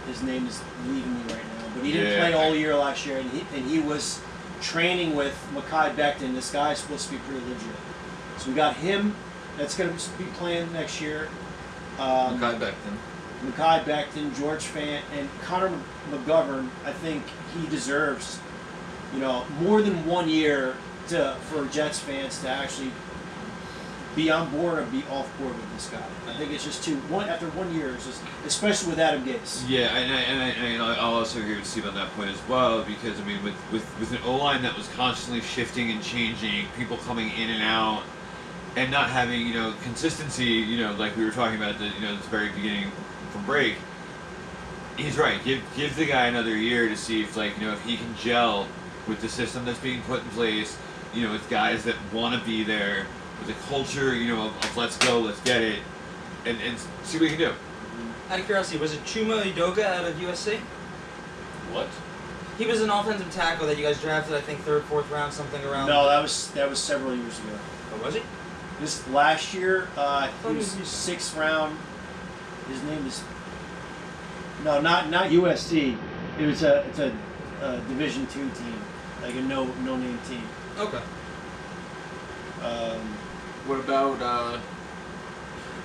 His name is leaving me right now, but he didn't play all year last year, and he was training with Mekhi Becton. This guy's supposed to be pretty legit. So we got him. That's going to be playing next year. Mekhi Becton, George Fant, and Connor McGovern. I think he deserves, more than 1 year for Jets fans to actually be on board or be off board with this guy. I think it's just after 1 year, it's just, especially with Adam Gase. Yeah, and I'll also agree with Steve on that point as well, because I mean, with an O-line that was constantly shifting and changing, people coming in and out, and not having consistency, like we were talking about at the the very beginning from break. He's right. Give the guy another year to see if if he can gel with the system that's being put in place. With guys that want to be there, with a culture of let's go, let's get it, and see what he can do. Out of curiosity, was it Chuma Udoka out of USC? What? He was an offensive tackle that you guys drafted, I think, 3rd, 4th round, something around. No, that was several years ago. Oh, was he? This last year, he was 6th round. His name is not USC. It's a Division II team, like a no name team. Okay. What about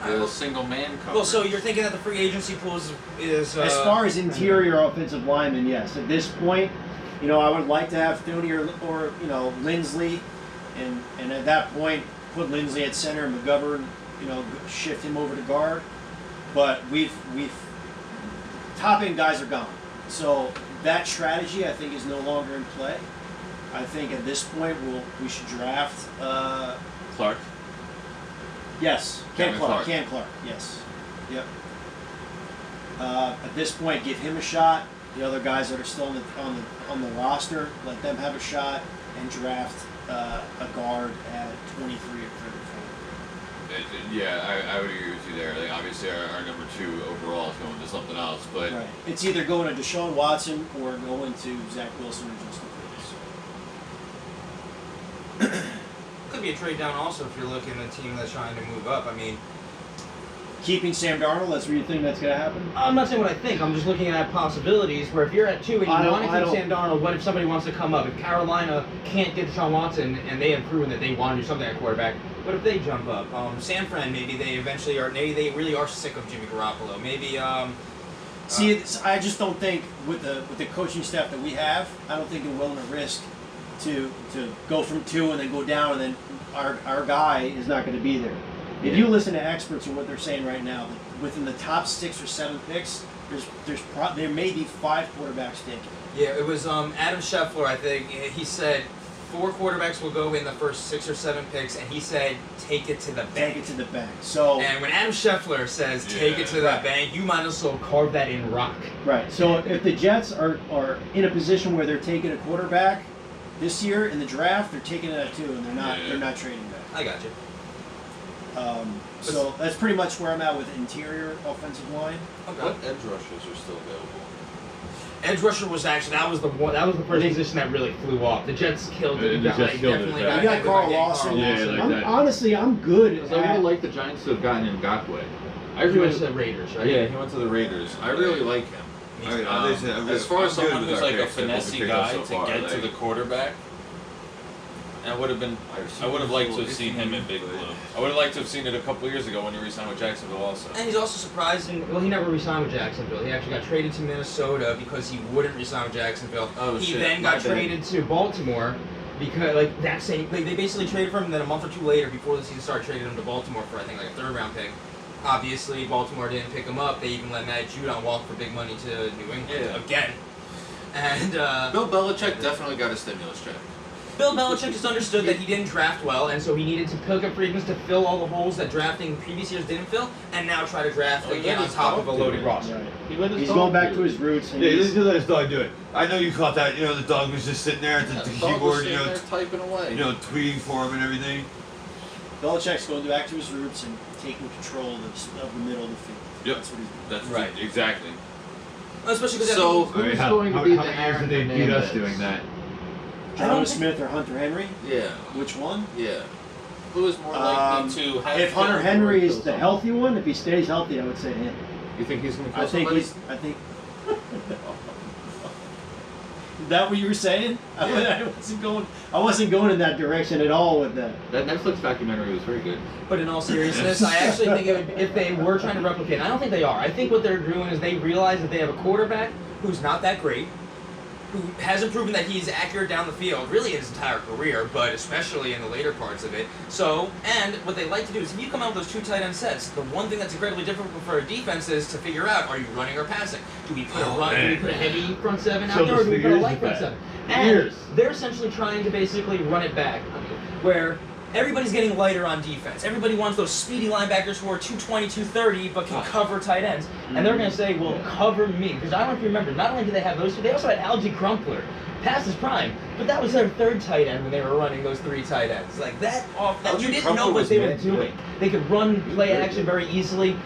the single man coverage? Well, so you're thinking that the free agency pool is as far as interior offensive linemen, yes. At this point, I would like to have Thuney or Lindsley, and at that point put Lindsley at center and McGovern, shift him over to guard. But we've top end guys are gone, so that strategy I think is no longer in play. I think at this point we should draft Clark. Yes, Cam Clark. Clark. Yes, yep. At this point, give him a shot. The other guys that are still on the roster, let them have a shot, and draft a guard at 23 or 34. Yeah, I would agree with you there. Like, obviously, our number 2 overall is going to something else, but Right. It's either going to Deshaun Watson or going to Zach Wilson or Justin Fields. could be a trade down also if you're looking at a team that's trying to move up. I mean, Keeping Sam Darnold, that's where you think that's going to happen? I'm not saying what I think. I'm just looking at possibilities where if you're at 2 and you want to keep Sam Darnold, what if somebody wants to come up? If Carolina can't get Deshaun Watson and they have proven that they want to do something at quarterback, what if they jump up? San Fran, maybe they eventually are. Maybe they really are sick of Jimmy Garoppolo. Maybe. See, I just don't think with the coaching staff that we have, I don't think they're willing to risk to go from 2 and then go down, and then our guy is not going to be there. If you listen to experts and what they're saying right now, that within the top 6 or 7 picks, there may be 5 quarterbacks taken. Yeah, it was Adam Scheffler, I think. He said 4 quarterbacks will go in the first 6 or 7 picks, and he said take it to the bank. Take it to the bank. So. And when Adam Scheffler says take it to the bank, you might as well carve that in rock. Right. So if the Jets are in a position where they're taking a quarterback this year in the draft, they're taking it at 2, and they're not trading back. I got you. So that's pretty much where I'm at with interior offensive line. Okay. What edge rushers are still available? Edge rusher was actually That was the first position that really flew off. The Jets killed it. The Jets killed it. You got Carl Lawson. Honestly, I'm good. Because I would like the Giants to have gotten Ngakwe. He went to the Raiders, right? Yeah, he went to the Raiders. I really like him. As far as someone who's like a finessey guy to get to the quarterback, I would have liked to have seen him in Big Blue. I would have liked to have seen it a couple years ago when he re-signed with Jacksonville also. And he's also surprising. Well, he never re-signed with Jacksonville. He actually got traded to Minnesota because he wouldn't re-sign with Jacksonville. Oh, he shit. then got traded to Baltimore because they basically traded for him, and then a month or 2 later, before the season started, traded him to Baltimore for I think like a 3rd round pick. Obviously, Baltimore didn't pick him up. They even let Matt Judon walk for big money to New England again. And Bill Belichick definitely got a stimulus check. Bill Belichick just understood that he didn't draft well, and so he needed to pick up free agents to fill all the holes that drafting previous years didn't fill, and now try to draft again on top of a loaded roster. Right. He's going back to his roots. And he doesn't let his dog do it. I know you caught that. The dog was just sitting there at the keyboard, there typing away. Tweeting for him and everything. Belichick's going back to his roots and taking control of the middle of the field. Yep. That's what he's doing. That's right. Exactly. Especially because Who's going to be the Aaron they beat us doing that? John Smith or Hunter Henry? Yeah. Which one? Yeah. Who is more likely to have If Hunter killed Henry or is kill the healthy one, if he stays healthy, I would say him. You think he's gonna kill I think somebody? I think. Is that what you were saying? I wasn't going in that direction at all with that. That Netflix documentary was very good. But in all seriousness, I actually think it would, if they were trying to replicate, and I don't think they are. I think what they're doing is they realize that they have a quarterback who's not that great, who hasn't proven that he's accurate down the field, really his entire career, but especially in the later parts of it. So, and what they like to do is if you come out with those 2 tight end sets, the one thing that's incredibly difficult for a defense is to figure out, are you running or passing? Do we put a run, do we put a heavy front 7 out there, or do we put a light front 7? And they're essentially trying to basically run it back, where everybody's getting lighter on defense. Everybody wants those speedy linebackers who are 220, 230, but can cover tight ends. And they're going to say, well, cover me. Because I don't know if you remember, not only did they have those 2, they also had Algie Crumpler, past his prime. But that was their 3rd tight end when they were running those 3 tight ends. Like, that you didn't know what they were doing. They could run play action very easily.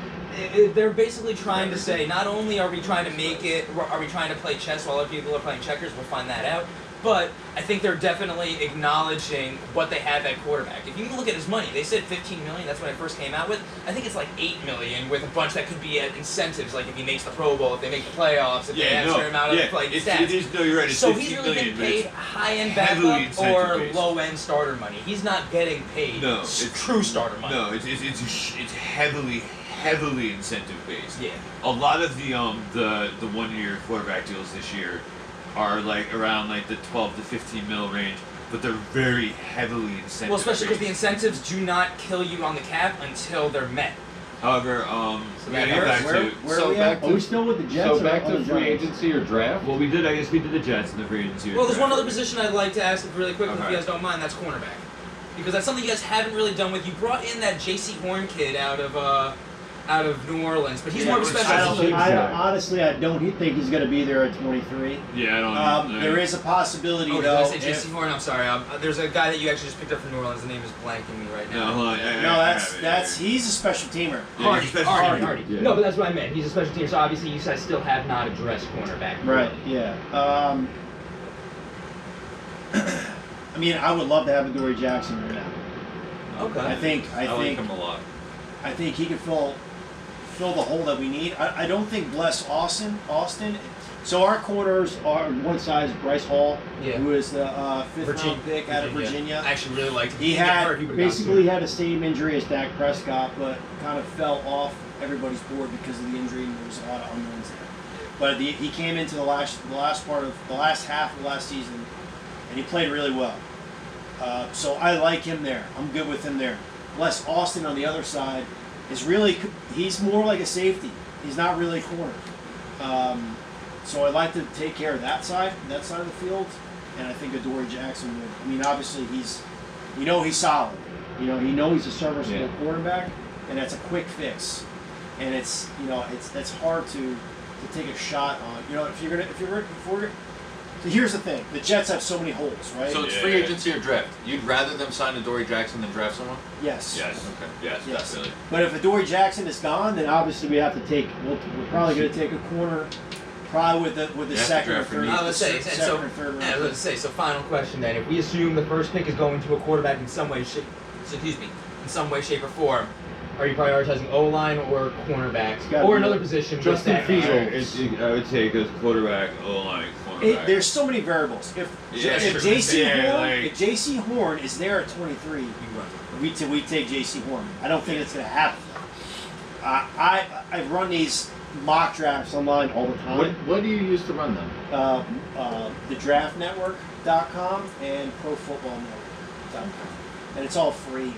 They're basically trying to say, not only are we trying to make it, are we trying to play chess while other people are playing checkers, we'll find that out. But I think they're definitely acknowledging what they have at quarterback. If you look at his money, they said $15 million. That's what I first came out with. I think it's like $8 million with a bunch that could be at incentives, like if he makes the Pro Bowl, if they make the playoffs, if they have a certain amount of like stats. It is, no, you're right. It's So $15 he's really million, getting paid but high-end heavily backup or incentive-based. low-end starter money. He's not getting paid true starter money. No, it's heavily incentive based. Yeah. A lot of the 1-year quarterback deals this year are like around like the 12 to 15 mil range, but they're very heavily incentive. Well, especially because the incentives do not kill you on the cap until they're met. However, we gotta get back to Where are we at? Are we still with the Jets? So or back on to the free Giants? agency or draft? well, I guess we did the Jets and the free agency. Well, there's one other position I'd like to ask really quickly if Okay. you guys don't mind. That's cornerback. Because that's something you guys haven't really done with. You brought in that J.C. Horn kid out of New Orleans, but he's more of a special team. Honestly, I don't think he's going to be there at 23. Yeah, I don't know. There is a possibility, Oh, did though. I say J.C. Horn? I'm sorry. There's a guy that you actually just picked up from New Orleans. The name is blanking me right No, now. hold on. That's he's a special teamer. Yeah, he's a special teamer. Hardy. Yeah. No, but that's what I meant. He's a special teamer, so obviously you guys still have not addressed cornerback. Right. Yeah. I mean, I would love to have a Dory Jackson right now. Okay. I think like him a lot. I think he can fill the hole that we need. I don't think Bless Austin. So our corners are on one side is Bryce Hall, who is the 5th round pick out of Virginia. I actually really liked him. He had basically had the same injury as Dak Prescott, but kind of fell off everybody's board because of the injury, and there was a lot of unknowns there. But he came into the last half of last season, and he played really well. So I like him there. I'm good with him there. Bless Austin on the other side he's more like a safety. He's not really a corner. So I'd like to take care of that side of the field, and I think Adoree Jackson would. I mean, obviously he's solid. He's a serviceable quarterback, and that's a quick fix. And it's hard to take a shot on. If we're so here's the thing: the Jets have so many holes, right? So it's free agency or draft. You'd rather them sign Adoree Jackson than draft someone? Yes. Yes. Okay. Yes. Definitely. But if Adoree Jackson is gone, then obviously we have to take. We're probably going to take a corner, probably with the second or third. So final question then: if we assume the first pick is going to a quarterback in some way, shape or form, are you prioritizing O-line or cornerbacks or another position? Justin Fields. I would take a quarterback, O-line, cornerback. There's so many variables. If J.C. Horn is there at 23, we take J.C. Horn. I don't think it's going to happen. I run these mock drafts online all the time. What do you use to run them? thedraftnetwork.com and profootballnetwork.com. And it's all free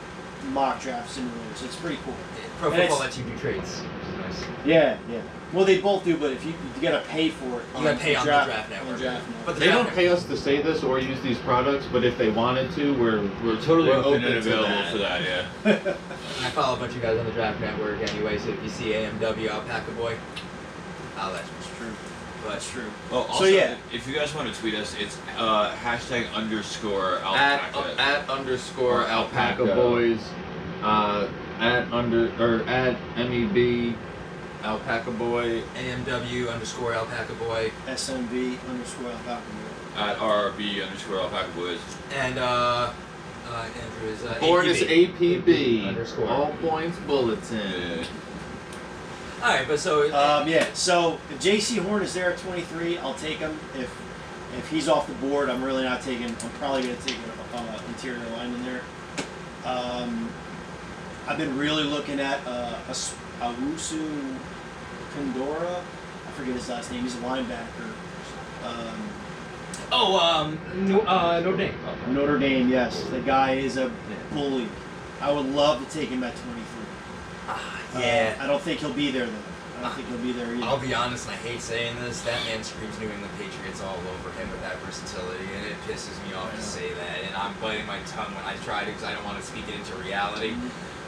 mock draft simulators. It's pretty cool. Pro Football lets you do trades, which is nice. Yeah. Well, they both do, but if you gotta pay for it. You gotta pay on the draft network. But They don't pay us to say this or use these products, but if they wanted to, we're totally open and to available that. for that. Yeah. I follow a bunch of guys on the draft network anyway, so if you see AMW Alpaca Boy, that's true. But That's true. Oh, also, if you guys want to tweet us, it's #_Alpaca. At underscore Alpaca Boys, at MEB. Alpaca Boy. AMW _ Alpaca Boy. SMB _ Alpaca Boy. At RRB _ Alpaca Boys. And Andrew It was Board is APB. Underscore. All points bulletin. All right, but so So if J.C. Horn is there at 23, I'll take him. If he's off the board, I'm really not taking. I'm probably going to take an interior lineman there. I've been really looking at Awusu Kondora. I forget his last name. He's a linebacker. Notre Dame. Notre Dame, yes. The guy is a bully. I would love to take him at 23. yeah. I don't think he'll be there, though. I don't think he'll be there either. I'll be honest, and I hate saying this, that man screams New England Patriots all over him with that versatility, and it pisses me off to say that. And I'm biting my tongue when I try to because I don't want to speak it into reality.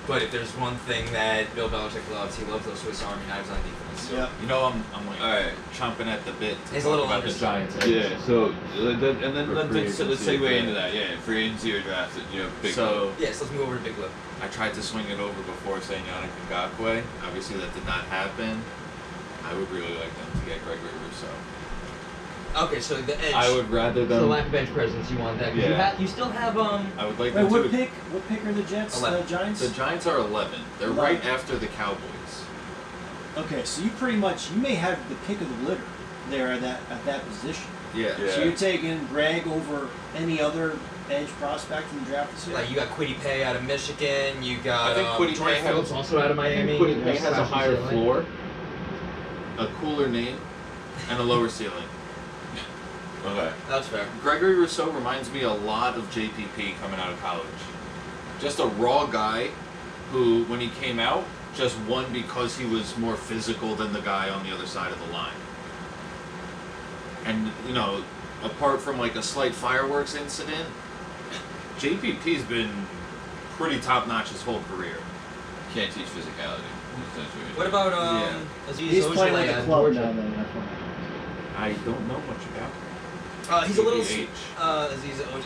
But if there's one thing that Bill Belichick loves, he loves those Swiss Army knives on defense. Yep. You know, I'm like chomping at the bit to He's a talk little about the undersized. Giants. Yeah, so and then let's agency, segue into that. Yeah, free agency or drafted. Big So Yes, let's move over to Big Lip. I tried to swing it over before saying Yannick Ngakoue. Obviously, that did not happen. I would really like them to get Gregory Rousseau. Okay, so the edge. I would rather The them. lack of bench presence, you want that. 'Cause Yeah. you still have I would like Wait, them what to. pick? What pick are the Jets? 11. The Giants? The Giants are 11. They're 11. right after the Cowboys. Okay, so you may have the pick of the litter there at that position. Yeah. So you're taking Greg over any other edge prospect in the draft this year? Like you got Kwity Paye out of Michigan. You got I think Kwity Jordan Paye Phillips also out of Miami. Quiddy Pay has a higher floor. a cooler name and a lower ceiling. Okay. That's fair. Gregory Rousseau reminds me a lot of JPP coming out of college. Just a raw guy who, when he came out, just won because he was more physical than the guy on the other side of the line. And, you know, apart from like a slight fireworks incident, JPP's been pretty top-notch his whole career. Can't teach physicality. Essentially. What about Yeah. Aziz He's playing like Ojulari a at club Georgia? now. Then that's why. I don't know much about him. He's a little. Aziz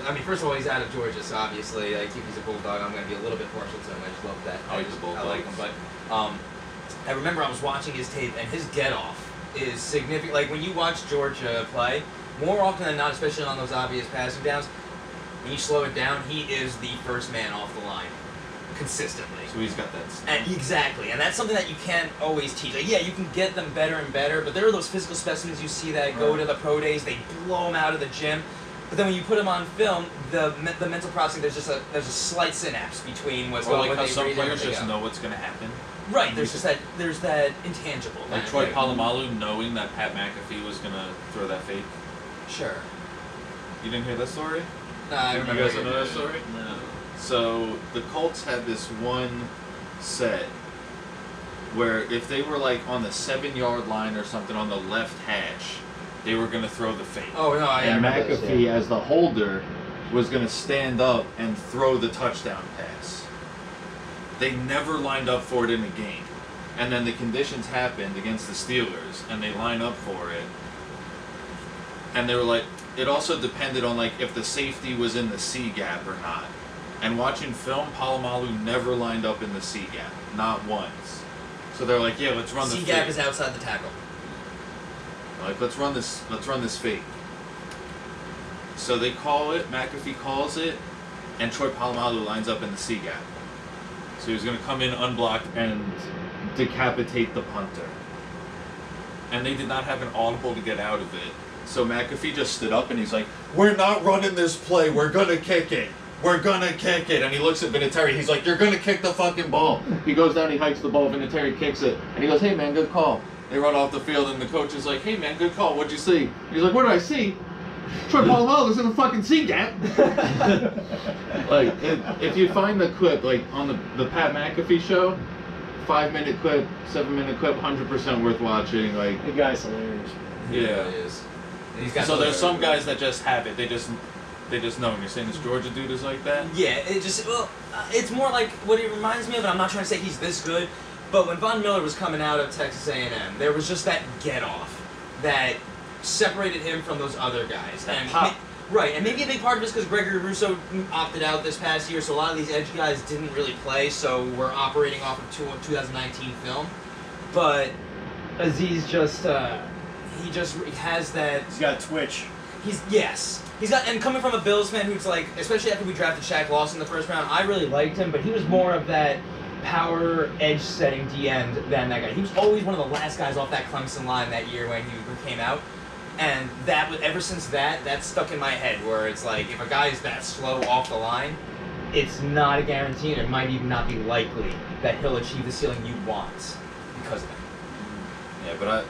I mean, first of all, he's out of Georgia, so obviously, like, if he's a Bulldog, I'm going to be a little bit partial to him. I just love that. I like the I like him, Bulldogs. but I remember I was watching his tape, and his get-off is significant. Like, when you watch Georgia play, more often than not, especially on those obvious passing downs, when you slow it down, he is the first man off the line, consistently. So he's got that. And exactly, and that's something that you can't always teach. Like, yeah, you can get them better and better, but there are those physical specimens you see that go to the pro days, they blow them out of the gym. But then when you put them on film, the mental processing, there's a slight synapse between what's Or going like what how they some read and what players they just go. know what's going to happen. Right, there's that intangible. Like that- Troy Polamalu knowing that Pat McAfee was going to throw that fake. Sure. You didn't hear that story? Nah, I You remember. guys don't know that story? No. So the Colts had this one set where if they were like on the 7-yard line or something on the left hash, they were going to throw the fake. Oh no, I And remember this, McAfee, yeah. as the holder, was going to stand up and throw the touchdown pass. They never lined up for it in the game. And then the conditions happened against the Steelers, and they line up for it. And they were like, it also depended on like if the safety was in the C gap or not. And watching film, Polamalu never lined up in the C gap, not once. So they're like, yeah, let's run the C fake. gap is outside the tackle. Like, let's run this fake. So they call it, McAfee calls it, and Troy Polamalu lines up in the C gap. So he was going to come in unblocked and decapitate the punter. And they did not have an audible to get out of it. So McAfee just stood up and he's like, we're not running this play, we're going to kick it. We're going to kick it. And he looks at Vinatieri, he's like, you're going to kick the fucking ball. He goes down, he hikes the ball, Vinatieri kicks it. And he goes, hey man, good call. They run off the field and the coach is like, hey man, good call, what'd you see? He's like, what did I see? Troy Polamalu's in the fucking C gap. Like, if you find the clip, like on the Pat McAfee show, 5-minute clip, 7-minute clip, 100% worth watching. Like, The guy's hilarious. It yeah. really is. And he's got So those there's some everywhere. guys that just have it. They just know. And you're saying this Georgia dude is like that? Yeah, it's more like what it reminds me of, and I'm not trying to say he's this good, but when Von Miller was coming out of Texas A&M, there was just that get-off that separated him from those other guys. That And pop. Right, and maybe a big part of it is because Gregory Rousseau opted out this past year, so a lot of these edge guys didn't really play, so we're operating off of 2019 film. But Aziz just he just has that. He's got a twitch. Yes, He's got, and coming from a Bills fan who's like, especially after we drafted Shaq Lawson in the first round, I really liked him, but he was more of that power edge setting D end than that guy. He was always one of the last guys off that Clemson line that year when he came out. And that was, ever since that's stuck in my head where it's like, if a guy is that slow off the line, it's not a guarantee and it might even not be likely that he'll achieve the ceiling you want because of that. Yeah, but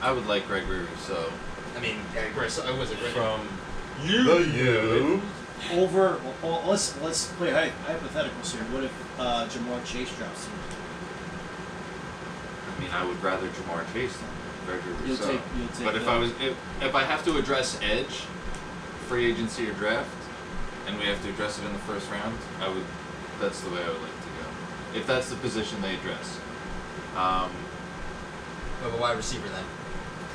I would like Gregory Rousseau. I mean, was it Greg? From you. Over. Well, let's play hypotheticals here. What if Jamar Chase drops in? I mean, I would rather Jamar Chase than Gregory Rousseau. You'll take But if I have to address edge, free agency or draft, and we have to address it in the first round, that's the way I would like to go. If that's the position they address. We have a wide receiver then.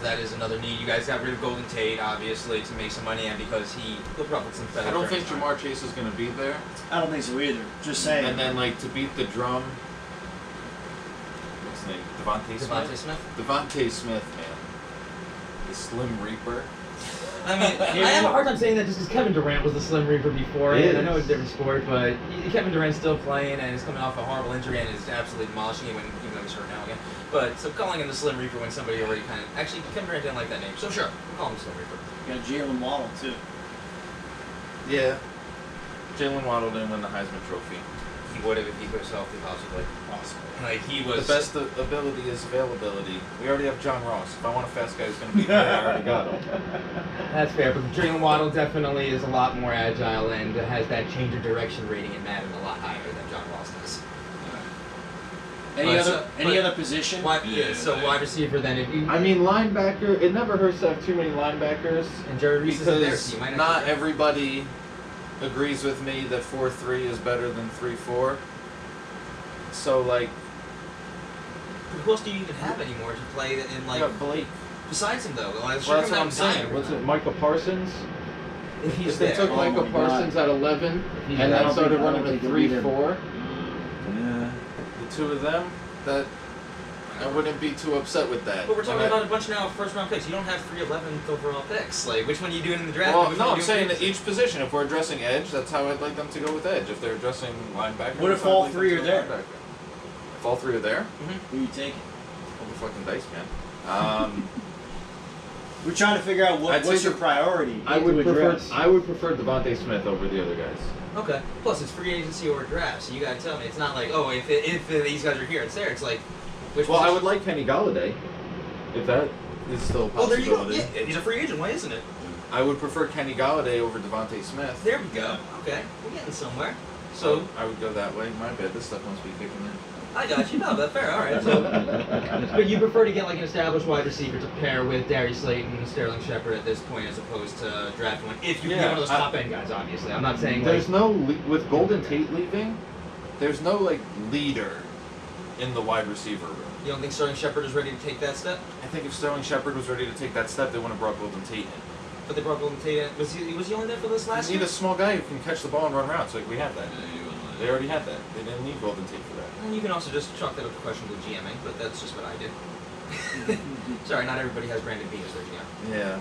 That is another need. You guys got rid of Golden Tate, obviously, to make some money, and because he'll probably some better. I don't think Jamar Chase is going to be there. I don't think so either. Just saying. And then, like, to beat the drum, what's his name? Devontae Smith? Devontae Smith, man. The Slim Reaper. I mean, I have a hard time saying that just because Kevin Durant was the Slim Reaper before, and I know it's a different sport, but Kevin Durant's still playing and is coming off a horrible injury and is absolutely demolishing him, even though he's hurt now again. But so calling him the Slim Reaper when somebody already kind of actually Kevin Durant didn't like that name, so sure, we'll call him Slim Reaper. You got Jalen Waddle too. Yeah. Jalen Waddle didn't win the Heisman Trophy. He would have if he could have healthy, possibly. Like he was. The best ability is availability. We already have John Ross. If I want a fast guy who's going to beat me, I already got him. That's fair, but Jalen Waddle definitely is a lot more agile and has that change of direction rating in Madden a lot higher than John Ross does. Any other position? So wide receiver then. If you, I mean, linebacker. It never hurts to have too many linebackers. And Jerry Reese is there, Because so you might not actually- everybody agrees with me that 4-3 is better than 3-4. So, like, Who else do you even have anymore to play in like? you got Blake. Besides him though, like, Well, that's what I'm saying. What's it, Michael Parsons? if he's If they there. took Oh Michael my Parsons at 11 He's and there. then started I don't running a think he'll be there. 3-4, Yeah. The two of them, that I wouldn't be too upset with that. But we're talking And about a bunch now of first round picks. You don't have 3 11th overall picks. Like, which one are you doing in the draft? Well, Which no, one I'm are you saying doing that each position, if we're addressing edge, that's how I'd like them to go with edge. If they're addressing linebacker, What if that's how I'd all like them three to are go there? linebacker. If all three are there, Who you taking? roll the fucking dice, man. We're trying to figure out I'd what's say your the- priority. I would to prefer address. Devontae Smith over the other guys. Okay. Plus, it's free agency or draft, so you gotta tell me. It's not like, oh, if these guys are here, it's there. It's like, which Well, I position? would like Kenny Galladay, if that. It's still a Well, there you go. possibility. Yeah, he's a free agent. Why isn't it? I would prefer Kenny Galladay over Devontae Smith. There we go. Okay, we're getting somewhere. So I would go that way. My bad. This stuff must be kicking in. I got you. No, that's fair. All right. So But you prefer to get like an established wide receiver to pair with Darius Slayton and Sterling Shepard at this point, as opposed to drafting one. If you can get one of those top end guys, obviously. I'm not saying There's like, no with Golden Tate leaving. There's no like leader in the wide receiver room. you don't think Sterling Shepard is ready to take that step? I think if Sterling Shepard was ready to take that step, they wouldn't have brought Golden Tate in. But they brought Golden Tate in. Was he only there for this last You year? need a small guy who can catch the ball and run around. So like we have that. They already had that. They didn't need Golden Tate for that. And you can also just chalk that up to questionable GMing, but that's just what I did. Sorry, not everybody has Brandon Bean as their GM. Yeah.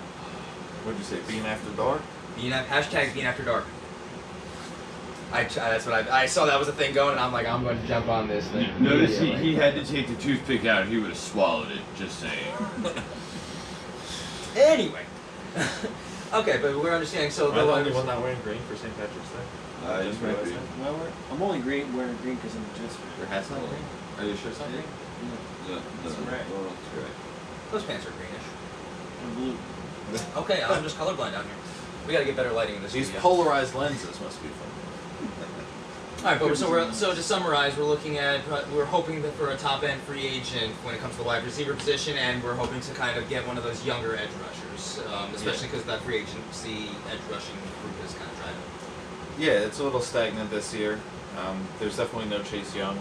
What'd you say? Being after dark? Hashtag Bean After Dark. That's what I saw that was a thing going, and I'm like, I'm going to jump on this thing. Notice immediately. he had to take the toothpick out. He would have swallowed it. Just saying. Anyway. Okay, but we're understanding. So Am I the the wide only one receiver- not wearing green for St. Patrick's Day? Just might be. Well, I'm only wearing green because I'm a Jets fan. Your hat's not green? Are you sure it's not green? That's correct. Those pants are greenish. I'm blue. Okay, I'm just colorblind down here. We gotta get better lighting in this These studio. polarized lenses must be fun. All right, but so to summarize, we're hoping that for a top end free agent when it comes to the wide receiver position, and we're hoping to kind of get one of those younger edge rushers, especially because that free agency edge rushing group is kind of dried up. Yeah, it's a little stagnant this year. There's definitely no Chase Young.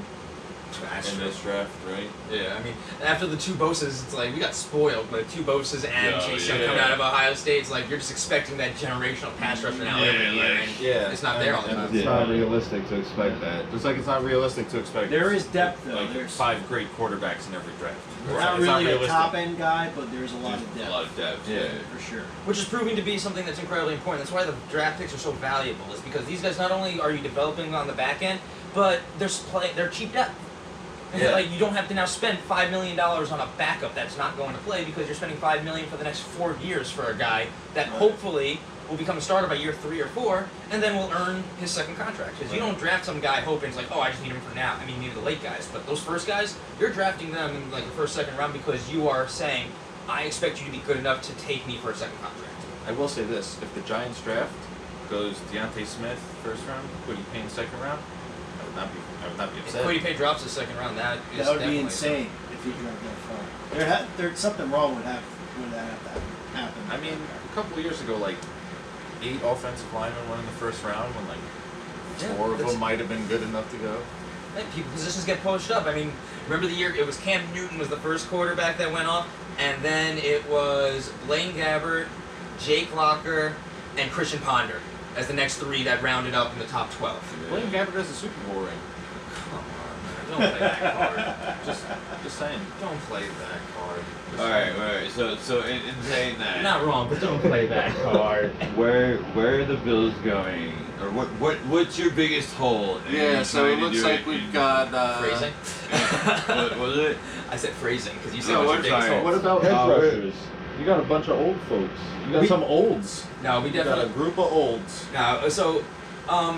That's in true. this draft, right? Yeah, I mean, after the two Boses, it's like we got spoiled. But two Boses and Chase Young yeah. coming out of Ohio State, it's like you're just expecting that generational pass rusher now every year, and it's not there all the and time. It's not realistic to expect that. Just like it's not realistic to expect. There is depth though. like There's 5 great quarterbacks in every draft. not It's really a realistic. top end guy, but there's a lot of A depth. lot of depth. Yeah. For sure. Which is proving to be something that's incredibly important. That's why the draft picks are so valuable. Is because these guys not only are you developing on the back end, but they're cheap depth. Yeah. Like you don't have to now spend $5 million on a backup that's not going to play because you're spending $5 million for the next 4 years for a guy that hopefully will become a starter by year 3 or 4, and then will earn his second contract. Because you don't draft some guy hoping it's like, oh, I just need him for now. I mean, maybe the late guys, but those first guys, you're drafting them in like the first, second round because you are saying, I expect you to be good enough to take me for a second contract. I will say this: if the Giants draft goes Deontay Smith first round, Quiddy Payne second round, I would not be If upset. Quiddy Pay drops the second round, that is That would definitely be insane if he dropped that far. There's something wrong with that have to happen. I mean, a couple of years ago, like 8 offensive linemen went in the first round when like 4 of them might have been good enough to go. Hey, positions get pushed up. I mean, remember the year it was Cam Newton was the first quarterback that went off, and then it was Blaine Gabbert, Jake Locker, and Christian Ponder as the next 3 that rounded up in the top 12. Blaine Gabbert has a Super Bowl ring. Come on, man. Don't play that card. Just saying. Don't play that card. All right. So in saying that, You're not wrong, but don't play that card. where are the Bills going, or what's your biggest hole? Yeah, so it looks like we've got Phrasing? What was it? I said phrasing because you said No, what's your I'm biggest sorry. hole. What about edge Oh, rushers? You got a bunch of old folks. You got some olds. No, we You got definitely. a group of olds. No, so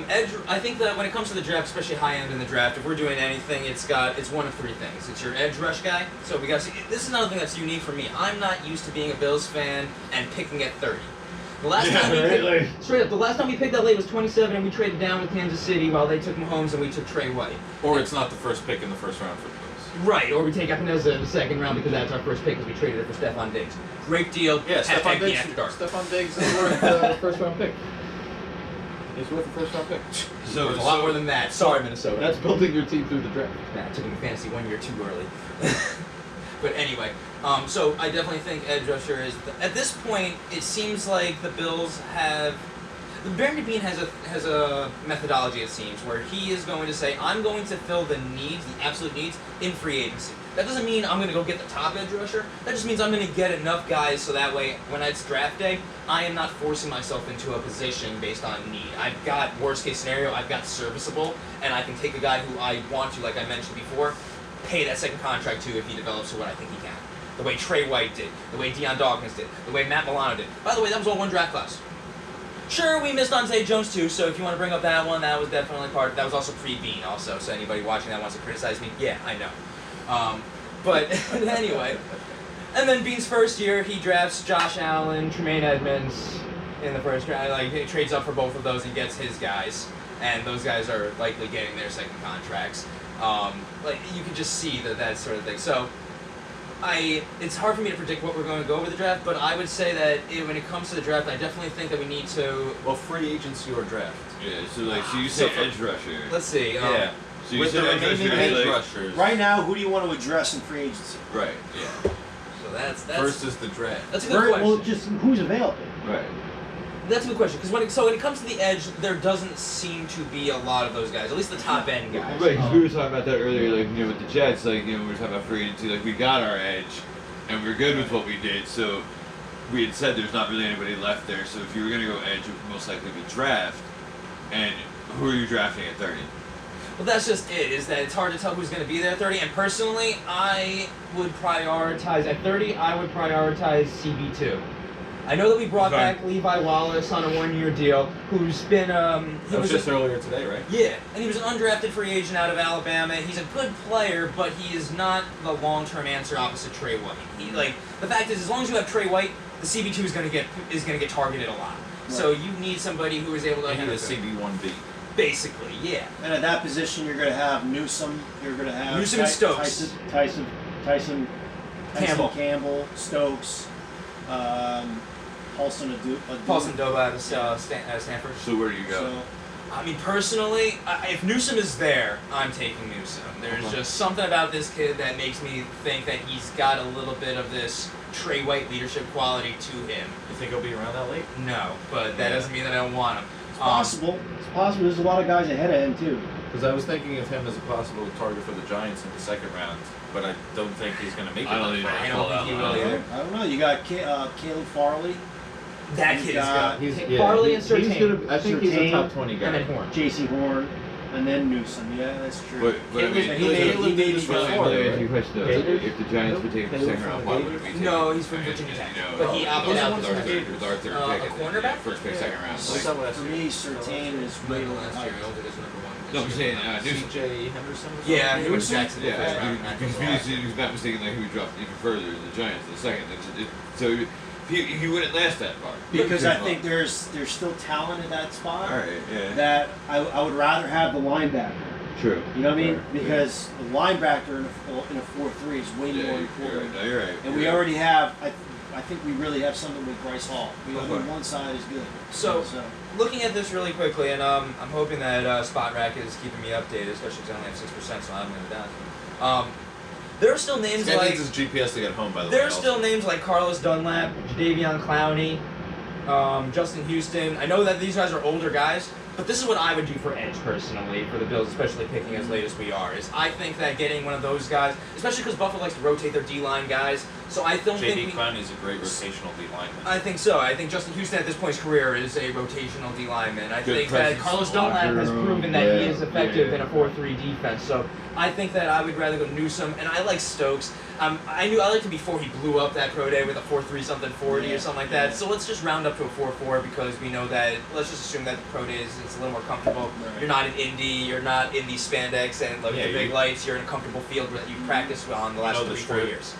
edge. I think that when it comes to the draft, especially high end in the draft, if we're doing anything, it's one of 3 things. It's your edge rush guy. So we got. This is another thing that's unique for me. I'm not used to being a Bills fan and picking at 30. The last time we picked, straight up, the last time we picked that late was 27, and we traded down with Kansas City while they took Mahomes and we took Trey White. Or it's not the first pick in the first round for the Bills. Right, or we take Epineza in the second round because that's our first pick because we traded it for Stephon Diggs. Great deal. Yeah, Stephon Diggs. After dark. Stephon Diggs is worth the first round pick. He's worth the first round pick. So It's a lot more than that. Sorry, Minnesota. That's building your team through the draft. Nah, I took him in fantasy 1 year too early. But anyway, so I definitely think edge rusher is. At this point, it seems like the Bills have. Barry Bean has a methodology, it seems, where he is going to say, I'm going to fill the needs, the absolute needs, in free agency. That doesn't mean I'm going to go get the top edge rusher. That just means I'm going to get enough guys so that way, when it's draft day, I am not forcing myself into a position based on need. I've got, worst case scenario, I've got serviceable, and I can take a guy who I want to, like I mentioned before, pay that second contract to if he develops to what I think he can. The way Trey White did, the way Deion Dawkins did, the way Matt Milano did. By the way, that was all one draft class. Sure, we missed Dante Jones too, so if you want to bring up that one, that was definitely that was also pre-Bean also, so anybody watching that wants to criticize me, yeah, I know. But anyway, and then Bean's first year, he drafts Josh Allen, Tremaine Edmonds in the first round, like he trades up for both of those and gets his guys, and those guys are likely getting their second contracts. Like you can just see that sort of thing. So it's hard for me to predict what we're going to go with the draft, but I would say that when it comes to the draft, I definitely think that we need to. Well, free agency or draft. Yeah, so you say edge rusher. Let's see. Yeah. So you With the said edge remaining rusher, edge like, rushers. Right now, who do you want to address in free agency? Right. Yeah. So that's First is the draft. that's a good question. Well, just who's available. Right. That's a good question because when it comes to the edge, there doesn't seem to be a lot of those guys. At least the top end guys. Right, because we were talking about that earlier, like, with the Jets, like, we were talking about free agency, like, we got our edge, and we're good with what we did, so we had said there's not really anybody left there, so if you were going to go edge, it would most likely be draft, and who are you drafting at 30? Well, that's just it, is that it's hard to tell who's going to be there at 30, and personally, I would prioritize, at 30, I would prioritize CB2. I know that we brought back Levi Wallace on a 1-year deal, who's been, That was just earlier today, right? Yeah, and he was an undrafted free agent out of Alabama. He's a good player, but he is not the long-term answer opposite Trey White. The fact is, as long as you have Trey White, the CB2 is going to get targeted a lot. Right. So you need somebody who is able to handle the CB1B. Basically, yeah. And at that position, you're going to have Newsome. You're going to have Newsome and Stokes. Tyson Campbell, Stokes. Paulson Paulson Doba out of Stanford. So where do you go? So I mean, personally, if Newsom is there, I'm taking Newsom. There's just something about this kid that makes me think that he's got a little bit of this Trey White leadership quality to him. You think he'll be around that late? No, but that doesn't mean that I don't want him. It's possible. It's possible. There's a lot of guys ahead of him too. Because I was thinking of him as a possible target for the Giants in the second round, but I don't think he's going to make it. I don't think I don't think he will either. I don't know. You got Caleb Farley, That You kid is got- good. Farley and he's Surtain. gonna, I think he's a Surtain top 20 guy. And then Horn. J.C. Horn, and then Newsom. Yeah, that's true. But I mean, he may be before. If you question though, if the Giants would take him Second second round, round, why would we take No, him? he's from I mean, Virginia Tech. you know, But he opted out. with our third pick. A cornerback? First pick, second round. What's that last For year? me, Sertain is way over hyped. No, I'm saying Newsom. C.J. Henderson? or Yeah, something? he was Jackson. Yeah, because he was not mistaken that he would drop even further than the Giants in the second. So he wouldn't last that far. Because I think there's still talent at that spot. All right, yeah. That I would rather have the linebacker. True. You know what I mean? Right. Because the linebacker in a 4-3 is way more You're important. right. No, you're right. And we already have. I think we really have something with Bryce Hall. We Okay. on one side is good. So, looking at this really quickly, and I'm hoping that Spot Rack is keeping me updated, especially because I only have 6%, so I'm going to down. There are still names This guy like needs his GPS to get home, by the way. there are still names like Carlos Dunlap, Jadeveon Clowney, Justin Houston. I know that these guys are older guys, but this is what I would do for edge personally for the Bills, especially picking as late as we are. Is I think that getting one of those guys, especially because Buffalo likes to rotate their D-line guys, so I don't think J.D. Clowney's a great rotational D lineman. I think so. I think Justin Houston at this point in his career is a rotational D lineman. I Good think that presence. Carlos Dunlap has proven that he is effective yeah. in a 4-3 defense. So I think that I would rather go Newsom, and I like Stokes. I liked him before he blew up that pro day with a 4-3 something 40 or something like that. So let's just round up to a 4-4 because we know that. Let's just assume that the pro day it's a little more comfortable. Right. You're not in Indy, you're not in these spandex and like Yeah, the big you- lights. You're in a comfortable field that you've practiced on the last know the 3-4 strip. years.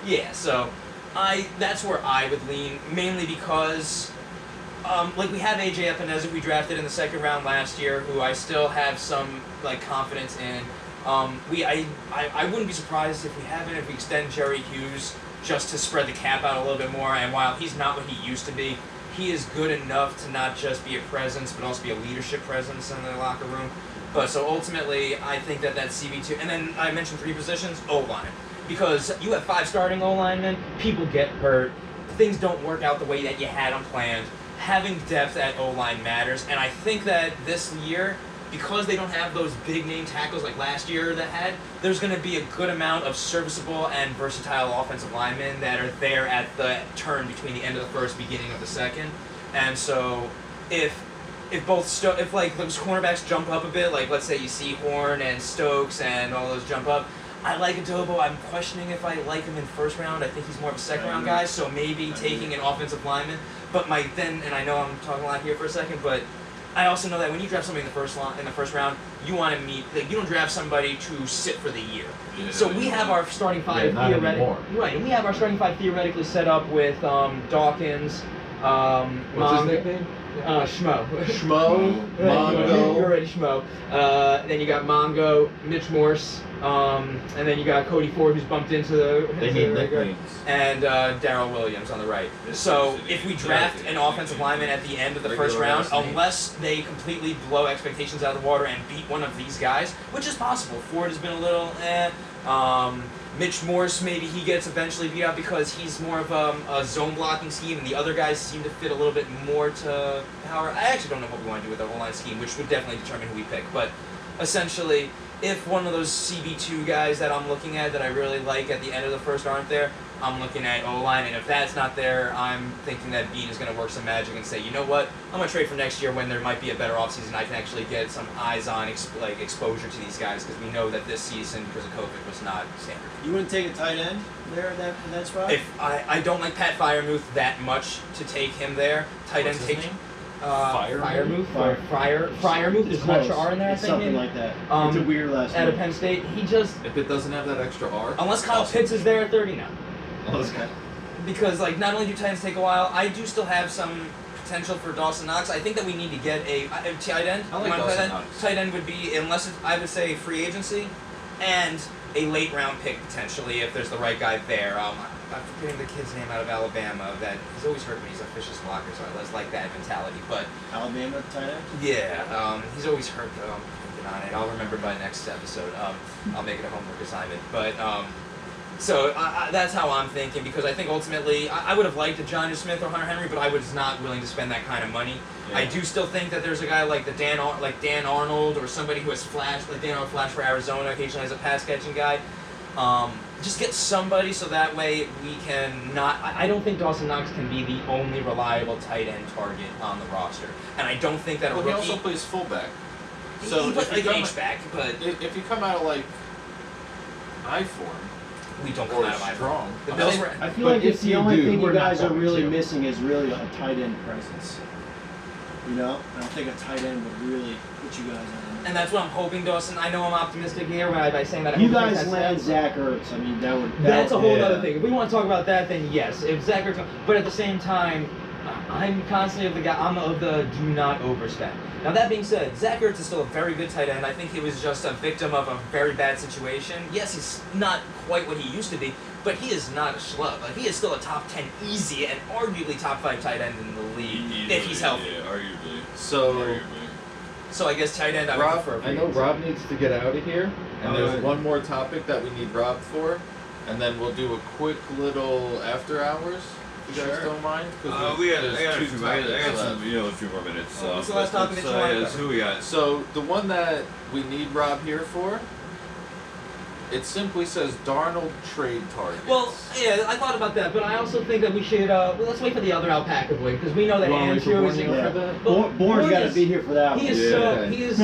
Yeah, so that's where I would lean, mainly because like we have AJ Epineza we drafted in the second round last year, who I still have some like confidence in. I wouldn't be surprised if we haven't, if we extend Jerry Hughes just to spread the cap out a little bit more, and while he's not what he used to be, he is good enough to not just be a presence, but also be a leadership presence in the locker room. But so ultimately, I think that CB2, and then I mentioned 3 positions, O-line. Because you have 5 starting O-linemen, people get hurt, things don't work out the way that you had them planned. Having depth at O-line matters, and I think that this year, because they don't have those big name tackles like last year that had, there's going to be a good amount of serviceable and versatile offensive linemen that are there at the turn between the end of the first, beginning of the second. And so if like those cornerbacks jump up a bit, like let's say you see Horn and Stokes and all those jump up, I like Adobo. I'm questioning if I like him in first round. I think he's more of a second round guy, so maybe taking an offensive lineman. But and I know I'm talking a lot here for a second, but I also know that when you draft somebody in the first round, you want to meet. Like, you don't draft somebody to sit for the year. Yeah. So we have our starting 5 not theoretically. anymore. Right, and we have our starting 5 theoretically set up with Dawkins. What's his nickname? Schmo. Schmo, You're Mongo. already Schmo. Then you got Mongo, Mitch Morse, and then you got Cody Ford, who's bumped into the. They need nicknames. And Darrell Williams on the right. So if we draft an offensive lineman at the end of the first round, unless they completely blow expectations out of the water and beat one of these guys, which is possible. Ford has been a little Mitch Morse, maybe he gets eventually beat out because he's more of a zone blocking scheme, and the other guys seem to fit a little bit more to Howard. I actually don't know what we want to do with the O-line scheme, which would definitely determine who we pick. But essentially, if one of those CB2 guys that I'm looking at that I really like at the end of the first aren't there, I'm looking at O-line, and if that's not there, I'm thinking that Bean is going to work some magic and say, you know what, I'm going to trade for next year when there might be a better offseason. I can actually get some eyes-on exposure to these guys, because we know that this season, because of COVID, was not standard. You wouldn't take a tight end there in that spot? If I don't like Pat Fryermuth that much to take him there, tight end What's his takes name? Fryermuth. Fire. Fryermuth. There's an extra R in there, I It's think. something maybe? like that. It's a weird last Out of name. Penn State, he just If it doesn't have that extra R, unless Kyle Pitts is there at 30 now. Okay. Because like not only do tight ends take a while, I do still have some potential for Dawson Knox. I think that we need to get a tight end. I like You want a Dawson tight end? Knox. Tight end would be, unless it's, I would say free agency, and a late round pick potentially if there's the right guy there. I'm forgetting the kid's name out of Alabama. That he's always hurt when he's a vicious blocker, so I always like that mentality. But Alabama tight end. yeah, he's always hurt though. I'm thinking on it. I'll remember by next episode. I'll make it a homework assignment. But so that's how I'm thinking, because I think ultimately I would have liked a John Smith or Hunter Henry, but I was not willing to spend that kind of money. Yeah. I do still think that there's a guy like Dan Arnold, or somebody who has flashed, like Dan Arnold flashed for Arizona occasionally as a pass catching guy. Just get somebody so that way we can not. I don't think Dawson Knox can be the only reliable tight end target on the roster, and I don't think that a rookie. He also plays fullback. So he plays like an H-back, but if you come out of like I form. We don't come out of strong. I feel like it's the only thing you guys are really missing is really a tight end presence. You know, I don't think a tight end would really put you guys on. And that's what I'm hoping, Dawson. I know I'm optimistic here by saying that. You guys land Zach Ertz. I mean, that would. That's a whole other thing. If we want to talk about that, then yes. If Zach Ertz, but at the same time, I'm constantly of the guy. I'm of the do not overspend. Now that being said, Zach Ertz is still a very good tight end. I think he was just a victim of a very bad situation. Yes, he's not quite what he used to be, but he is not a schlub. Like, he is still a top 10 easy and arguably top 5 tight end in the league if he's healthy. Yeah, arguably. So I guess tight end I would prefer. I know Rob needs to get out of here, and there's one more topic that we need Rob for, and then we'll do a quick little after hours. You guys don't mind? I got a few more minutes. What's the last topic that you want to cover? Who we got? So the one that we need Rob here for, it simply says Darnold trade targets. Well, yeah, I thought about that, but I also think that we should, let's wait for the other Alpaca Boy, because we know that Andrew is in for that. Bourne's got to be here for that one. He is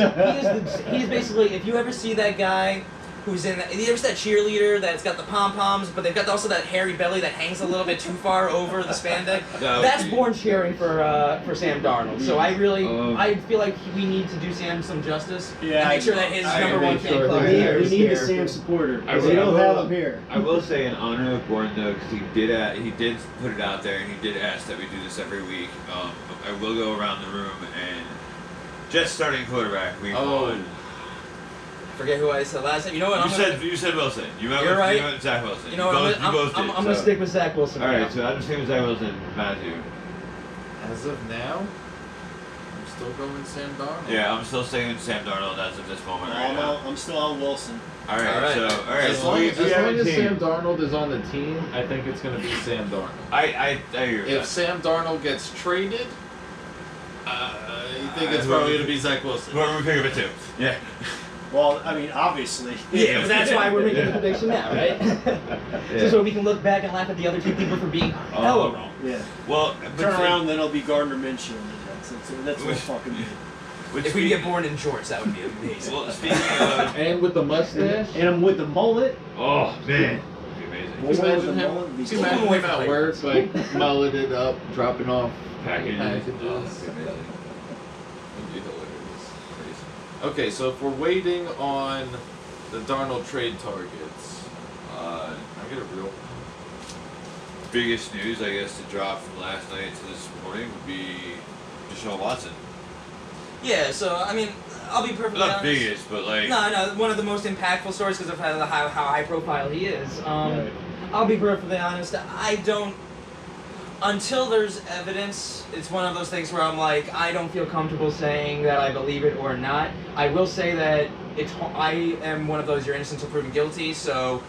basically, if you ever see that guy who's in that, you ever see that cheerleader that's got the pom-poms, but they've got also that hairy belly that hangs a little bit too far over the spandex? That's Bourne cheering for Sam Darnold. So I feel like we need to do Sam some justice and make sure that his number one fan club here. We need a Sam supporter. We don't have him here. I will say in honor of Bourne though, because he did put it out there and he did ask that we do this every week. I will go around the room and just starting quarterback week one. Forget who I said last time. You know what? You said Wilson. You're right. You went Zach Wilson. You know what? I'm going to stick with Zach Wilson. All right, so I'm just with Zach Wilson, Matthew. As of now, I'm still going Sam Darnold. Yeah, I'm still staying Sam Darnold as of this moment right now. I'm still on Wilson. All right. As long as Sam Darnold is on the team, I think it's going to be Sam Darnold. I hear you. If Sam Darnold gets traded, you think it's probably going to be Zach Wilson. Whoever we pick up it too. Yeah. Well, I mean, obviously. Yeah, but that's why we're making the prediction now, right? Just so we can look back and laugh at the other two people for being hella wrong. Yeah. Well, turn around, then it'll be Gardner Minshew. That's what fucking me. If we get Born in shorts, that would be amazing. Well, speaking of... And with the mustache. And I'm with the mullet. Oh, man. Imagine him at work, like, mulleted up, dropping off packages. Okay, so if we're waiting on the Darnold trade targets, I get a real biggest news, I guess, to drop from last night to this morning would be Deshaun Watson. Yeah, so I mean, I'll be perfectly honest. Not biggest, but like no, one of the most impactful stories because of how high profile he is. I'll be perfectly honest. I don't. Until there's evidence, it's one of those things where I'm like, I don't feel comfortable saying that I believe it or not. I will say that I am one of those you're innocent until proven guilty, so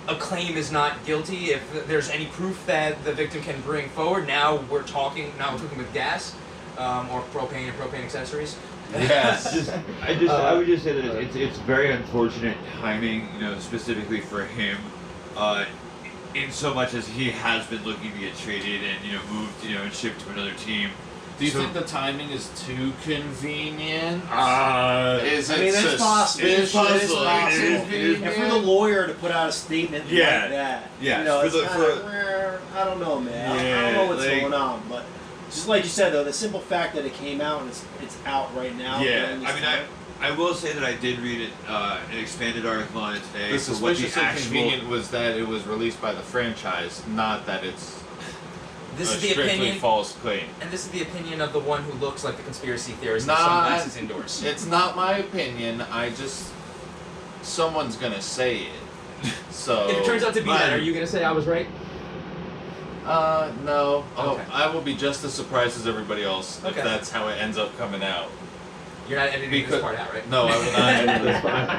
a claim is not guilty if there's any proof that the victim can bring forward. Now we're cooking with gas or propane and propane accessories. Yes. I would just say that it's very unfortunate timing, specifically for him. In so much as he has been looking to get traded and moved and shipped to another team. Do you think the timing is too convenient? Is it it's possible. It's possible. And for the lawyer to put out a statement like that, I don't know, man. I don't know what's going on, but just like you said, though, the simple fact that it came out and it's out right now. Yeah, I will say that I did read an expanded article on it today. The suspicious inconvenient was that it was released by the franchise, not that it's strictly false claim. And this is the opinion of the one who looks like the conspiracy theorist with sunglasses indoors. It's not my opinion. Someone's gonna say it. So if it turns out to be that, are you gonna say I was right? No. Oh, Okay. I will be just as surprised as everybody else Okay. if that's how it ends up coming out. You're not editing this part out, right? No, I will not edit this part.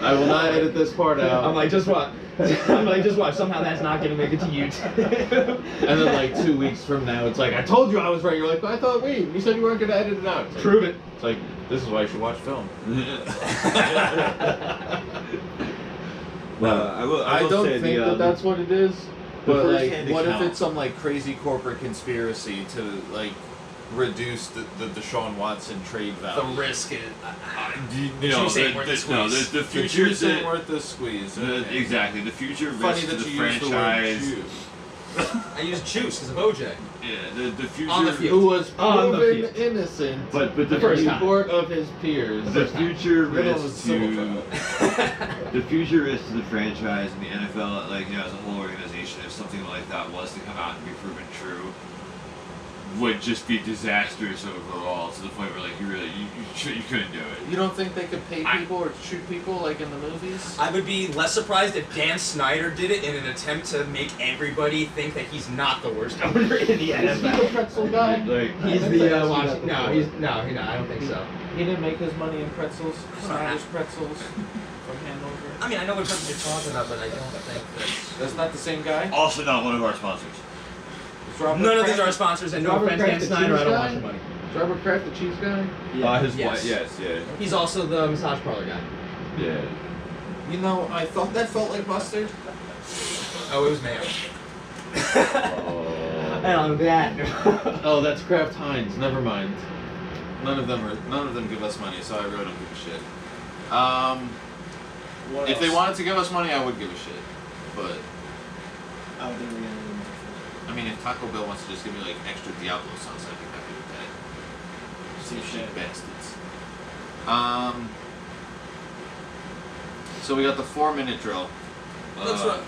I will not edit this part out. I'm like, just watch. I'm like, just watch. Somehow that's not gonna make it to YouTube. And then like 2 weeks from now, it's like, I told you I was right. You're like, I thought, wait, you said you weren't gonna edit it out. It's like, Prove it. It's like, this is why you should watch film. I don't think that that's what it is. But like, first-hand what if account. it's some like crazy corporate conspiracy to like reduce the Deshaun Watson trade The value? risk is. You know, Juice ain't worth the squeeze. the The future juice ain't worth the squeeze. Okay. exactly the future Funny risk to that the you use the word franchise. juice. I use juice because of OJ. Yeah, the future. On the field. Who was On the proven field. innocent But the in first the time. court of his peers. The future Riddle is risk civil to the future risk to the franchise and the NFL, like as a whole organization, if something like that was to come out and be proven true, would just be disastrous overall to the point where like you couldn't do it. You don't think they could pay people or shoot people like in the movies? I would be less surprised if Dan Snyder did it in an attempt to make everybody think that he's not the worst owner in the Is he the NFL. pretzel guy? Like He's I think I the asked you Washington. that No, before. no, I don't think so. He didn't make his money in pretzels, Snyder's pretzels from Hanover. I mean, I know what person you're talking about, but I don't think that. That's not the same guy. also not one of our sponsors. It's Robert None of these Kraft. are our sponsors, and no Robert offense, Dan Kraft, the Snyder, I cheese don't guy? want your money. Is Robert Kraft the cheese guy? Yeah. His Yes. wife, yes, yeah, He's also the massage parlor guy. yeah. You know, I thought that felt like mustard. Oh, it was mayo. And on that. Oh, that's Kraft Heinz. Never mind. None of them give us money, so I really don't give a shit. What If they else? wanted to give us money, I would give a shit. But I don't think we're gonna do that. I mean, if Taco Bell wants to just give me like extra Diablo sauce, I'd be happy with that. Some shit. Bastards. So we got the 4-minute drill. That's right.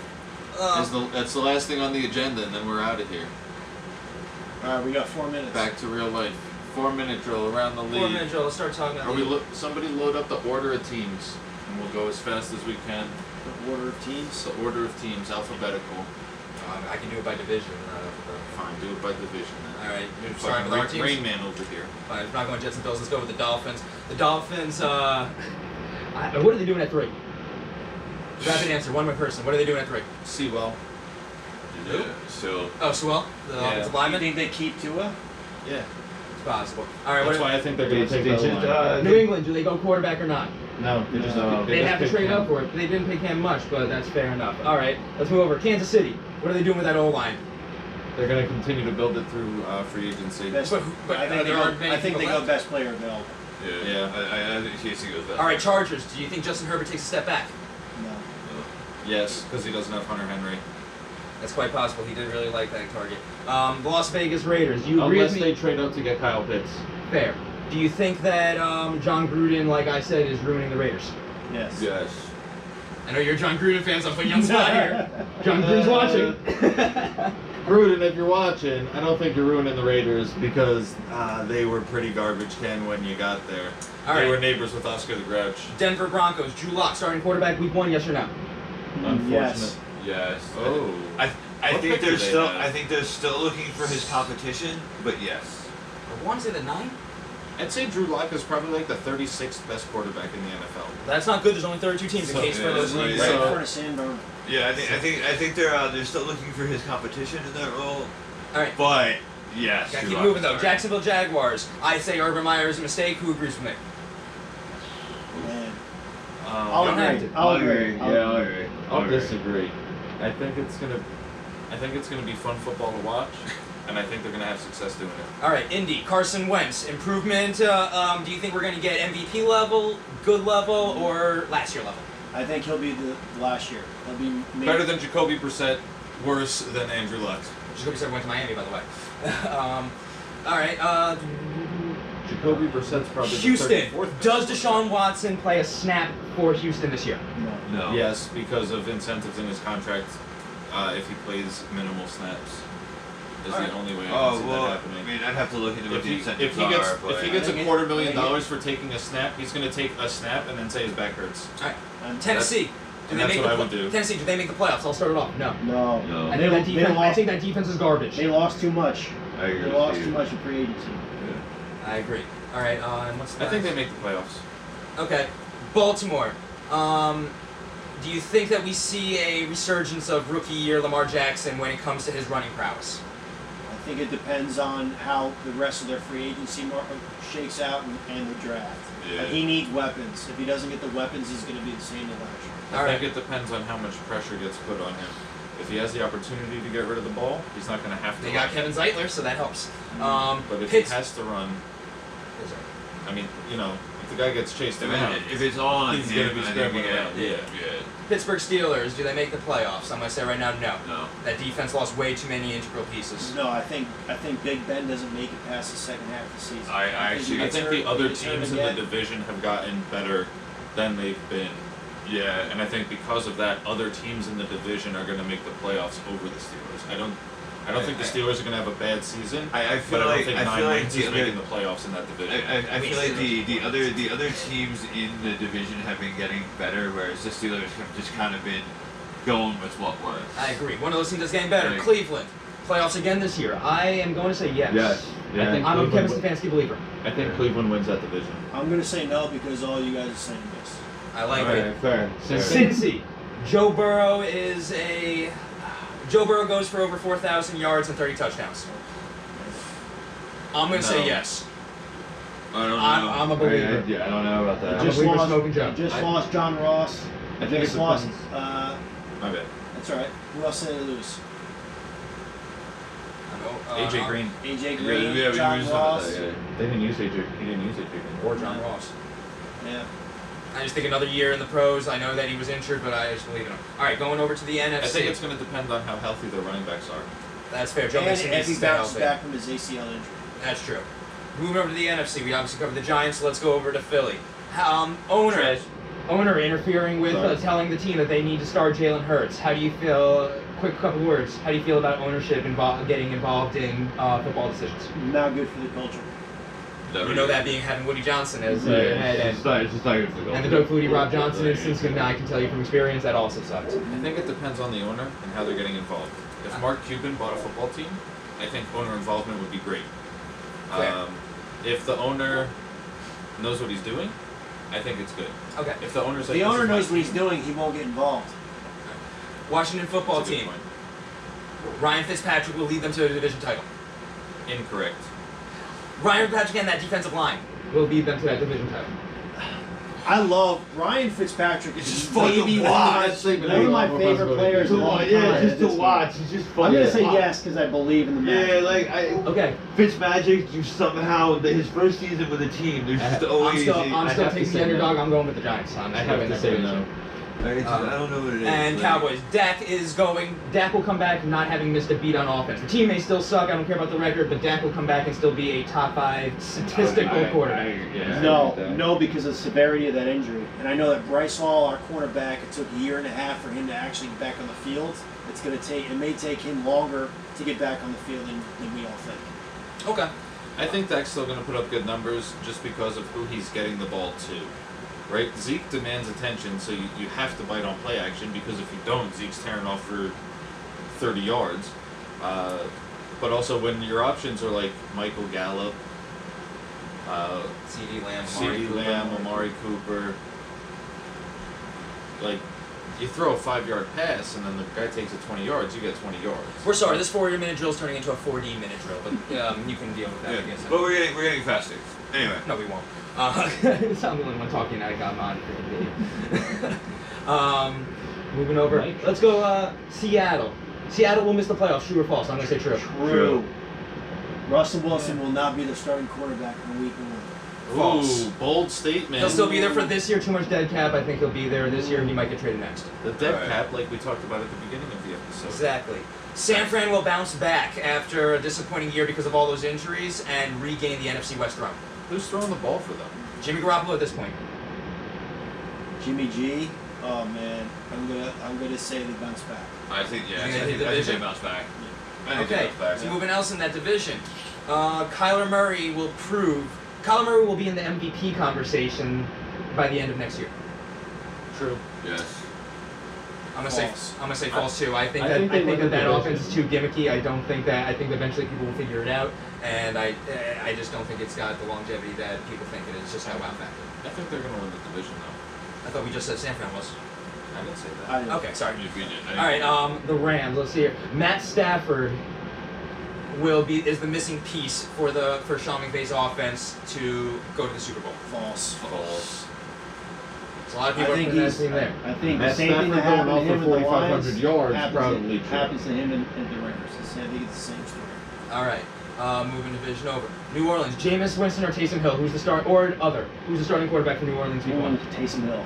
That's the last thing on the agenda, and then we're out of here. All right, we got 4 minutes. Back to real life. 4-minute drill around the league. 4 minute drill. Let's start talking. Are we somebody load up the order of teams, and we'll go as fast as we can. The order of teams. It's the order of teams, alphabetical. I can do it by division. Fine, do it by division then. All right, you're Fucking starting with our teams. Rain Man over here. Fine, if we're not going Jets and Bills, let's go with the Dolphins. The Dolphins. What are they doing at 3? Rapid answer. One more person. What are they doing at 3? Sewell. Yeah, so Oh, Sewell, the offensive You lineman. think they keep Tua? Yeah. It's possible. All right. That's What? why I think they're going to take They the just, line. New England, do they go quarterback or not? No, they just They'd have to picked trade him. up for it. They didn't pick him much, but that's fair enough. All right, let's move over. Kansas City. What are they doing with that O-line? They're going to continue to build it through free agency. Best, But I think they there go. aren't many I think they people go left. best player available. yeah, I think Casey goes that. All right, Chargers. Do you think Justin Herbert takes a step back? No. Yes, because he doesn't have Hunter Henry. That's quite possible. He did really like that target. The Las Vegas Raiders. Do you agree Unless with they me? trade up to get Kyle Pitts. Fair. Do you think that John Gruden, like I said, is ruining the Raiders? Yes. Yes. I know you're a John Gruden fan, so I'm putting you on the spot here. John Gruden's watching. Gruden, if you're watching, I don't think you're ruining the Raiders Because they were pretty garbage can when you got there. All They right. were neighbors with Oscar the Grouch. Denver Broncos. Drew Lock. Starting quarterback week 1, yes or no? Unfortunate. Yes. Yes. Oh. I What think pick do they're they still. have? I think they're still looking for his competition, but yes. I want to say the 9. I'd say Drew Lock is probably like the 36th best quarterback in the NFL. That's not good. There's only 32 teams. In So, case for yeah, those that's leagues. right. Right in So- front of Sandberg. Yeah, I think they're still looking for his competition in that role, All right. but yes. Gotta Drew keep Lock moving is though. starting. Jacksonville Jaguars. I say Urban Meyer is a mistake. Who agrees with me? Man. Um, I'll don't have agree. to. I'll agree. Yeah, I'll agree. I'll agree. disagree. I think it's gonna be fun football to watch, and I think they're gonna have success doing it. All right, Indy, Carson Wentz, improvement. Do you think we're going to get MVP level, good level, or last year level? I think he'll be the last year. He'll be Better than Jacoby Brissett, worse than Andrew Luck. Jacoby said went to Miami, by the way. All right, Jacoby Brissett's probably Houston. the 34th best Does quarterback. Deshaun Watson play a snap for Houston this year? No. No. Yes, because of incentives in his contract. If he plays minimal snaps, is Alright. the only way I can Oh see well, that happening. I mean, I'd have to look into what If the he, incentives if he gets are, but if he gets I think a it- $250,000 I think for taking a snap, he's gonna take a snap and then say his back hurts. All right, I'm- Tennessee. And that's what I would do. Tennessee, do they make the playoffs? I'll start it off. No. No. No. I think that defense is garbage. They lost too much. I agree They with lost you. too much in free agency. I agree. All right. And what's I think next? they make the playoffs. Okay, Baltimore. Do you think that we see a resurgence of rookie year Lamar Jackson when it comes to his running prowess? I think it depends on how the rest of their free agency shakes out and the draft. Yeah. He needs weapons. If he doesn't get the weapons, he's going to be the same as last year. I think it depends on how much pressure gets put on him. If he has the opportunity to get rid of the ball, he's not going to have to. They got Kevin Zeitler, so that helps. But if he has to run, I mean, you know, if the guy gets chased around, If it's all on he's him, going to be I think scrambling we get around. Yeah. good. Pittsburgh Steelers, do they make the playoffs? I'm going to say right now, no. No. That defense lost way too many integral pieces. No, I think Big Ben doesn't make it past the second half of the season. I think the other teams in the division have gotten better than they've been. Yeah. And I think because of that, other teams in the division are going to make the playoffs over the Steelers. I don't think the Steelers are going to have a bad season. I feel but I don't like think I nine feel like wins the is other making the playoffs in that division. I feel like the other teams in the division have been getting better, whereas the Steelers have just kind of been going with what works. I agree. One of those teams that's getting better. Right. Cleveland. Playoffs again this year. I am going to say yes. Yes. I think I'm a Kevin Stefanski believer. I think Cleveland wins that division. I'm going to say no because all you guys are saying yes. I like All it. right, fair. Cincy. Joe Burrow Joe Burrow goes for over 4,000 yards and 30 touchdowns. I'm going to say No. yes. I don't know. I'm a believer. Yeah, I don't know about that. I'm a believer Smoking Joe. Just lost John Ross. I think Just it lost. depends. My bad. That's all right. Who else did they lose? AJ Green. AJ Yeah, Green, we John just talked about Ross. that, yeah. They didn't use AJ. He didn't use AJ. Or John Ross. Yeah. I just think another year in the pros. I know that he was injured, but I just believe in him. All right, going over to the NFC. I think it's going to depend on how healthy their running backs are. That's fair. Joe And Mixon needs if to he stay bounces healthy. back from his ACL injury. That's true. Moving over to the NFC, we obviously covered the Giants, so let's go over to Philly. Owner. Owner interfering with telling the team that they need to start Jalen Hurts. How do you feel? Quick couple words. How do you feel about ownership getting involved in football decisions? Not good for the culture. You know that being having Woody Johnson as Yeah, head it's just not good for the and the Doug Flutie, Rob Johnson instance, I can tell you from experience that also sucked. I think it depends on the owner and how they're getting involved. If Mark Cuban bought a football team, I think owner involvement would be great. Fair. If the owner knows what he's doing, I think it's good. Okay. If the owner's If like, the "This owner is my knows what he's team," doing, he won't get involved. Washington football that's a good team. point. Ryan Fitzpatrick will lead them to a division title. Incorrect. Ryan Fitzpatrick and that defensive line. Will lead them to that division title. I love Ryan Fitzpatrick. Is just maybe fucking one wild. of my favorite players of all time. Yeah, just at to this watch. He's just point. fun. I'm gonna say watch. yes because I believe in the match. Yeah, like Okay. Fitzmagic, you somehow his first season with the team. There's just I'm always. still I have to taking say the underdog. no. I'm going with the Giants. I have to say no. I don't know what it is. And like- Cowboys. Dak is going. Dak will come back not having missed a beat on offense. The team may still suck. I don't care about the record, but Dak will come back and still be a top 5 statistical quarterback. No, because of the severity of that injury. And I know that Bryce Hall, our cornerback, it took a year and a half for him to actually get back on the field. It may take him longer to get back on the field than we all think. Okay. I think Dak's still going to put up good numbers just because of who he's getting the ball to. Right? Zeke demands attention, so you have to bite on play action because if you don't, Zeke's tearing off for 30 yards. But also when your options are like Michael Gallup, CeeDee Lamb, CeeDee Lamb, Amari Cooper, like you throw a 5-yard pass and then the guy takes it 20 yards, you get 20 yards. We're sorry, this 40-minute drill is turning into a 4D-minute drill, but you can deal with that. I guess. But we're getting faster. Anyway. No, we won't. It's not the only one talking I got on for moving over. Let's go Seattle. Seattle will miss the playoffs, true or false? I'm going to say true. True. Russell Wilson will not be the starting quarterback in week 1. False. Ooh, bold statement. He'll still be there for this. This year, too much dead cap. I think he'll be there this year. He might get traded next. The dead Alright. cap, like we talked about at the beginning of the episode. Exactly. San Fran will bounce back after a disappointing year because of all those injuries and regain the NFC West run. Who's throwing the ball for them? Jimmy Garoppolo at this point. Jimmy G. Oh man, I'm gonna say they bounce back. I think You I think think they they division? bounce back. I think they Okay, bounce back, so yeah. moving else in that division. Kyler Murray will be in the MVP conversation by the end of next year. True. Yes. I'm False. gonna say false too. I think I that think I they think win that the offense division. is too gimmicky. I think eventually people will figure it out, and I just don't think it's got the longevity that people think it is. Just how wow factor. I think they're gonna win the division though. I thought we just said San Fran was. I didn't say that. I didn't. Okay, sorry. If we did, All right, the Rams. Let's see here. Matt Stafford is the missing piece for Sean McVay's offense to go to the Super Bowl. False. False. So a lot of I people are think putting that he's. team there. I think Matt the same thing that Stafford going happened to off him for with the 4,500 Lions yards happens probably to, true. happens to him and the Raiders. I think it's the same story. All right, moving division over. New Orleans. Jameis Winston or Taysom Hill? Who's the starting quarterback for New Orleans week one? Taysom Hill.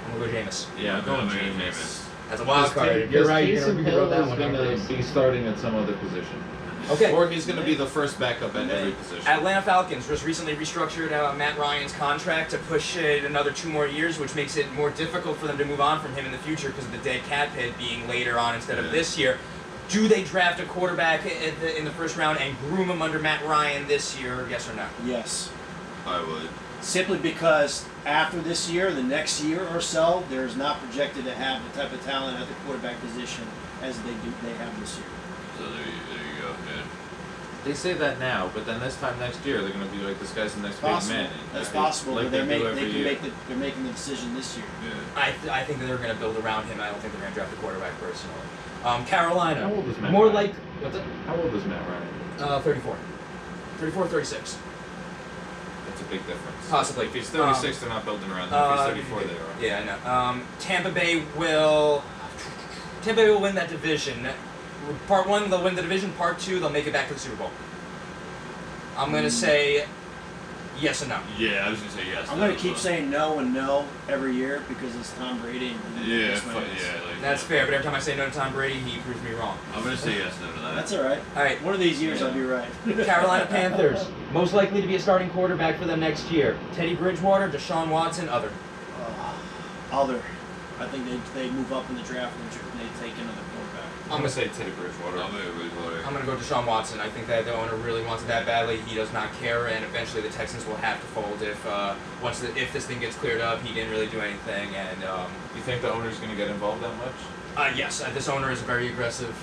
I'm gonna go Jameis. Yeah, I'm going I'm going Jameis. That's a wild card. If you're right, Taysom you Hill wrote that is one going down, to please. be starting at some other position. Okay. Or he's gonna be the first backup at every position. Atlanta Falcons just recently restructured Matt Ryan's contract to push it another 2 more years, which makes it more difficult for them to move on from him in the future because of the dead cap hit being later on instead of this year. Do they draft a quarterback in the first round and groom him under Matt Ryan this year? Yes or no? Yes. I would. Simply because after this year, the next year or so, there's not projected to have the type of talent at the quarterback position as they have this year. So there you go. Yeah. They say that now, but then this time next year they're gonna be like, this guy's the next big Possible. man. That's Like possible, but they they're do every year. making the decision this year. Yeah. I think that they're going to build around him. I don't think they're going to draft a quarterback personally. Carolina. How old is Matt More Ryan? like what's it? How old is Matt Ryan? 34. 34, 36. That's a big difference. Possibly. If he's 36, they're not building around him. If he's 34, they are. Yeah, I know. Tampa Bay will win that division. Part 1, they'll win the division. Part 2, they'll make it back to the Super Bowl. I'm going to say yes and no. Yeah, I was gonna say yes. I'm gonna keep saying no and no every year because it's Tom Brady. And Yeah, that's what it is. like That's fair, but every time I say no to Tom Brady, he proves me wrong. I'm gonna say yes no to that. That's all right. All right, One of these years I'll be right. Carolina Panthers. Most likely to be a starting quarterback for them next year. Teddy Bridgewater, Deshaun Watson, other. Other. I think they move up in the draft and they take another quarterback. I'm gonna say Teddy Bridgewater. I'm gonna go Bridgewater. I'm going to go Deshaun Watson. I think that the owner really wants it that badly. He does not care, and eventually the Texans will have to fold if this thing gets cleared up. He didn't really do anything, and You think the owner's gonna get involved that much? yes, this owner is a very aggressive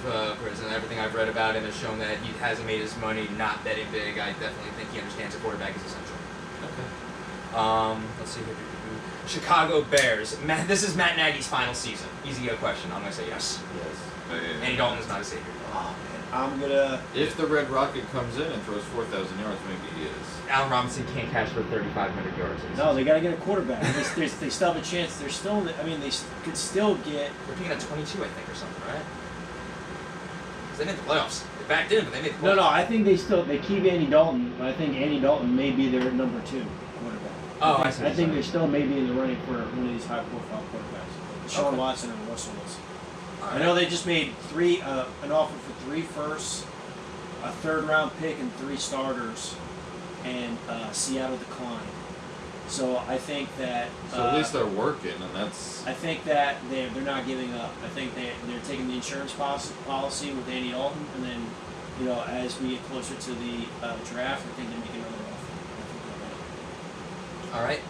person. Everything I've read about him has shown that he hasn't made his money not betting big. I definitely think he understands a quarterback is essential. Okay. Let's see here. Chicago Bears. This is Matt Nagy's final season. Easy question. I'm going to say yes. Yes. Andy Dalton is not a savior. Oh man, I'm gonna. If the Red Rocket comes in and throws 4,000 yards, maybe he is. Allen Robinson can't catch for 3,500 yards. No, they gotta get a quarterback. They still have a chance. They're still. I mean, they could still get. They're picking at 22, I think, or something, right? 'Cause they made the playoffs. They backed in, but they made the playoffs. No, I think they keep Andy Dalton, but I think Andy Dalton may be their number 2 quarterback. Oh, I see. I think they're still maybe in the running for one of these high-profile quarterbacks, Sean Okay. Watson or Russell Wilson. All I right. know they just made an offer for 3 firsts, a 3rd-round pick, and 3 starters, and Seattle declined. So I think that. So at least they're working, and that's. I think that they're not giving up. I think they're taking the insurance policy with Andy Dalton, and then, as we get closer to the draft, I think they make another offer. All right.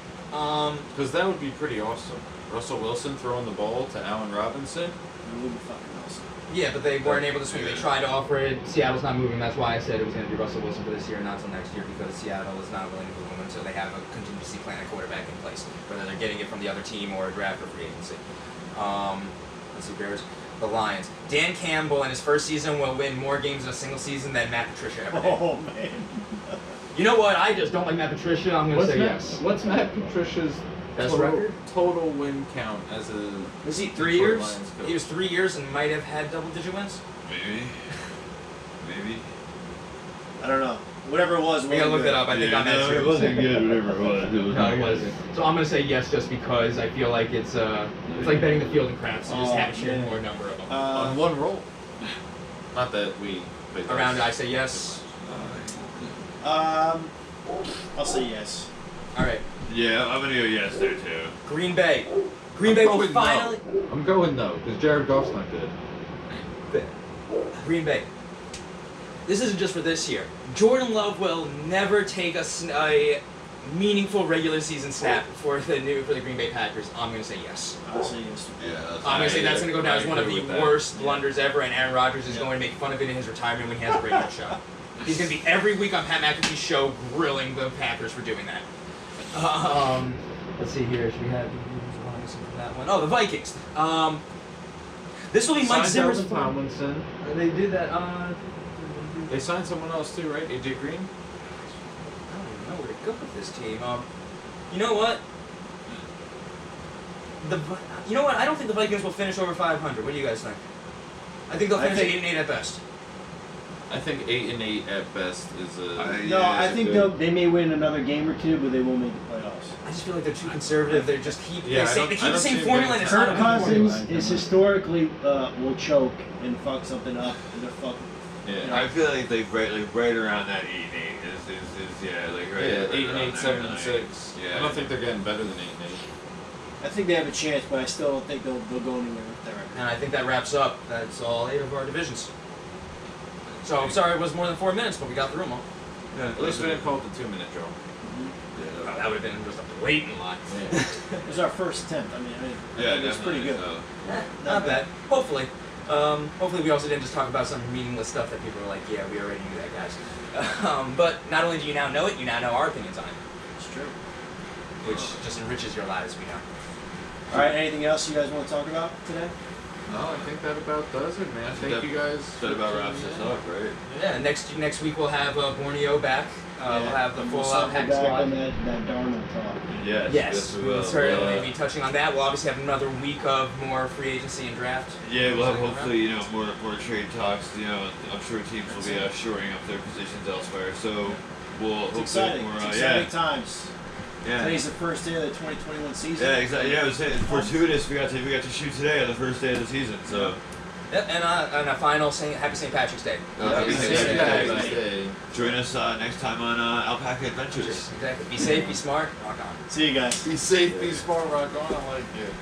Because that would be pretty awesome. Russell Wilson throwing the ball to Allen Robinson. It would be fucking awesome. Yeah, but they weren't able to swing. They tried to offer it. Seattle's not moving. That's why I said it was going to be Russell Wilson for this year, not until next year, because Seattle is not willing to move him until they have a contingency plan at quarterback in place, whether they're getting it from the other team or a draft or free agency. Let's see, Bears. The Lions. Dan Campbell in his first season will win more games in a single season than Matt Patricia ever did. Oh man. You know what? I just don't like Matt Patricia. I'm going to say yes. What's Matt Patricia's Best total record? Total win count as a. Was he 3 Detroit years? Lions coach. He was 3 years and might have had double-digit wins. Maybe. I don't know. Whatever it was. We gotta look that up. I think I'm at It wasn't good, whatever it was. It was No, it wasn't. So I'm gonna say yes, just because I feel like it's like betting the field in craps. You just Oh, have a sheer yeah. more number of them. On one roll. Not that we. played those. Around, I say yes. I'll say yes. All right, Yeah, I'm gonna go yes there too. Green Bay. Green Bay will going no. finally. I'm going no, because Jared Goff's not good. Green Bay. This isn't just for this year. Jordan Love will never take a meaningful regular season stat for the Green Bay Packers, I'm gonna say yes. I'll say yes. Yeah. I'm gonna say that's gonna go down as one of the agree with that. worst blunders ever, and Aaron Rodgers is going to make fun of it in his retirement when he has a radio show. He's gonna be every week on Pat McAfee's show grilling the Packers for doing that. Let's see here. Should we have That one. Oh, the Vikings. This will be Mike Signed Zimmer's. Dalvin Tomlinson. They did that. They signed someone else too, right? AJ Green. I don't even know where to go with this team. You know what? You know what? I don't think the Vikings will finish over 500. What do you guys think? I think they'll I finish think- 8-8 at best. I think 8-8 at best is a. No, I think they may win another game or two, but they won't make the playoffs. I just feel like they're too conservative. They just keep Yeah, I don't- they keep I the don't same see formula, and it's not Kirk a good Cousins formula. is historically will choke and fuck something up, and they're fucking. Yeah. I feel like right around that 8-8 is yeah, like right. Yeah, right 8-8, around 7-6. there, like, yeah. I don't think they're getting better than 8-8. I think they have a chance, but I still don't think they'll go anywhere with their record. And I think that wraps up. That's all 8 of our divisions. So I'm sorry it was more than 4 minutes, but we got through them all. Yeah, at least we didn't call it the 2-minute drill. Oh, that would have been just a blatant lie. Yeah. It was our first attempt. I mean, Yeah, it was pretty good. So. Not bad. Hopefully. Hopefully we also didn't just talk about some meaningless stuff that people are like, yeah, we already knew that, guys. But not only do you now know it, you now know our opinions on it, It's true. which just enriches your lives, we know. All right. Anything else you guys want to talk about today? No, I think that about does it, man. Thank you guys. That about wraps us up, right? Yeah, next week we'll have Borneo back. We'll have the And full circle hack back squad. on that Darnold talk. Yes, we we'll will. certainly be touching on that. We'll obviously have another week of more free agency and draft. Yeah, we'll have hopefully more trade talks. I'm sure teams will be shoring up their positions elsewhere. So we'll It's hopefully exciting. more. It's exciting times. Yeah. Today's the first day of the 2021 season. Yeah, exactly. Yeah, I was saying it's fortuitous. We got to shoot today on the first day of the season. So Yep, and a final Happy St. Patrick's Day. Happy St. St. Patrick's Patrick's Day. join us next time on Alpaca Adventures. Exactly. Be safe, be smart, rock on. See you guys. Be safe, be smart, rock on. I like it.